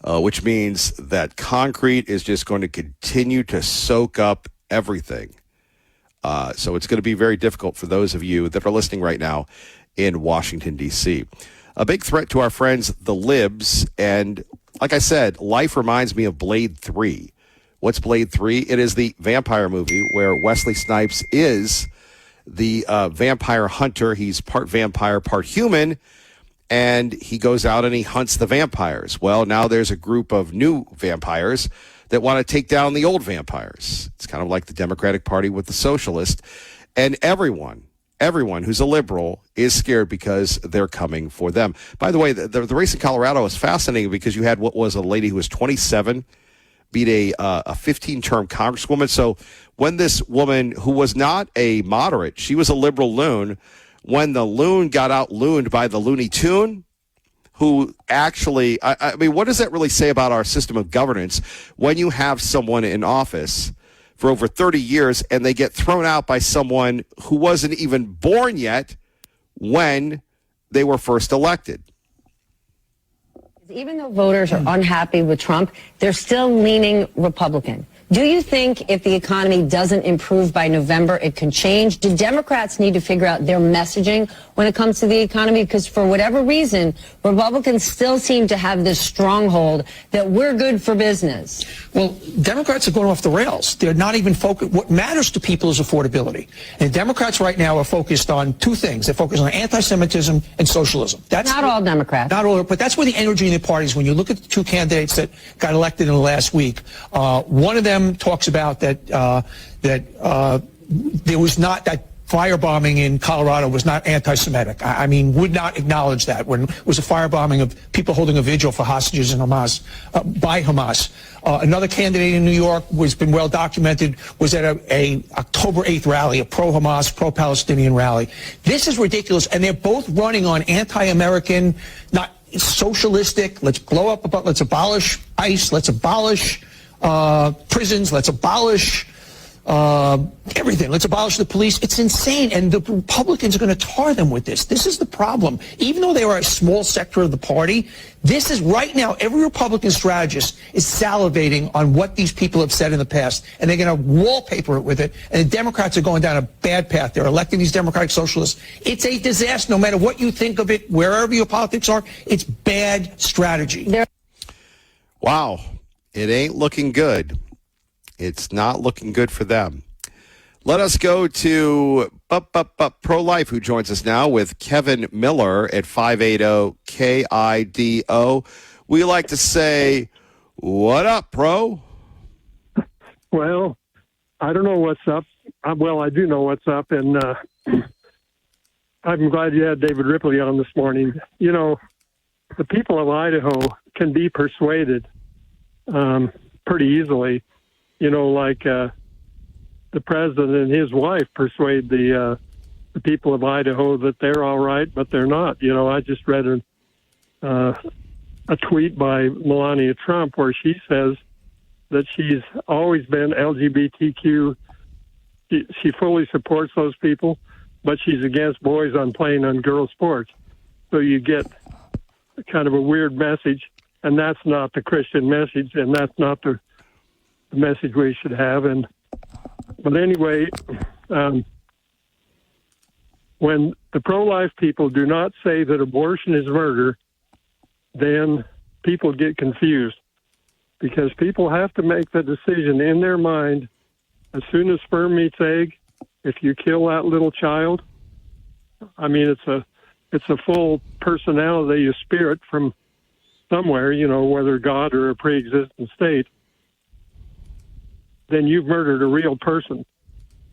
which means that concrete is just going to continue to soak up everything. So it's going to be very difficult for those of you that are listening right now in Washington, D.C. A big threat to our friends, the libs. And like I said, life reminds me of Blade 3. What's Blade 3? It is the vampire movie where Wesley Snipes is the vampire hunter. He's part vampire, part human, and he goes out and he hunts the vampires. Well, now there's a group of new vampires that want to take down the old vampires. It's kind of like the Democratic Party with the socialist. And everyone who's a liberal is scared because they're coming for them. By the way, the race in Colorado is fascinating because you had what was a lady who was 27 beat a 15-term congresswoman. So when this woman, who was not a moderate, she was a liberal loon, when the loon got out-looned by the Looney Tune, who actually, I mean, what does that really say about our system of governance when you have someone in office for over 30 years and they get thrown out by someone who wasn't even born yet when they were first elected? Even though voters are unhappy with Trump, they're still leaning Republican. Do you think if the economy doesn't improve by November, it could change? Do Democrats need to figure out their messaging when it comes to the economy? Because for whatever reason, Republicans still seem to have this stronghold that we're good for business. Well, Democrats are going off the rails. They're not even focused. What matters to people is affordability. And Democrats right now are focused on two things. They're focused on anti-Semitism and socialism. That's not all Democrats. Not all, but that's where the energy in the parties, when you look at the two candidates that got elected in the last week, one of them talks about that there was not that firebombing in Colorado was not anti-Semitic. I mean, would not acknowledge that when it was a firebombing of people holding a vigil for hostages in Hamas by Hamas. Another candidate in New York was been well documented was at a October 8th rally, a pro-Hamas, pro-Palestinian rally. This is ridiculous, and they're both running on anti-American, not socialistic. Let's blow up, let's abolish ICE, let's abolish prisons, let's abolish everything. Let's abolish the police. It's insane. And the Republicans are going to tar them with this. This is the problem. Even though they are a small sector of the party, this is right now, every Republican strategist is salivating on what these people have said in the past. And they're going to wallpaper it with it. And the Democrats are going down a bad path. They're electing these Democratic socialists. It's a disaster. No matter what you think of it, wherever your politics are, it's bad strategy. Wow. It ain't looking good. It's not looking good for them. Let us go to Pro-Life, who joins us now with Kevin Miller at 580-KIDO. We like to say, what up, Pro? Well, I don't know what's up. Well, I do know what's up, and I'm glad you had David Ripley on this morning. You know, the people of Idaho can be persuaded pretty easily. You know, like the president and his wife persuade the people of Idaho that they're all right, but they're not. You know, I just read a tweet by Melania Trump where she says that she's always been LGBTQ. She fully supports those people, but she's against boys on playing on girls' sports. So you get kind of a weird message, and that's not the Christian message, and that's not the message we should have. But anyway, when the pro-life people do not say that abortion is murder, then people get confused, because people have to make the decision in their mind as soon as sperm meets egg. If you kill that little child, I mean, it's a full personality, a spirit from somewhere, you know, whether God or a pre-existent state, then you've murdered a real person.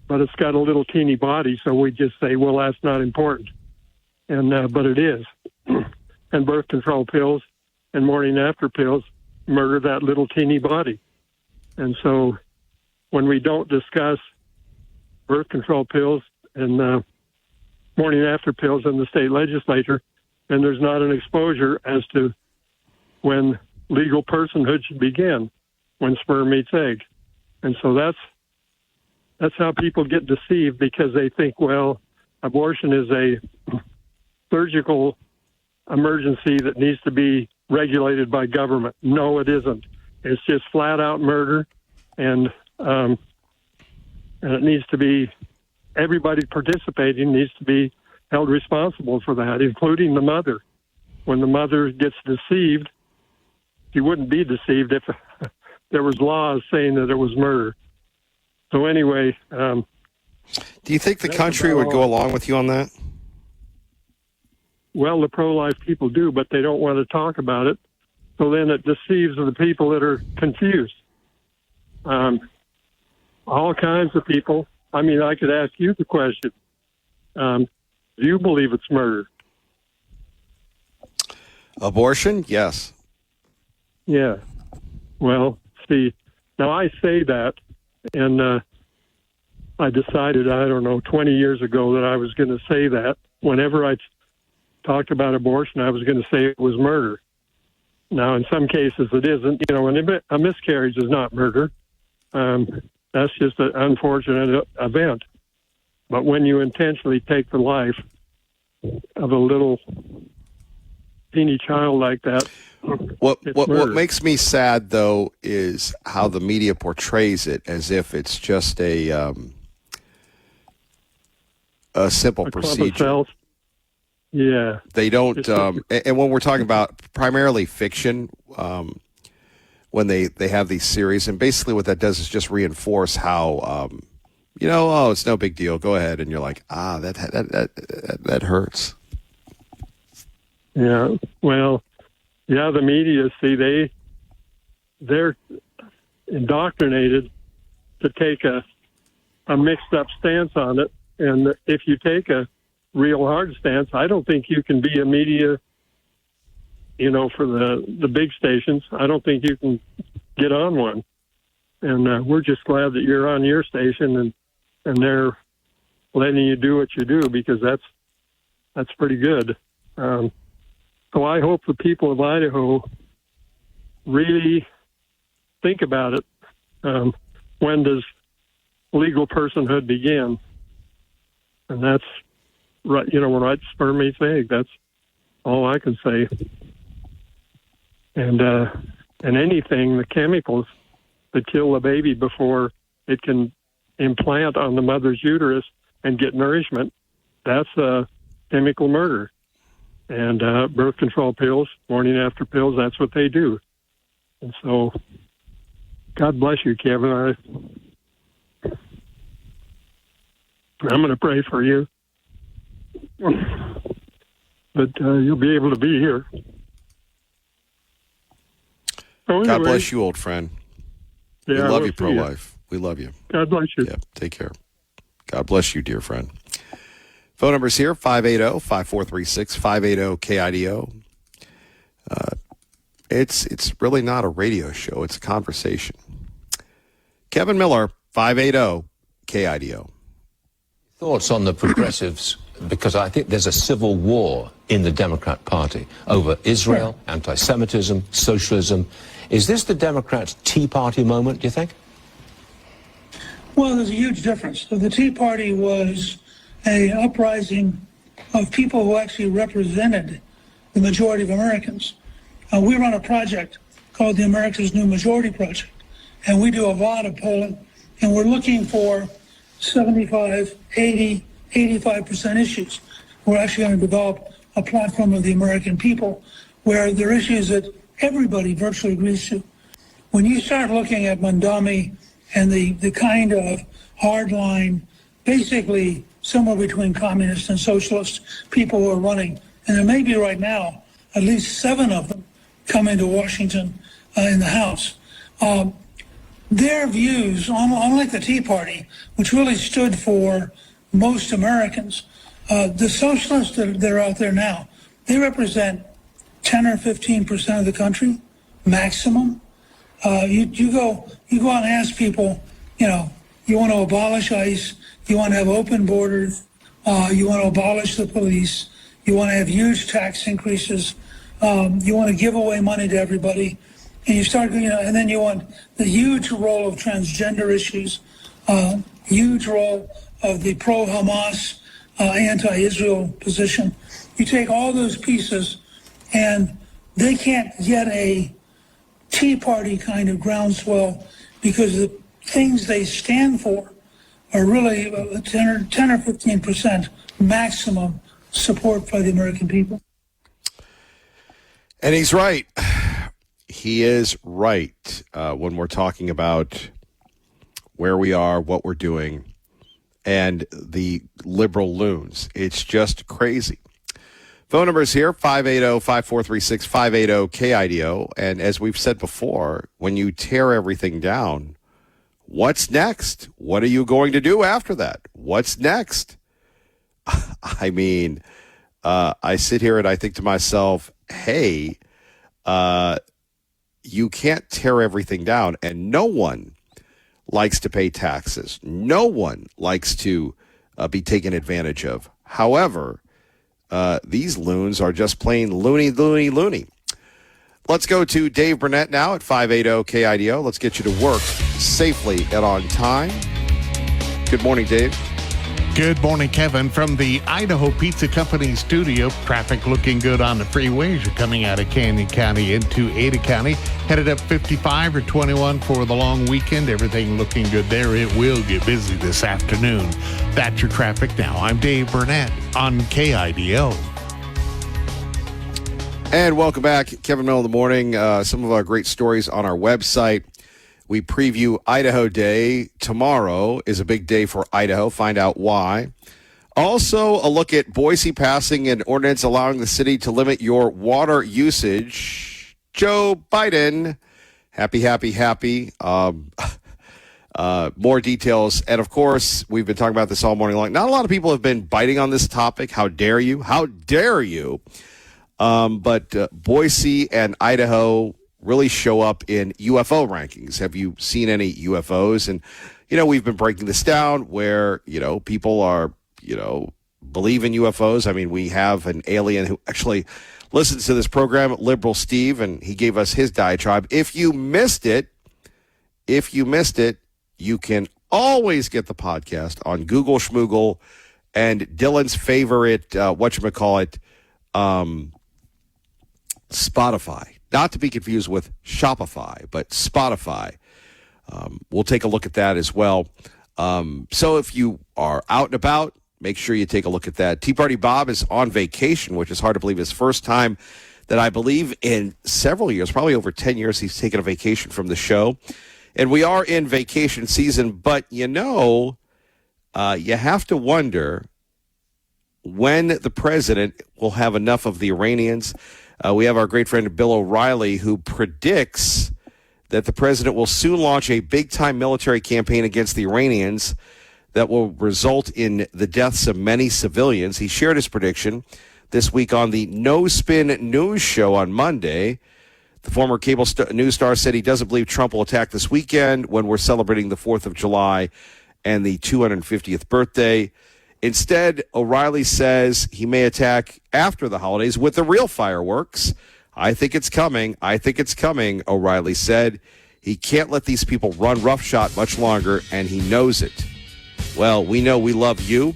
But it's got a little teeny body, so we just say, well, that's not important. and but it is. And birth control pills and morning after pills murder that little teeny body. And so when we don't discuss birth control pills and morning after pills in the state legislature, then there's not an exposure as to when legal personhood should begin, when sperm meets egg. And so that's how people get deceived, because they think, well, abortion is a surgical emergency that needs to be regulated by government. No, it isn't. It's just flat out murder, and it needs to be, everybody participating needs to be held responsible for that, including the mother. When the mother gets deceived, she wouldn't be deceived if there was laws saying that it was murder. So anyway, do you think the country would go along with you on that? Well, the pro-life people do, but they don't want to talk about it. So then it deceives the people that are confused. All kinds of people. I mean, I could ask you the question. Do you believe it's murder? Abortion? Yes. Yeah. Well, see, now I say that, and I decided, 20 years ago that I was going to say that. Whenever I talked about abortion, I was going to say it was murder. Now, in some cases, it isn't. A miscarriage is not murder. That's just an unfortunate event. But when you intentionally take the life of a little teeny child like that, what makes me sad, though, is how the media portrays it as if it's just a simple procedure. Yeah. They don't, and when we're talking about primarily fiction, when they have these series, and basically what that does is just reinforce how, it's no big deal, go ahead, and you're like, that hurts. Yeah, well, yeah, the media, see, they're indoctrinated to take a mixed up stance on it, and if you take a real hard stance, I don't think you can be a media, for the big stations. I don't think you can get on one. And we're just glad that you're on your station and they're letting you do what you do, because that's pretty good. So I hope the people of Idaho really think about it. When does legal personhood begin? And that's right, right, sperm meets egg. That's all I can say. And anything, the chemicals that kill the baby before it can implant on the mother's uterus and get nourishment, that's a chemical murder. And birth control pills, morning after pills, that's what they do. And so, God bless you, Kevin. I'm going to pray for you. But you'll be able to be here. So anyway, God bless you, old friend. Yeah, we love you, see pro-life. We love you. God bless you. Yeah, take care. God bless you, dear friend. Phone number's here, 580-5436, 580-KIDO. It's really not a radio show. It's a conversation. Kevin Miller, 580-KIDO. Thoughts on the progressives, because I think there's a civil war in the Democrat Party over Israel, anti-Semitism, socialism. Is this the Democrats' Tea Party moment, do you think? Well, there's a huge difference. So the Tea Party was an uprising of people who actually represented the majority of Americans. We run a project called the America's New Majority Project, and we do a lot of polling, and we're looking for 75, 80, 85% issues. We're actually going to develop a platform of the American people where there are issues that everybody virtually agrees to. When you start looking at Mondami and the kind of hardline, basically somewhere between communist and socialist people who are running, and there may be right now at least 7 of them come into Washington in the House. Their views, unlike the Tea Party, which really stood for most Americans, The socialists that are out there now, they represent 10 or 15% of the country, maximum. You go out and ask people, you want to abolish ICE, you want to have open borders, you want to abolish the police, you want to have huge tax increases, you want to give away money to everybody, and you start, and then you want the huge role of transgender issues, huge role of the pro-Hamas, anti-Israel position. You take all those pieces, and they can't get a Tea Party kind of groundswell because the things they stand for are really 10 or 15% maximum support by the American people. And he's right. He is right when we're talking about where we are, what we're doing, and the liberal loons. It's just crazy. Phone numbers here, 580-5436, 580-KIDO. And as we've said before, when you tear everything down, what's next? What are you going to do after that? What's next? I mean, I sit here and I think to myself, hey, you can't tear everything down. And no one likes to pay taxes. No one likes to be taken advantage of. However, these loons are just plain loony. Let's go to Dave Burnett now at 580-KIDO. Let's get you to work safely and on time. Good morning, Dave. Good morning, Kevin. From the Idaho Pizza Company studio, traffic looking good on the freeways. You're coming out of Canyon County into Ada County. Headed up 55 or 21 for the long weekend. Everything looking good there. It will get busy this afternoon. That's your traffic now. I'm Dave Burnett on KIDO. And welcome back. Kevin Miller in the morning. Some of our great stories on our website. We preview Idaho Day. Tomorrow is a big day for Idaho. Find out why. Also, a look at Boise passing an ordinance allowing the city to limit your water usage. Joe Biden. Happy. More details. And, of course, we've been talking about this all morning long. Not a lot of people have been biting on this topic. How dare you? But Boise and Idaho really show up in UFO rankings. Have you seen any UFOs? And, we've been breaking this down where, people are, believe in UFOs. I mean, we have an alien who actually listens to this program, Liberal Steve, and he gave us his diatribe. If you missed it, you can always get the podcast on Google Schmoogle and Dylan's favorite, Spotify. Not to be confused with Shopify, but Spotify. We'll take a look at that as well. So if you are out and about, make sure you take a look at that. Tea Party Bob is on vacation, which is hard to believe. His first time that I believe in several years, probably over 10 years, he's taken a vacation from the show. And we are in vacation season, but you have to wonder when the president will have enough of the Iranians. We have our great friend Bill O'Reilly, who predicts that the president will soon launch a big-time military campaign against the Iranians that will result in the deaths of many civilians. He shared his prediction this week on the No Spin News Show on Monday. The former cable news star said he doesn't believe Trump will attack this weekend when we're celebrating the 4th of July and the 250th birthday. Instead, O'Reilly says he may attack after the holidays with the real fireworks. I think it's coming, O'Reilly said. He can't let these people run roughshod much longer, and he knows it. Well, we know we love you.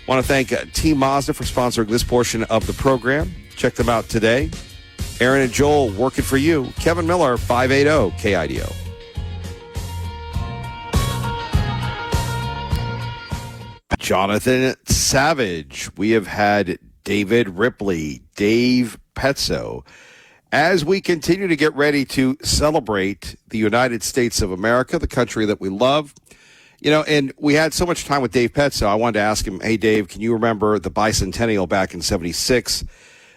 Want to thank Team Mazda for sponsoring this portion of the program. Check them out today. Aaron and Joel working for you. Kevin Miller, 580 KIDO. Jonathan Savage. We have had David Ripley, Dave Petso, as we continue to get ready to celebrate the United States of America, the country that we love. And we had so much time with Dave Petso. I wanted to ask him, hey, Dave, can you remember the bicentennial back in 76?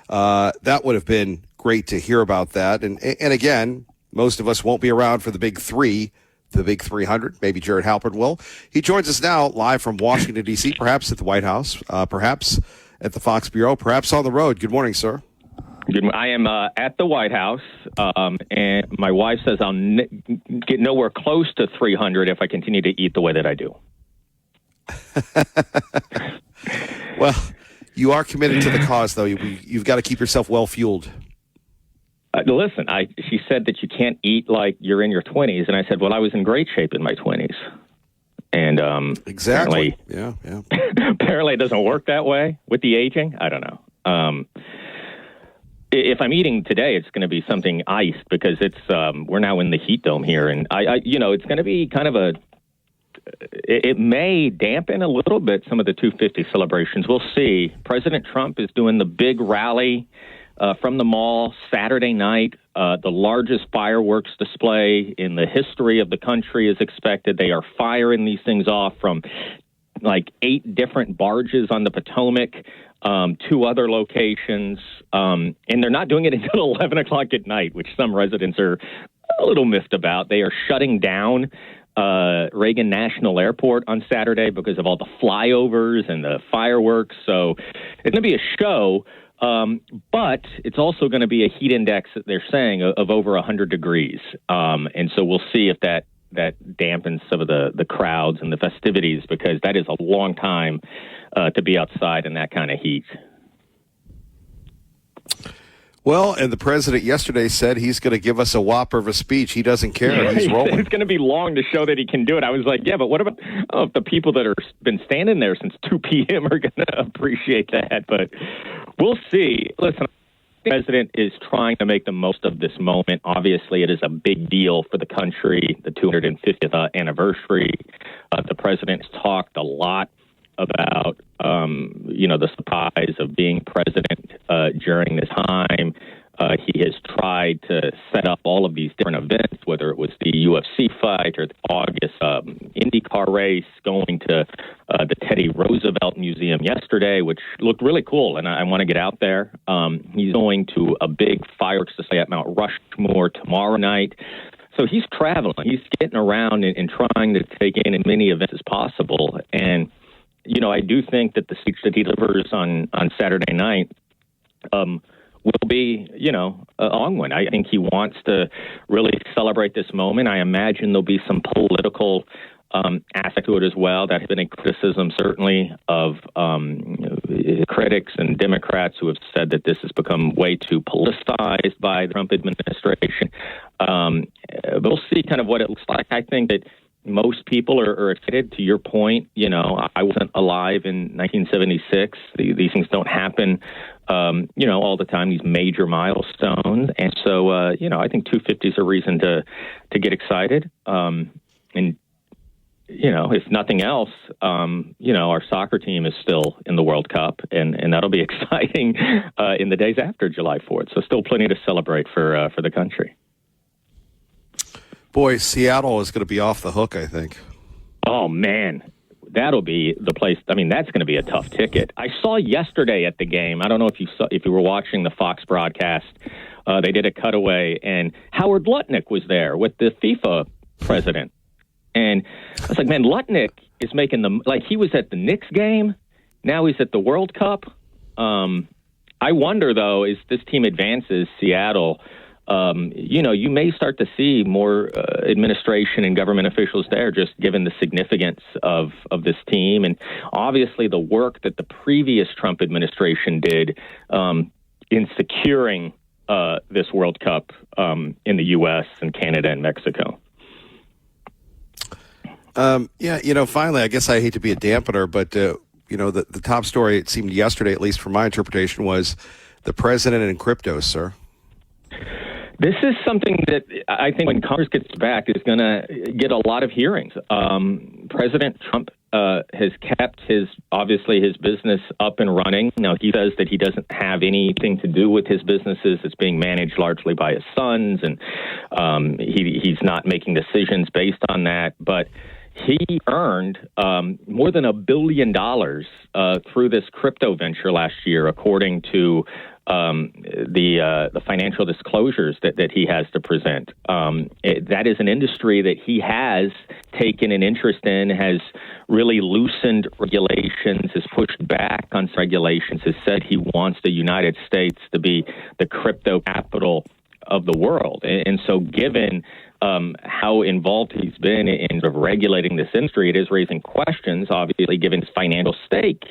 That would have been great to hear about that. And again, most of us won't be around for the big three the big 300. Maybe Jared Halpern will. He joins us now live from Washington, D.C., perhaps at the White House, perhaps at the Fox Bureau, perhaps on the road. Good morning, sir. I am at the White House, and my wife says I'll get nowhere close to 300 if I continue to eat the way that I do. Well, you are committed to the cause, though. You've got to keep yourself well-fueled. Listen, she said that you can't eat like you're in your 20s, and I said, well, I was in great shape in my 20s. And exactly, yeah. Apparently it doesn't work that way with the aging. I don't know. If I'm eating today, it's going to be something iced because we're now in the heat dome here, and it's going to be kind of it may dampen a little bit some of the 250 celebrations. We'll see. President Trump is doing the big rally from the mall Saturday night. The largest fireworks display in the history of the country is expected. They are firing these things off from like 8 different barges on the Potomac, 2 other locations, and they're not doing it until 11 o'clock at night, which some residents are a little miffed about. They are shutting down Reagan National Airport on Saturday because of all the flyovers and the fireworks. So it's going to be a show, but it's also going to be a heat index, they're saying, of over 100 degrees. And so we'll see if that dampens some of the crowds and the festivities, because that is a long time to be outside in that kind of heat. Well, and the president yesterday said he's going to give us a whopper of a speech. He doesn't care. He's rolling. It's going to be long to show that he can do it. I was like, yeah, but what about if the people that have been standing there since 2 p.m. are going to appreciate that? But we'll see. Listen, the president is trying to make the most of this moment. Obviously, it is a big deal for the country, the 250th anniversary. The president has talked a lot about, the surprise of being president during this time. He has tried to set up all of these different events, whether it was the UFC fight or the August IndyCar race, going to the Teddy Roosevelt Museum yesterday, which looked really cool, and I want to get out there. He's going to a big fireworks display at Mount Rushmore tomorrow night. So he's traveling. He's getting around and trying to take in as many events as possible. And I do think that the speech that he delivers on Saturday night will be, a long one. I think he wants to really celebrate this moment. I imagine there'll be some political aspect to it as well. That has been a criticism, certainly, of critics and Democrats who have said that this has become way too politicized by the Trump administration. But we'll see kind of what it looks like. I think that most people are excited. To your point, I wasn't alive in 1976. These things don't happen, all the time, these major milestones. And so, I think 250 is a reason to get excited. And, if nothing else, our soccer team is still in the World Cup, and that'll be exciting in the days after July 4th. So still plenty to celebrate for the country. Boy, Seattle is going to be off the hook, I think. Oh, man. That'll be the place. I mean, that's going to be a tough ticket. I saw yesterday at the game, I don't know if you were watching the Fox broadcast, they did a cutaway, and Howard Lutnick was there with the FIFA president. And I was like, man, Lutnick is making he was at the Knicks game. Now he's at the World Cup. I wonder, though, as this team advances, Seattle, you may start to see more administration and government officials there, just given the significance of this team. And obviously the work that the previous Trump administration did in securing this World Cup in the U.S. and Canada and Mexico. Finally, I guess I hate to be a dampener, but, the top story, it seemed yesterday, at least from my interpretation, was the president and crypto, sir. This is something that I think when Congress gets back is going to get a lot of hearings. President Trump has kept his business up and running. Now, he says that he doesn't have anything to do with his businesses. It's being managed largely by his sons, and he's not making decisions based on that. But he earned more than $1 billion through this crypto venture last year, according to the financial disclosures that he has to present. That is an industry that he has taken an interest in, has really loosened regulations, has pushed back on regulations, has said he wants the United States to be the crypto capital of the world. And so given how involved he's been in sort of regulating this industry, it is raising questions, obviously, given his financial stake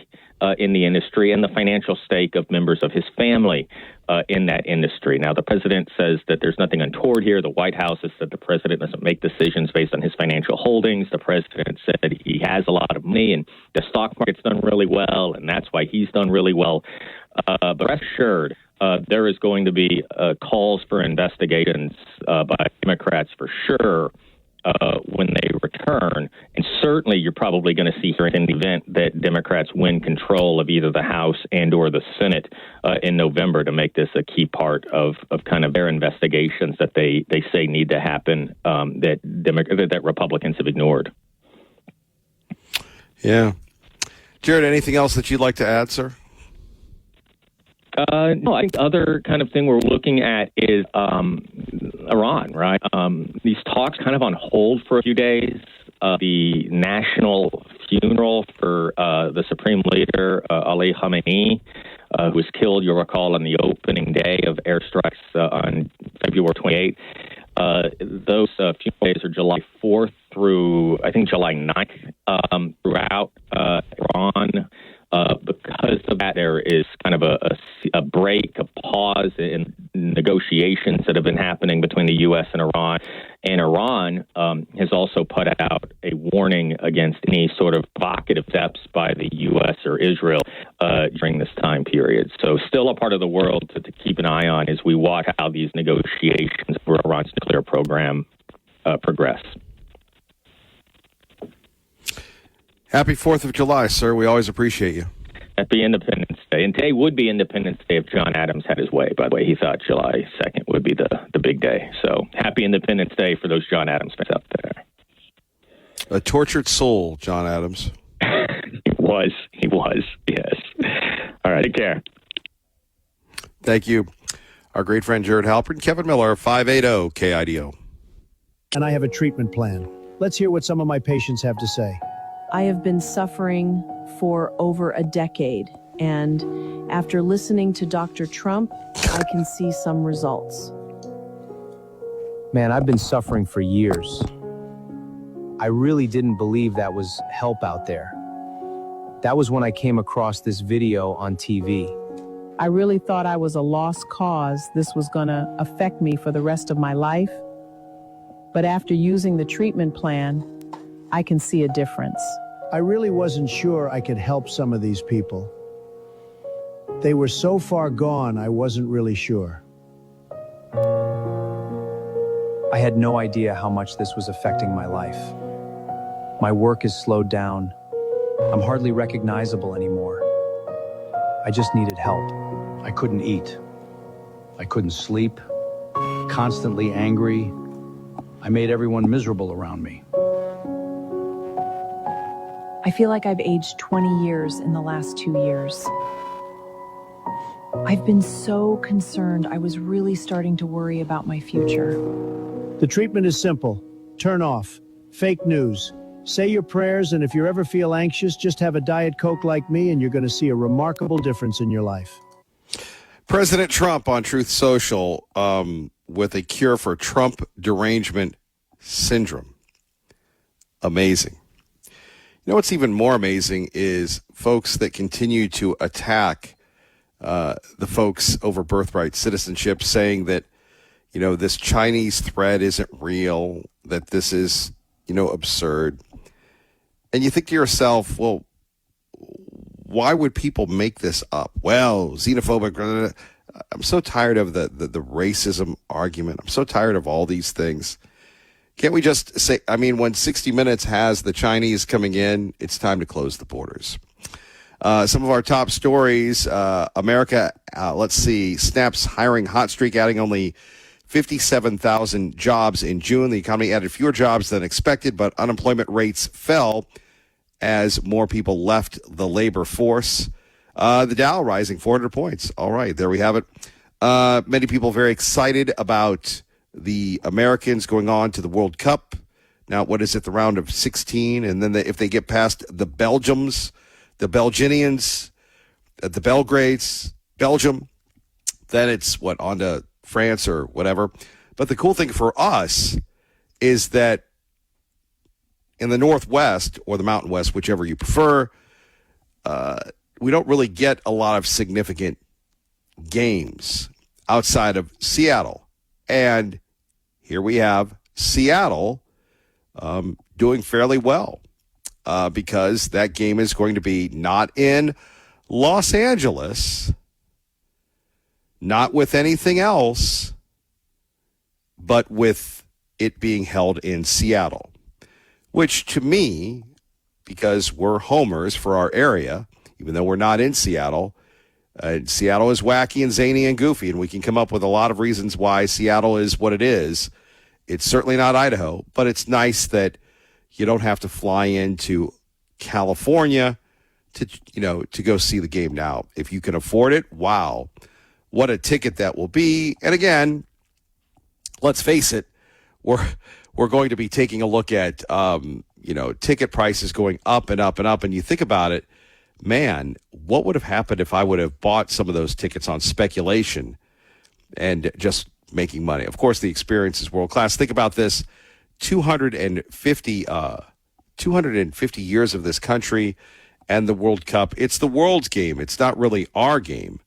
in the industry and the financial stake of members of his family in that industry. Now, the president says that there's nothing untoward here. The White House has said the president doesn't make decisions based on his financial holdings. The president said he has a lot of money and the stock market's done really well, and that's why he's done really well. But rest assured, there is going to be calls for investigations by Democrats for sure when they return. And certainly you're probably going to see here in the event that Democrats win control of either the House and or the Senate in November to make this a key part of kind of their investigations that they say need to happen that Republicans have ignored. Yeah. Jared, anything else that you'd like to add, sir? No, I think the other kind of thing we're looking at is Iran, right? These talks kind of on hold for a few days. The national funeral for the Supreme Leader, Ali Khamenei, who was killed, you'll recall, on the opening day of airstrikes on February 28th. Those funeral days are July 4th through, I think, July 9th throughout Iran. Because of that, there is kind of a break, a pause in negotiations that have been happening between the U.S. and Iran. And Iran has also put out a warning against any sort of provocative steps by the U.S. or Israel during this time period. So still a part of the world to keep an eye on as we watch how these negotiations for Iran's nuclear program progress. Happy 4th of July, sir. We always appreciate you. Happy Independence Day. And today would be Independence Day if John Adams had his way. By the way, he thought July 2nd would be the big day. So happy Independence Day for those John Adams fans out there. A tortured soul, John Adams. He was, yes. All right, take care. Thank you. Our great friend Jared Halpern, Kevin Miller, 580 KIDO. And I have a treatment plan. Let's hear what some of my patients have to say. I have been suffering for over a decade, and after listening to Dr. Trump, I can see some results. Man, I've been suffering for years. I really didn't believe that was help out there. That was when I came across this video on TV. I really thought I was a lost cause. This was going to affect me for the rest of my life. But after using the treatment plan, I can see a difference. I really wasn't sure I could help some of these people. They were so far gone, I wasn't really sure. I had no idea how much this was affecting my life. My work is slowed down. I'm hardly recognizable anymore. I just needed help. I couldn't eat. I couldn't sleep. Constantly angry. I made everyone miserable around me. I feel like I've aged 20 years in the last 2 years. I've been so concerned. I was really starting to worry about my future. The treatment is simple. Turn off. Fake news. Say your prayers, and if you ever feel anxious, just have a Diet Coke like me, and you're going to see a remarkable difference in your life. President Trump on Truth Social with a cure for Trump derangement syndrome. Amazing. You know what's even more amazing is folks that continue to attack the folks over birthright citizenship, saying that, you know, this Chinese threat isn't real, that this is, you know, absurd. And you think to yourself, well, why would people make this up? Well, xenophobic. I'm so tired of the racism argument. I'm so tired of all these things. Can't we just say, I mean, when 60 Minutes has the Chinese coming in, it's time to close the borders. Some of our top stories, America, let's see, snaps hiring hot streak, adding only 57,000 jobs in June. The economy added fewer jobs than expected, but unemployment rates fell as more people left the labor force. The Dow rising 400 points. All right, there we have it. Many people very excited about the Americans going on to the World Cup. Now, what is it, the round of 16? And then if they get past the Belgians, the Belgians, the Belgrades, Belgium, then it's, on to France or whatever. But the cool thing for us is that in the Northwest or the Mountain West, whichever you prefer, we don't really get a lot of significant games outside of Seattle. And here we have Seattle doing fairly well because that game is going to be not in Los Angeles, not with anything else, but with it being held in Seattle, which to me, because we're homers for our area, even though we're not in Seattle, Seattle is wacky and zany and goofy, and we can come up with a lot of reasons why Seattle is what it is. It's certainly not Idaho, but it's nice that you don't have to fly into California to go see the game now. If you can afford it, wow, what a ticket that will be. And again, let's face it, we're going to be taking a look at ticket prices going up and up and up. And you think about it, man, what would have happened if I would have bought some of those tickets on speculation and just making money? Of course, the experience is world class. Think about this: 250 years of this country and the World Cup. It's the world's game. It's not really our game,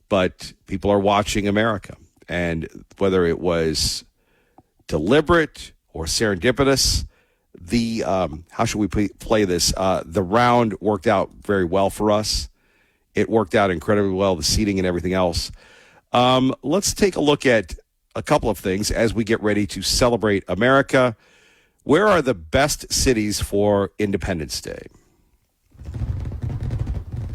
but people are watching America. And whether it was deliberate or serendipitous, how should we play this? The round worked out very well for us. It worked out incredibly well, the seating and everything else. Let's take a look at a couple of things as we get ready to celebrate America. Where are the best cities for Independence Day?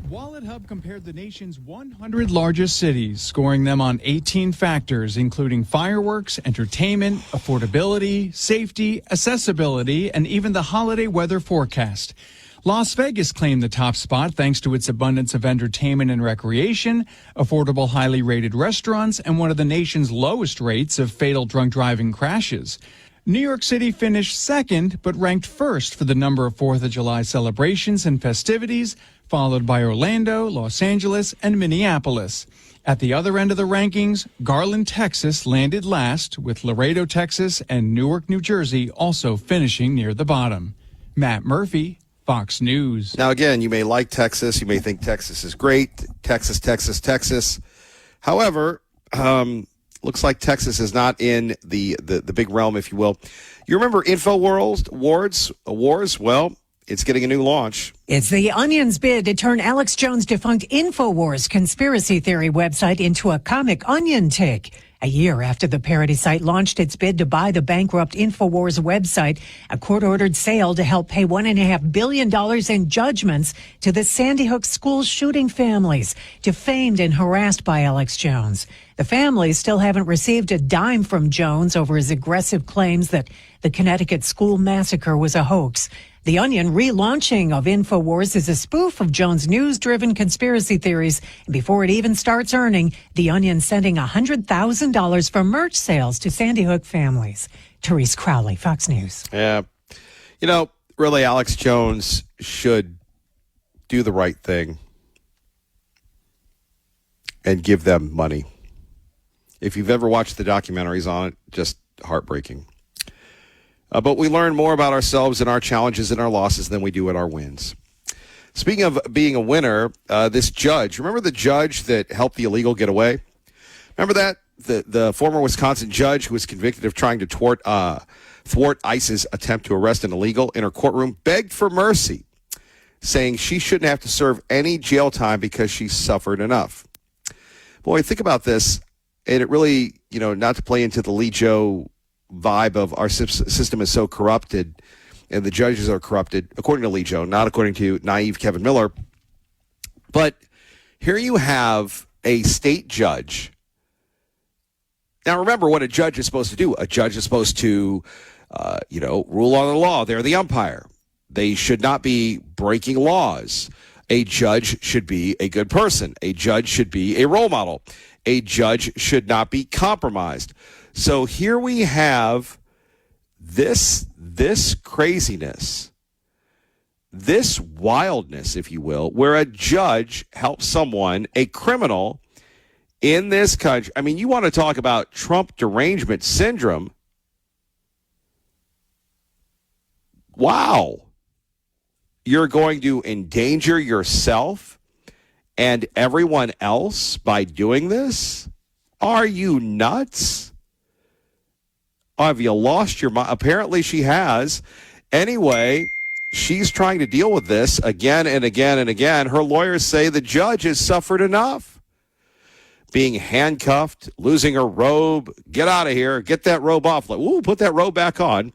Wallet Hub compared the nation's 100 largest cities, scoring them on 18 factors, including fireworks, entertainment, affordability, safety, accessibility, and even the holiday weather forecast. Las Vegas claimed the top spot thanks to its abundance of entertainment and recreation, affordable, highly rated restaurants, and one of the nation's lowest rates of fatal drunk driving crashes. New York City finished second, but ranked first for the number of 4th of July celebrations and festivities, followed by Orlando, Los Angeles, and Minneapolis. At the other end of the rankings, Garland, Texas landed last, with Laredo, Texas, and Newark, New Jersey also finishing near the bottom. Matt Murphy, Fox News. Now, again, you may like Texas. You may think Texas is great. Texas. However, looks like Texas is not in the big realm, if you will. You remember InfoWars? Well, it's getting a new launch. It's the Onion's bid to turn Alex Jones' defunct InfoWars conspiracy theory website into a comic Onion take. A year after the parody site launched its bid to buy the bankrupt InfoWars website, a court-ordered sale to help pay $1.5 billion in judgments to the Sandy Hook school shooting families, defamed and harassed by Alex Jones. The families still haven't received a dime from Jones over his aggressive claims that the Connecticut school massacre was a hoax. The Onion relaunching of InfoWars is a spoof of Jones' news-driven conspiracy theories. And before it even starts earning, The Onion sending $100,000 for merch sales to Sandy Hook families. Therese Crowley, Fox News. Yeah. Really, Alex Jones should do the right thing and give them money. If you've ever watched the documentaries on it, just heartbreaking. But we learn more about ourselves and our challenges and our losses than we do at our wins. Speaking of being a winner, this judge, remember the judge that helped the illegal get away? Remember that? The former Wisconsin judge who was convicted of trying to thwart ICE's attempt to arrest an illegal in her courtroom begged for mercy, saying she shouldn't have to serve any jail time because she suffered enough. Boy, think about this, and it really, not to play into the Lee Joe vibe of our system is so corrupted and the judges are corrupted, according to Lee Joe, not according to naive Kevin Miller. But here you have a state judge. Now, remember what a judge is supposed to do. A judge is supposed to, rule on the law. They're the umpire. They should not be breaking laws. A judge should be a good person. A judge should be a role model. A judge should not be compromised. So here we have this craziness, this wildness, if you will, where a judge helps someone, a criminal in this country. I mean, you want to talk about Trump derangement syndrome. Wow. You're going to endanger yourself and everyone else by doing this? Are you nuts? Have you lost your mind? Apparently she has. Anyway, she's trying to deal with this again and again and again. Her lawyers say the judge has suffered enough. Being handcuffed, losing her robe, get out of here, get that robe off. Like, ooh, put that robe back on.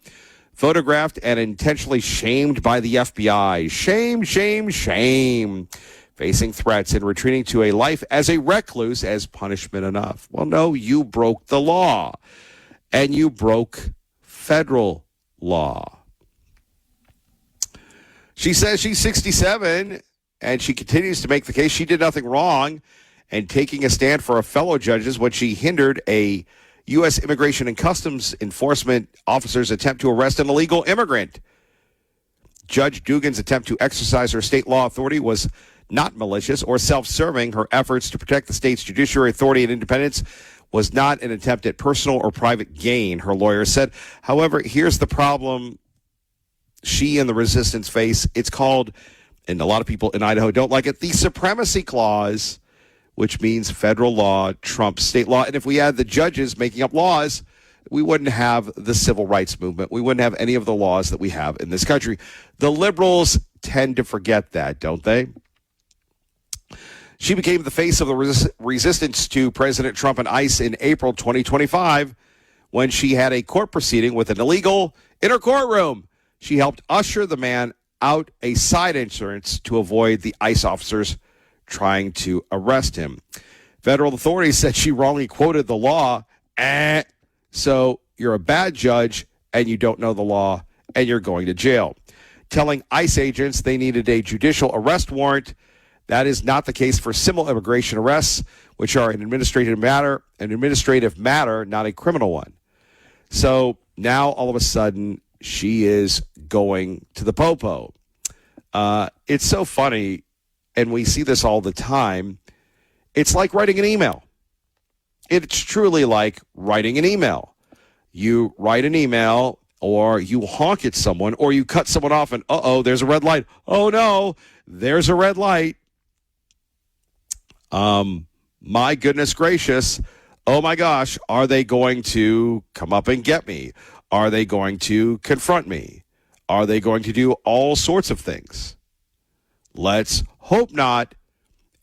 Photographed and intentionally shamed by the FBI. Shame, shame, shame. Facing threats and retreating to a life as a recluse as punishment enough. Well, no, you broke the law. And you broke federal law. She says she's 67, and she continues to make the case she did nothing wrong, and taking a stand for her fellow judges when she hindered a U.S. Immigration and Customs Enforcement officer's attempt to arrest an illegal immigrant. Judge Dugan's attempt to exercise her state law authority was not malicious or self-serving. Her efforts to protect the state's judiciary authority and independence was not an attempt at personal or private gain, her lawyer said. However, here's the problem she and the resistance face. It's called, and a lot of people in Idaho don't like it, the Supremacy Clause, which means federal law trumps state law. And if we had the judges making up laws, we wouldn't have the civil rights movement. We wouldn't have any of the laws that we have in this country. The liberals tend to forget that, don't they? She became the face of the resistance to President Trump and ICE in April 2025 when she had a court proceeding with an illegal in her courtroom. She helped usher the man out a side entrance to avoid the ICE officers trying to arrest him. Federal authorities said she wrongly quoted the law. So you're a bad judge and you don't know the law and you're going to jail. Telling ICE agents they needed a judicial arrest warrant. That is not the case for civil immigration arrests, which are an administrative matter, not a criminal one. So now all of a sudden she is going to the popo. It's so funny, and we see this all the time. It's like writing an email. It's truly like writing an email. You write an email, or you honk at someone, or you cut someone off, and there's a red light. Oh no, there's a red light. My goodness gracious. Oh my gosh, are they going to come up and get me? Are they going to confront me? Are they going to do all sorts of things? Let's hope not.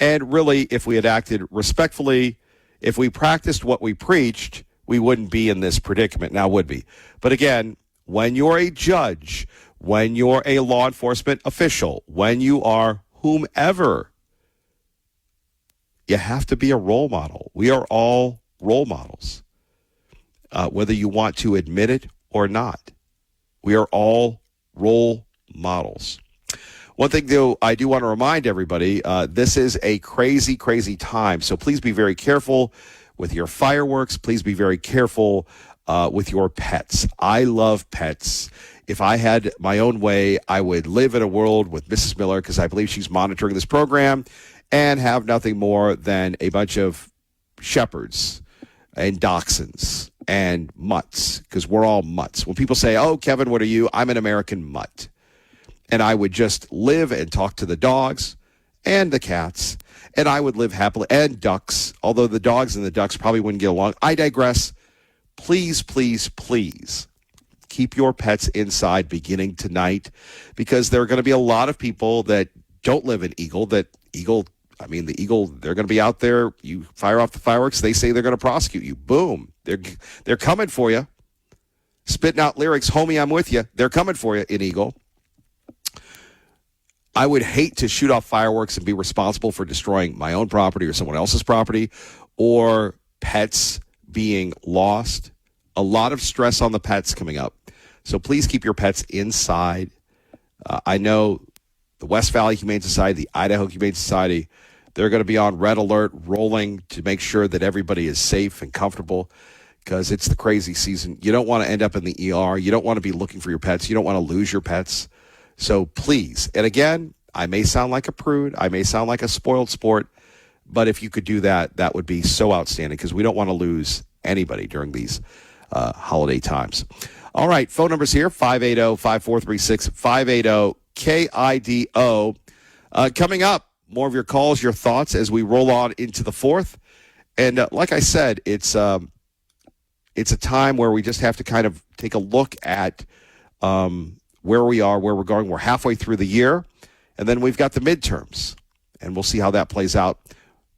And really, if we had acted respectfully, if we practiced what we preached, we wouldn't be in this predicament. Now, would be. But again, when you're a judge, when you're a law enforcement official, when you are whomever, you have to be a role model. We are all role models, whether you want to admit it or not. We are all role models. One thing, though, I do want to remind everybody, this is a crazy, crazy time. So please be very careful with your fireworks. Please be very careful with your pets. I love pets. If I had my own way, I would live in a world with Mrs. Miller, because I believe she's monitoring this program, and have nothing more than a bunch of shepherds and dachshunds and mutts, because we're all mutts. When people say, oh, Kevin, what are you? I'm an American mutt. And I would just live and talk to the dogs and the cats, and I would live happily, and ducks, although the dogs and the ducks probably wouldn't get along. I digress. Please, please, please keep your pets inside beginning tonight, because there are going to be a lot of people that don't live in Eagle, the Eagle, they're going to be out there. You fire off the fireworks, they say they're going to prosecute you. Boom. They're coming for you. Spitting out lyrics, homie, I'm with you. They're coming for you in Eagle. I would hate to shoot off fireworks and be responsible for destroying my own property or someone else's property, or pets being lost. A lot of stress on the pets coming up. So please keep your pets inside. I know the West Valley Humane Society, the Idaho Humane Society, they're going to be on red alert, rolling to make sure that everybody is safe and comfortable because it's the crazy season. You don't want to end up in the ER. You don't want to be looking for your pets. You don't want to lose your pets. So please, and again, I may sound like a prude. I may sound like a spoiled sport, but if you could do that, that would be so outstanding because we don't want to lose anybody during these holiday times. All right, phone numbers here, 580-5436, 580-KIDO. Coming up, more of your calls, your thoughts as we roll on into the fourth. And like I said, it's a time where we just have to kind of take a look at where we are, where we're going. We're halfway through the year, and then we've got the midterms, and we'll see how that plays out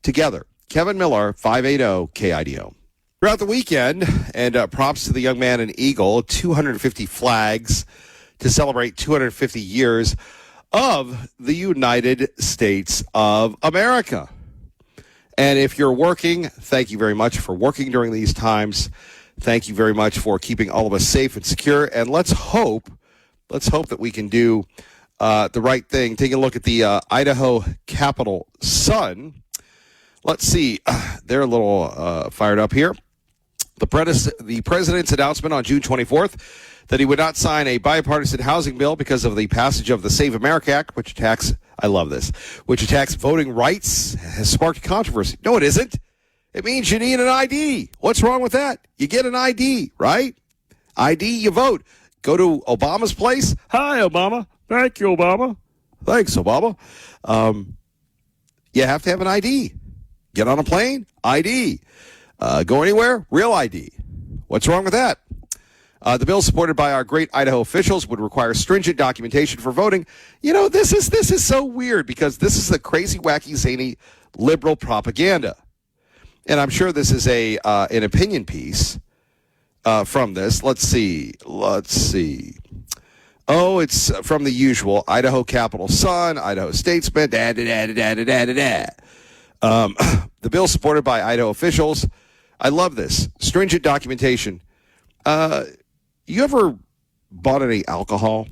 together. Kevin Miller, 580-KIDO. Throughout the weekend, and props to the young man in Eagle, 250 flags to celebrate 250 years of the United States of America. And if you're working, thank you very much for working during these times. Thank you very much for keeping all of us safe and secure. And let's hope that we can do the right thing. Taking a look at the Idaho Capitol Sun. Let's see. They're a little fired up here. The president's announcement on June 24th that he would not sign a bipartisan housing bill because of the passage of the Save America Act, which attacks voting rights, has sparked controversy. No, it isn't. It means you need an ID. What's wrong with that? You get an ID, right? ID, you vote. Go to Obama's place. Hi, Obama. Thank you, Obama. Thanks, Obama. You have to have an ID. Get on a plane, ID. Go anywhere, real ID. What's wrong with that? The bill supported by our great Idaho officials would require stringent documentation for voting. You know, this is so weird because this is the crazy, wacky, zany liberal propaganda. And I'm sure this is an opinion piece from this. Let's see. Oh, it's from the usual Idaho Capitol Sun, Idaho Statesman. The bill supported by Idaho officials. I love this. Stringent documentation. You ever bought any alcohol?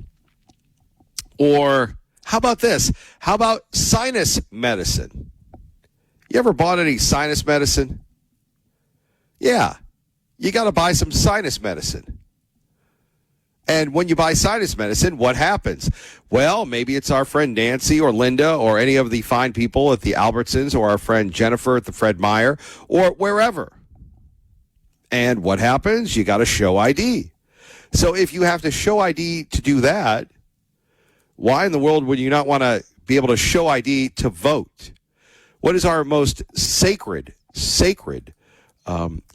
Or how about this? How about sinus medicine? You ever bought any sinus medicine? Yeah. You got to buy some sinus medicine. And when you buy sinus medicine, what happens? Well, maybe it's our friend Nancy or Linda or any of the fine people at the Albertsons or our friend Jennifer at the Fred Meyer or wherever. And what happens? You got to show ID. So if you have to show ID to do that, why in the world would you not want to be able to show ID to vote? What is our most sacred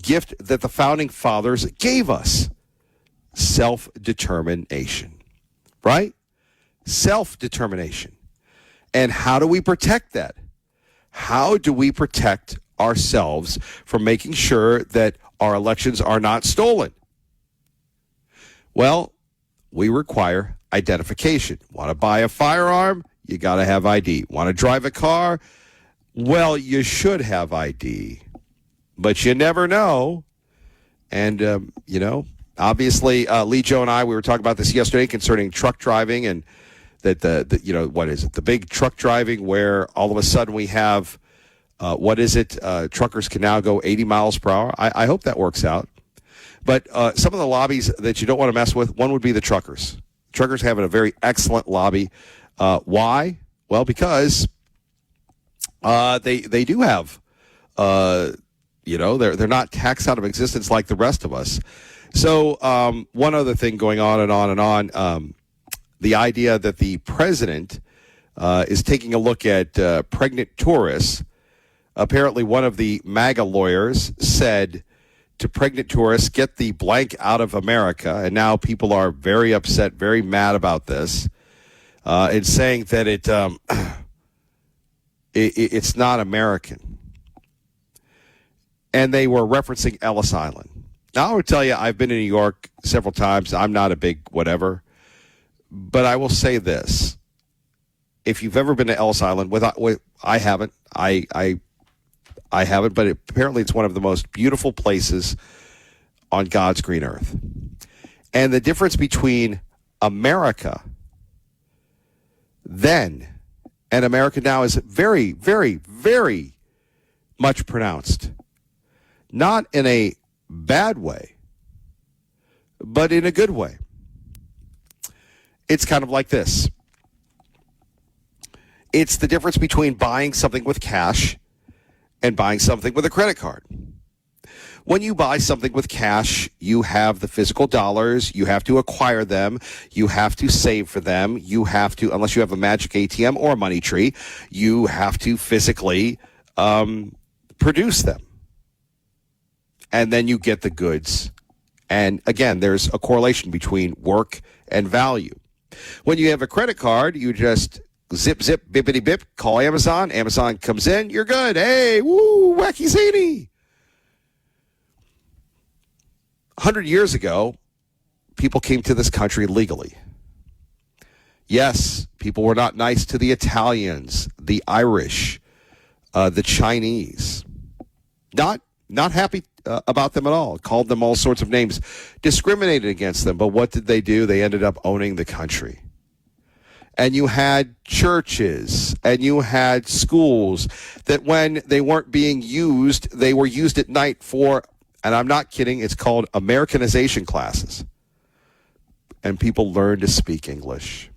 gift that the founding fathers gave us? Self-determination, right? Self-determination. And how do we protect that? How do we protect ourselves from making sure that our elections are not stolen? Well, we require identification. Want to buy a firearm? You got to have ID. Want to drive a car? Well, you should have ID, but you never know. And, obviously, Lee, Joe, and I, we were talking about this yesterday concerning truck driving and that what is it? The big truck driving where all of a sudden we have, truckers can now go 80 miles per hour. I hope that works out. But some of the lobbies that you don't want to mess with, one would be the truckers. Truckers have a very excellent lobby. Why? Well, because they do have, they're not taxed out of existence like the rest of us. So one other thing going on and on and on, the idea that the president is taking a look at pregnant tourists. Apparently one of the MAGA lawyers said to pregnant tourists, get the blank out of America. And now people are very upset, very mad about this. And saying that it's not American. And they were referencing Ellis Island. Now, I would tell you, I've been in New York several times. I'm not a big whatever. But I will say this. If you've ever been to Ellis Island, I haven't. I haven't, but apparently it's one of the most beautiful places on God's green earth. And the difference between America, then, and America now is very, very, very much pronounced. Not in a bad way, but in a good way. It's kind of like this. It's the difference between buying something with cash and buying something with a credit card. When you buy something with cash, you have the physical dollars. You have to acquire them. You have to save for them. You have to, unless you have a magic ATM or a money tree, you have to physically produce them. And then you get the goods. And again, there's a correlation between work and value. When you have a credit card, you just zip, zip, bippity bip, call Amazon. Amazon comes in, you're good. Hey, woo, wacky zany. 100 years ago, people came to this country legally. Yes, people were not nice to the Italians, the Irish, the Chinese. Not happy about them at all. Called them all sorts of names. Discriminated against them. But what did they do? They ended up owning the country. And you had churches and you had schools that when they weren't being used, they were used at night for, and I'm not kidding, it's called Americanization classes. And people learned to speak English.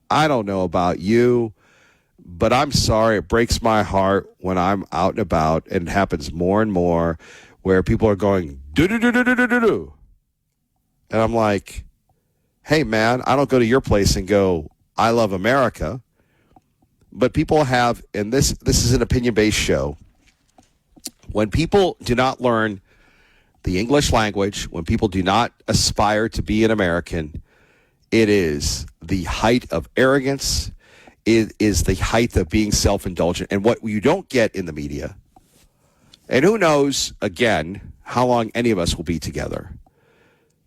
I don't know about you, but I'm sorry, it breaks my heart when I'm out and about, and it happens more and more, where people are going, do-do-do-do-do-do-do. And I'm like, hey, man, I don't go to your place and go, I love America. But people have, and this is an opinion-based show, when people do not learn the English language, when people do not aspire to be an American, it is the height of arrogance. It is the height of being self-indulgent. And what you don't get in the media, and who knows, again, how long any of us will be together.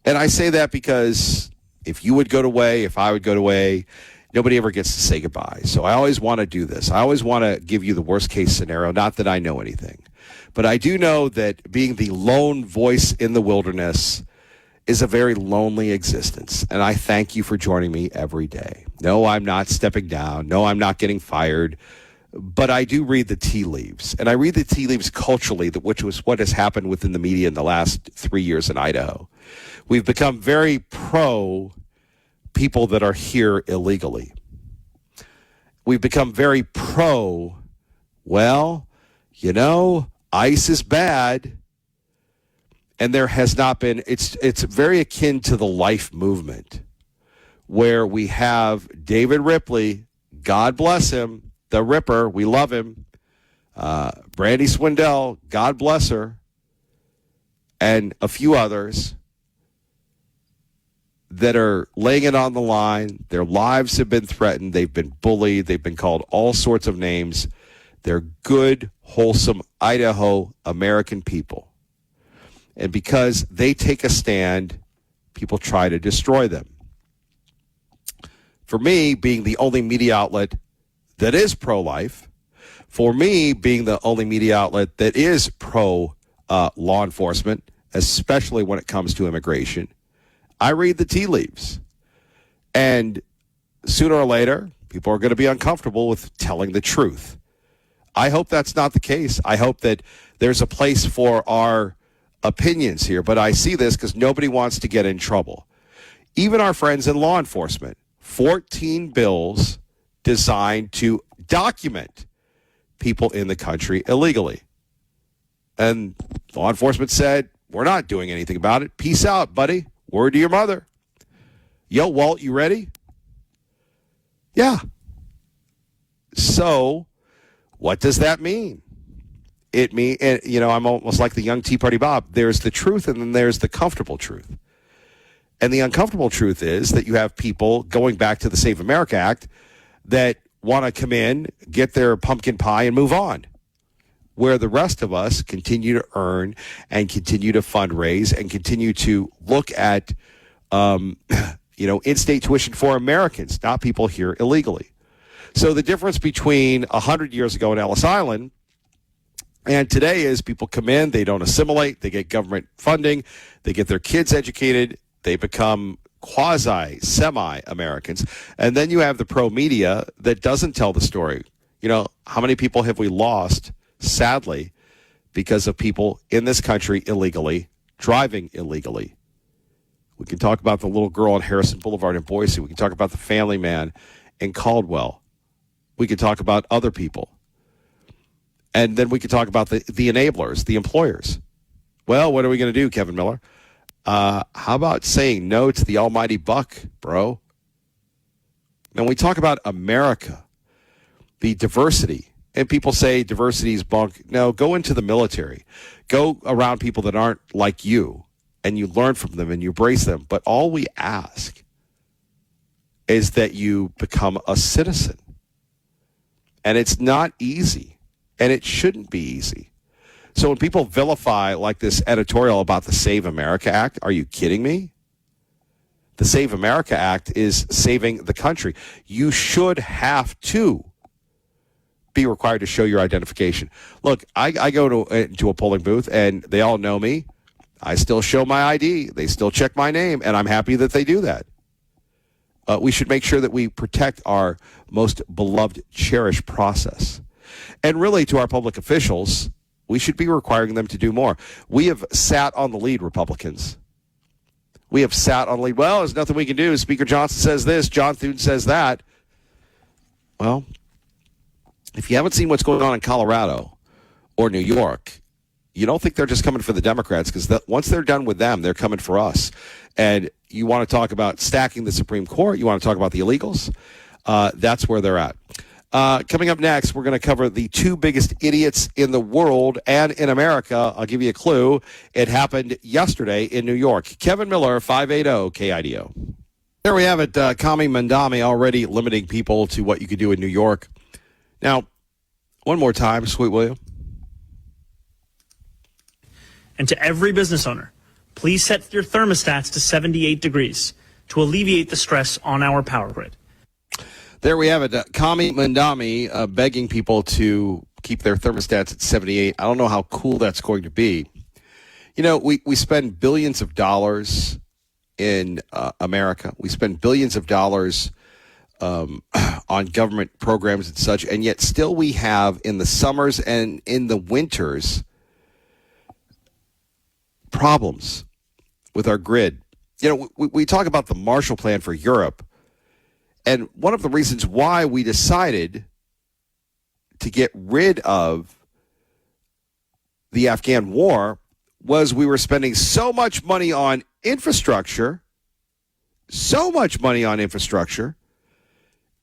And I say that because if you would go away, if I would go away, nobody ever gets to say goodbye. So I always want to do this. I always want to give you the worst-case scenario, not that I know anything. But I do know that being the lone voice in the wilderness is a very lonely existence. And I thank you for joining me every day. No, I'm not stepping down. No, I'm not getting fired. But I do read the tea leaves. And I read the tea leaves culturally, which was what has happened within the media in the last 3 years in Idaho. We've become very pro people that are here illegally. We've become very pro, well, you know, ICE is bad. And there has not been, it's very akin to the life movement, where we have David Ripley, God bless him, the Ripper, we love him, Brandy Swindell, God bless her, and a few others that are laying it on the line. Their lives have been threatened. They've been bullied. They've been called all sorts of names. They're good, wholesome Idaho American people. And because they take a stand, people try to destroy them. For me, being the only media outlet that is pro-life, for me, being the only media outlet that is pro-law enforcement, especially when it comes to immigration, I read the tea leaves. And sooner or later, people are going to be uncomfortable with telling the truth. I hope that's not the case. I hope that there's a place for our opinions here, but I see this because nobody wants to get in trouble. Even our friends in law enforcement, 14 bills designed to document people in the country illegally. And law enforcement said, we're not doing anything about it. Peace out, buddy. Word to your mother. Yo, Walt, you ready? Yeah. So what does that mean? It means, you know, I'm almost like the young Tea Party Bob. There's the truth, and then there's the comfortable truth. And the uncomfortable truth is that you have people going back to the Save America Act that want to come in, get their pumpkin pie, and move on. Where the rest of us continue to earn and continue to fundraise and continue to look at, in-state tuition for Americans, not people here illegally. So the difference between 100 years ago in Ellis Island and today is people come in, they don't assimilate, they get government funding, they get their kids educated, they become quasi-semi-Americans. And then you have the pro-media that doesn't tell the story. You know, how many people have we lost, sadly, because of people in this country illegally, driving illegally? We can talk about the little girl on Harrison Boulevard in Boise. We can talk about the family man in Caldwell. We can talk about other people. And then we can talk about the enablers, the employers. Well, what are we going to do, Kevin Miller? How about saying no to the almighty buck, bro? And we talk about America, the diversity. And people say diversity is bunk. No, go into the military. Go around people that aren't like you, and you learn from them and you embrace them. But all we ask is that you become a citizen. And it's not easy, and it shouldn't be easy. So when people vilify like this editorial about the Save America Act, are you kidding me? The Save America Act is saving the country. You should have to be required to show your identification. Look, I go to a polling booth, and they all know me. I still show my ID. They still check my name, and I'm happy that they do that. We should make sure that we protect our most beloved, cherished process. And really, to our public officials, we should be requiring them to do more. We have sat on the lead, Republicans. We have sat on the lead. Well, there's nothing we can do. Speaker Johnson says this. John Thune says that. Well, if you haven't seen what's going on in Colorado or New York, you don't think they're just coming for the Democrats, because once they're done with them, they're coming for us. And you want to talk about stacking the Supreme Court, you want to talk about the illegals, that's where they're at. Coming up next, we're going to cover the two biggest idiots in the world and in America. I'll give you a clue. It happened yesterday in New York. Kevin Miller, 580 KIDO. There we have it. Kami Mandami already limiting people to what you could do in New York. Now, one more time, sweet will you? And to every business owner, please set your thermostats to 78 degrees to alleviate the stress on our power grid. There we have it. Kami Mandami begging people to keep their thermostats at 78. I don't know how cool that's going to be. You know, we spend billions of dollars in America. We spend billions of dollars on government programs and such, and yet still we have in the summers and in the winters problems with our grid. You know, we talk about the Marshall Plan for Europe. And one of the reasons why we decided to get rid of the Afghan war was we were spending so much money on infrastructure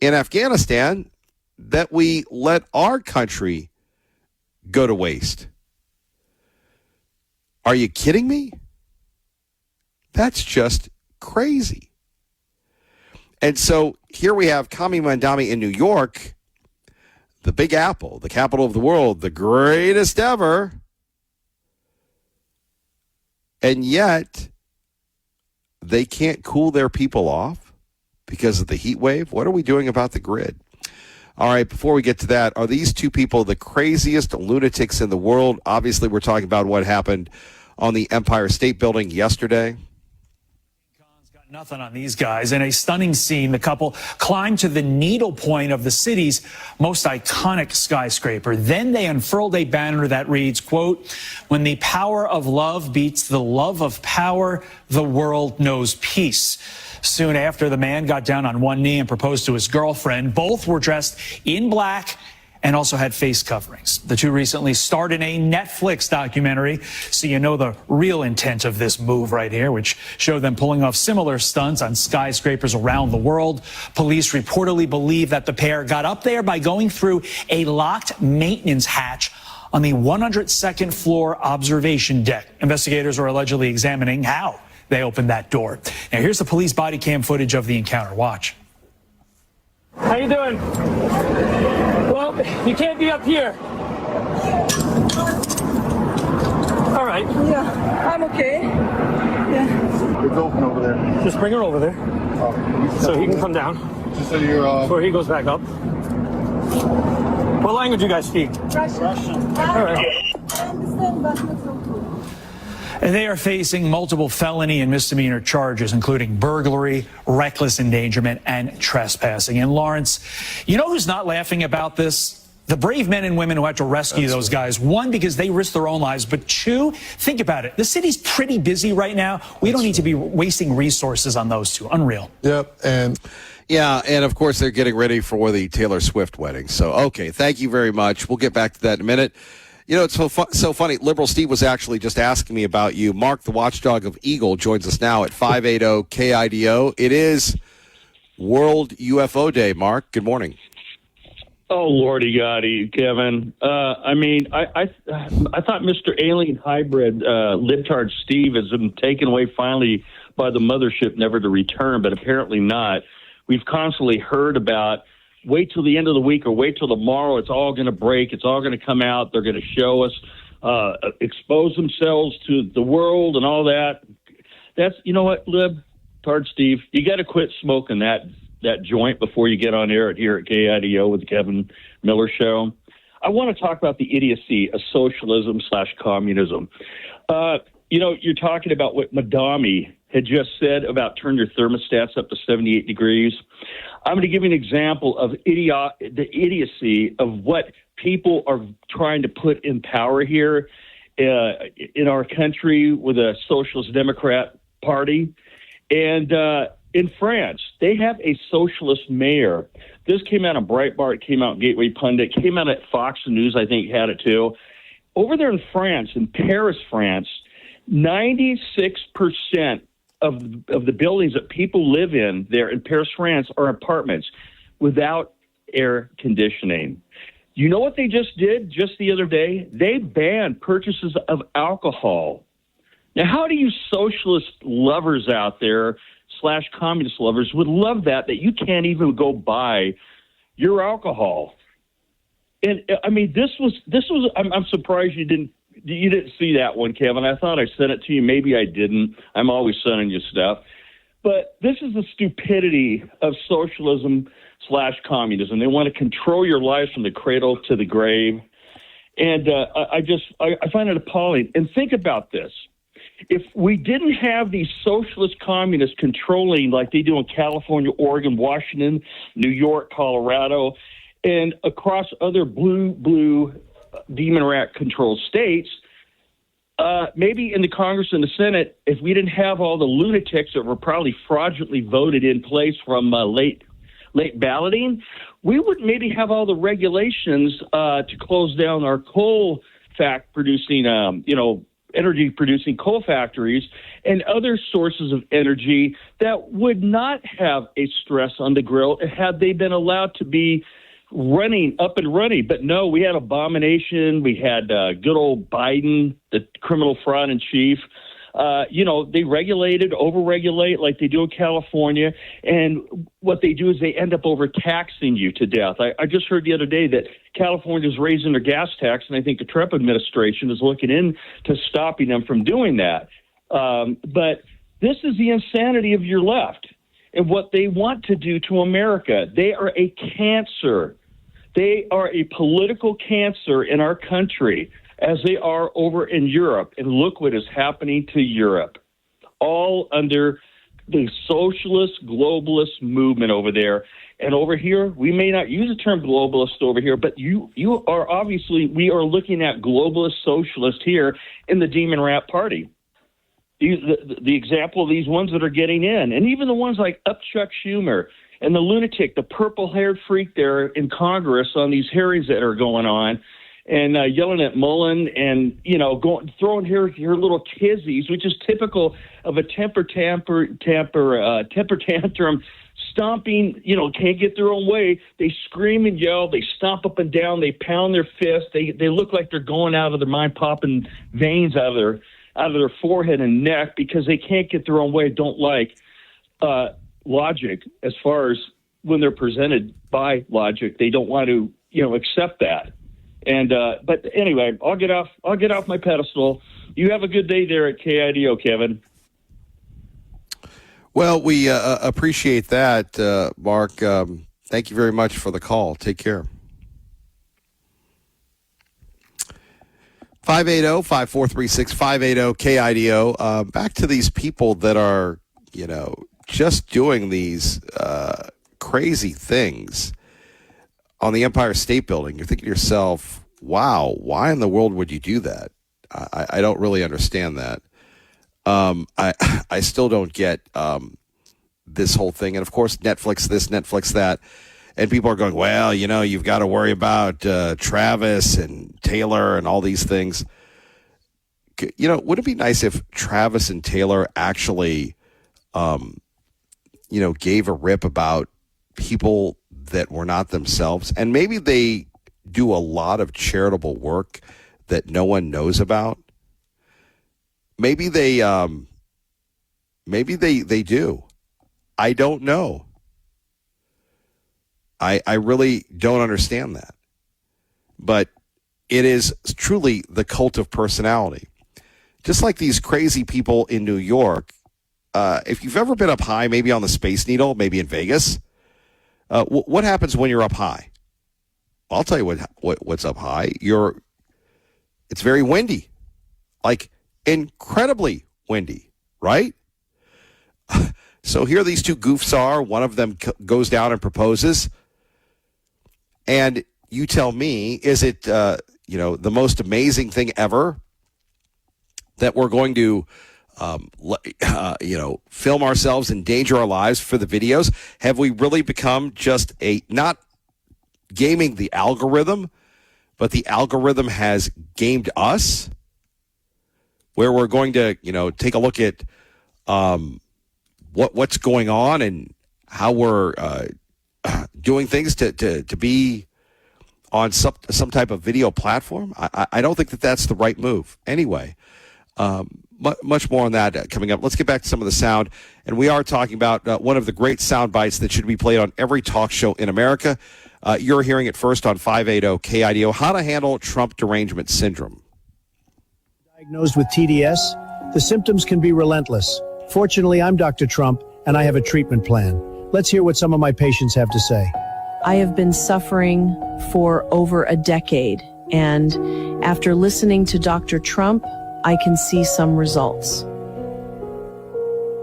in Afghanistan that we let our country go to waste. Are you kidding me? That's just crazy. And so here we have Kami Mandami in New York, the Big Apple, the capital of the world, the greatest ever. And yet they can't cool their people off because of the heat wave. What are we doing about the grid? All right, before we get to that, are these two people the craziest lunatics in the world? Obviously, we're talking about what happened on the Empire State Building yesterday. Nothing on these guys. In a stunning scene, the couple climbed to the needle point of the city's most iconic skyscraper. Then they unfurled a banner that reads, quote, "When the power of love beats the love of power, the world knows peace." Soon after, the man got down on one knee and proposed to his girlfriend. Both were dressed in black and also had face coverings. The two recently starred in a Netflix documentary, so you know the real intent of this move right here, which showed them pulling off similar stunts on skyscrapers around the world. Police reportedly believe that the pair got up there by going through a locked maintenance hatch on the 102nd floor observation deck. Investigators are allegedly examining how they opened that door. Now here's the police body cam footage of the encounter. Watch. How you doing? Well, you can't be up here. All right. Yeah, I'm okay. Yeah. It's open over there. Just bring her over there. Oh, so he can come down. Just so you're, before he goes back up. What language do you guys speak? Russian. All right. I understand, but not so good. They are facing multiple felony and misdemeanor charges, including burglary, reckless endangerment, and trespassing. And Lawrence, you know who's not laughing about this? The brave men and women who had to rescue those guys. One, because they risked their own lives. But two, think about it. The city's pretty busy right now. We don't need to be wasting resources on those two. Unreal. Yep. And of course, they're getting ready for the Taylor Swift wedding. So, okay, thank you very much. We'll get back to that in a minute. You know, it's so funny. Liberal Steve was actually just asking me about you. Mark, the watchdog of Eagle, joins us now at 580 KIDO. It is World UFO Day, Mark. Good morning. Oh, Lordy Gotti, Kevin. I thought Mr. Alien Hybrid, libtard Steve, has been taken away finally by the mothership, never to return, but apparently not. We've constantly heard about wait till the end of the week or wait till tomorrow. It's all going to break. It's all going to come out. They're going to show us, expose themselves to the world and all that. That's, you know what, libtard Steve, you got to quit smoking that joint before you get on air here at KIDO with the Kevin Miller Show. I want to talk about the idiocy of socialism/communism. You're talking about what Madami had just said about turn your thermostats up to 78 degrees. I'm going to give you an example of the idiocy of what people are trying to put in power here in our country with a socialist Democrat party. And in France, they have a socialist mayor. This came out on Breitbart, came out on Gateway Pundit, came out at Fox News, I think had it too. Over there in France, in Paris, France, 96% of the buildings that people live in there in Paris, France, are apartments without air conditioning. You know what they just did just the other day? They banned purchases of alcohol. Now, how do you socialist lovers out there / communist lovers would love that you can't even go buy your alcohol? And I mean, this was. I'm surprised you didn't see that one, Kevin. I thought I sent it to you. Maybe I didn't. I'm always sending you stuff. But this is the stupidity of socialism / communism. They want to control your lives from the cradle to the grave. And I find it appalling. And think about this. If we didn't have these socialist communists controlling like they do in California, Oregon, Washington, New York, Colorado, and across other blue demon rat controlled states, maybe in the Congress and the Senate, if we didn't have all the lunatics that were probably fraudulently voted in place from late balloting, we would maybe have all the regulations to close down our coal producing, energy producing coal factories and other sources of energy that would not have a stress on the grill had they been allowed to be up and running. But no, we had Abomination. We had good old Biden, the criminal fraud in chief. They overregulate like they do in California. And what they do is they end up overtaxing you to death. I just heard the other day that California is raising their gas tax, and I think the Trump administration is looking into stopping them from doing that. But this is the insanity of your left and what they want to do to America. They are a cancer. They are a political cancer in our country, as they are over in Europe. And look what is happening to Europe, all under the socialist globalist movement over there. And over here, we may not use the term globalist over here, but you are obviously, we are looking at globalist socialist here in the Demon Rat Party. The example of these ones that are getting in, and even the ones like Chuck Schumer and the lunatic, the purple-haired freak there in Congress on these hearings that are going on, and yelling at Mullen and, throwing her little kizzies, which is typical of a temper tantrum, stomping, can't get their own way. They scream and yell. They stomp up and down. They pound their fists. They look like they're going out of their mind, popping veins out of their forehead and neck because they can't get their own way, don't like logic as far as when they're presented by logic. They don't want to, accept that. And but anyway, I'll get off my pedestal. You have a good day there at KIDO, Kevin. Well, we appreciate that, Mark. Thank you very much for the call. Take care. 580-5436, 580-KIDO. Back to these people that are, just doing these crazy things on the Empire State Building. You're thinking to yourself, wow, why in the world would you do that? I don't really understand that. I still don't get this whole thing. And, of course, Netflix this, Netflix that. And people are going, well, you've got to worry about Travis and Taylor and all these things. Would it be nice if Travis and Taylor actually, gave a rip about people that were not themselves? And maybe they do a lot of charitable work that no one knows about. Maybe they do. I don't know. I really don't understand that. But it is truly the cult of personality. Just like these crazy people in New York, if you've ever been up high, maybe on the Space Needle, maybe in Vegas, what happens when you're up high? I'll tell you what's up high. It's very windy, like incredibly windy, right? So here these two goofs are. One of them goes down and proposes. And you tell me, is it, the most amazing thing ever that we're going to, film ourselves, endanger our lives for the videos? Have we really become just not gaming the algorithm, but the algorithm has gamed us? Where we're going to, take a look at what's going on and how we're doing things to be on some type of video platform. I don't think that's the right move. Anyway, much more on that coming up. Let's get back to some of the sound. And we are talking about one of the great sound bites that should be played on every talk show in America. You're hearing it first on 580-KIDO. How to handle Trump derangement syndrome. Diagnosed with TDS, the symptoms can be relentless. Fortunately, I'm Dr. Trump, and I have a treatment plan. Let's hear what some of my patients have to say. I have been suffering for over a decade, and after listening to Dr. Trump, I can see some results.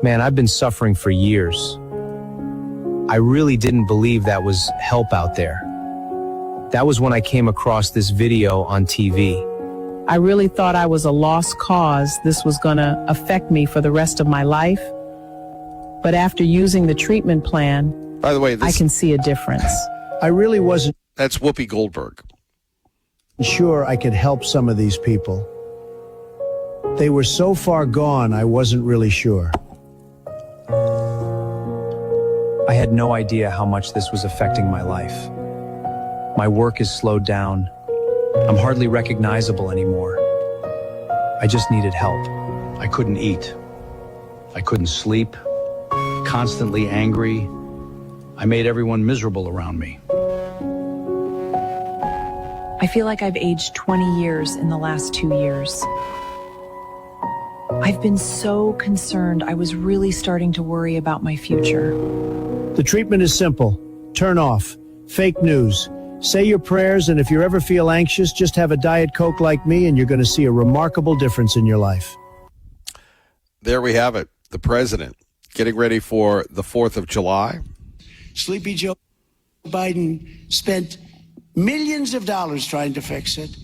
Man, I've been suffering for years. I really didn't believe that was help out there. That was when I came across this video on TV. I really thought I was a lost cause. This was gonna affect me for the rest of my life. But after using the treatment plan, by the way, I can see a difference. I really wasn't. That's Whoopi Goldberg. Sure I could help some of these people. They were so far gone, I wasn't really sure. I had no idea how much this was affecting my life. My work is slowed down. I'm hardly recognizable anymore. I just needed help. I couldn't eat. I couldn't sleep. Constantly angry. I made everyone miserable around me. I feel like I've aged 20 years in the last 2 years. I've been so concerned. I was really starting to worry about my future. The treatment is simple. Turn off fake news. Say your prayers, and if you ever feel anxious, just have a Diet Coke like me, and you're going to see a remarkable difference in your life. There we have it. The president getting ready for the 4th of July. Sleepy Joe Biden spent millions of dollars trying to fix it,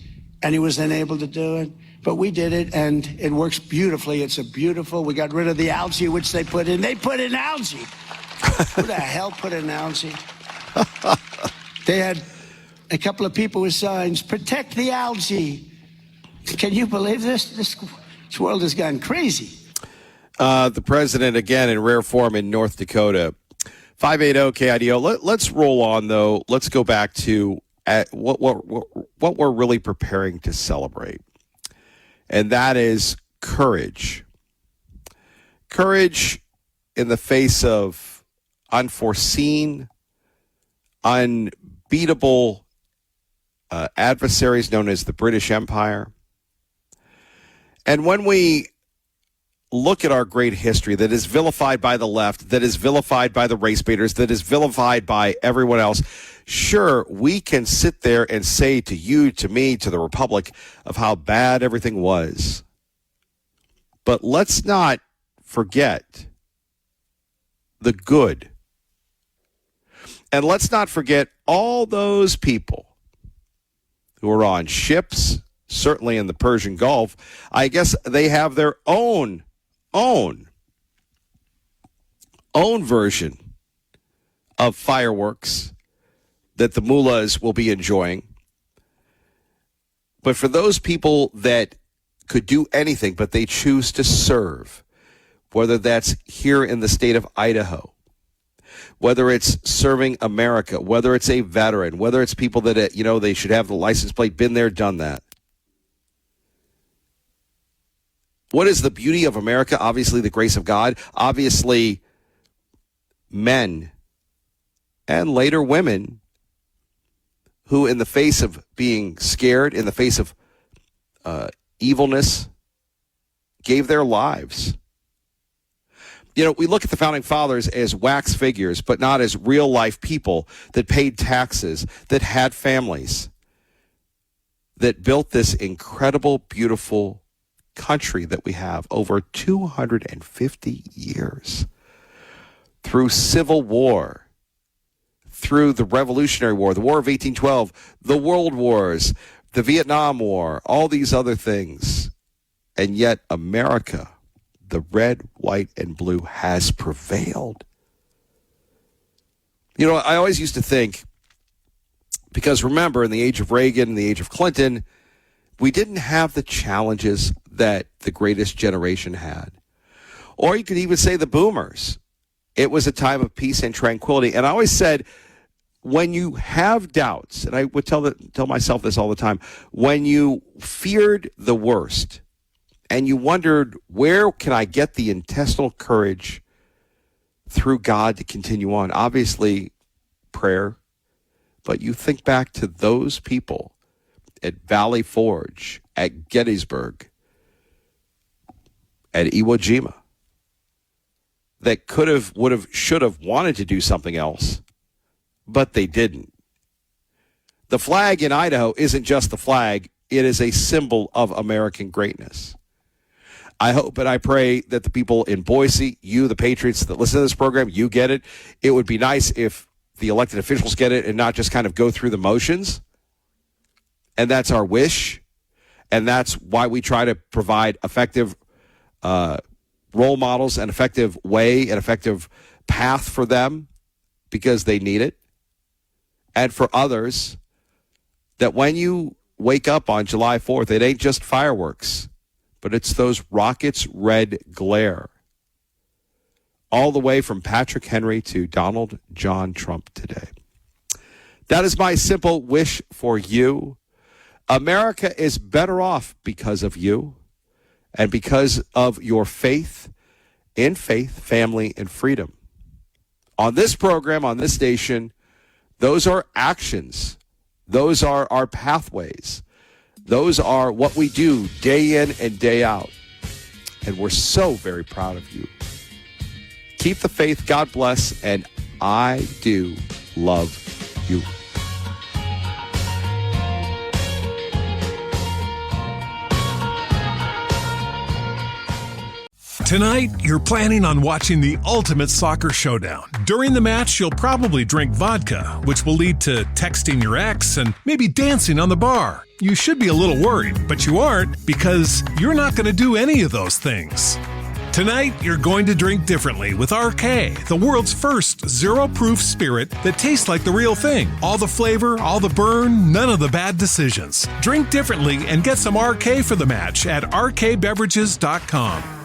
and he was unable to do it. But we did it, and it works beautifully. We got rid of the algae, which they put in. They put in algae. Who the hell put in algae? They had a couple of people with signs, protect the algae. Can you believe this? This world has gone crazy. The president, again, in rare form in North Dakota. 580-KIDO. Let's roll on, though. Let's go back to what we're really preparing to celebrate. And that is courage. Courage in the face of unforeseen, unbeatable adversaries known as the British Empire. And when we look at our great history that is vilified by the left, that is vilified by the race baiters, that is vilified by everyone else, Sure, we can sit there and say to you, to me, to the Republic of how bad everything was. But let's not forget the good. And let's not forget all those people who are on ships, certainly in the Persian Gulf. I guess they have their own version of fireworks that the mullahs will be enjoying. But for those people that could do anything, but they choose to serve, whether that's here in the state of Idaho, whether it's serving America, whether it's a veteran, whether it's people that, they should have the license plate, been there, done that. What is the beauty of America? Obviously, the grace of God. Obviously, men and later women who, in the face of being scared, in the face of evilness, gave their lives. We look at the Founding Fathers as wax figures, but not as real-life people that paid taxes, that had families, that built this incredible, beautiful country that we have over 250 years. Through Civil War, through the Revolutionary War, the War of 1812, the World Wars, the Vietnam War, all these other things. And yet America, the red, white, and blue, has prevailed. I always used to think, because remember, in the age of Reagan, in the age of Clinton, we didn't have the challenges that the greatest generation had. Or you could even say the boomers. It was a time of peace and tranquility. And I always said, when you have doubts, and I would tell myself this all the time, when you feared the worst and you wondered, where can I get the intestinal courage through God to continue on? Obviously, prayer. But you think back to those people at Valley Forge, at Gettysburg, at Iwo Jima, that could have, would have, should have wanted to do something else, but they didn't. The flag in Idaho isn't just the flag. It is a symbol of American greatness. I hope and I pray that the people in Boise, you, the patriots that listen to this program, you get it. It would be nice if the elected officials get it and not just kind of go through the motions. And that's our wish. And that's why we try to provide effective role models, an effective way, an effective path for them, because they need it. And for others, that when you wake up on July 4th, it ain't just fireworks, but it's those rockets' red glare. All the way from Patrick Henry to Donald John Trump today. That is my simple wish for you. America is better off because of you and because of your faith in faith, family, and freedom. On this program, on this station, those are actions. Those are our pathways. Those are what we do day in and day out. And we're so very proud of you. Keep the faith. God bless. And I do love you. Tonight, you're planning on watching the ultimate soccer showdown. During the match, you'll probably drink vodka, which will lead to texting your ex and maybe dancing on the bar. You should be a little worried, but you aren't, because you're not going to do any of those things. Tonight, you're going to drink differently with RK, the world's first zero-proof spirit that tastes like the real thing. All the flavor, all the burn, none of the bad decisions. Drink differently and get some RK for the match at rkbeverages.com.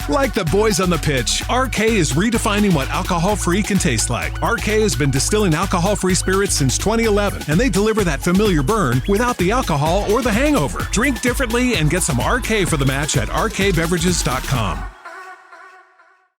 Like the boys on the pitch, RK is redefining what alcohol-free can taste like. RK has been distilling alcohol-free spirits since 2011, and they deliver that familiar burn without the alcohol or the hangover. Drink differently and get some RK for the match at rkbeverages.com.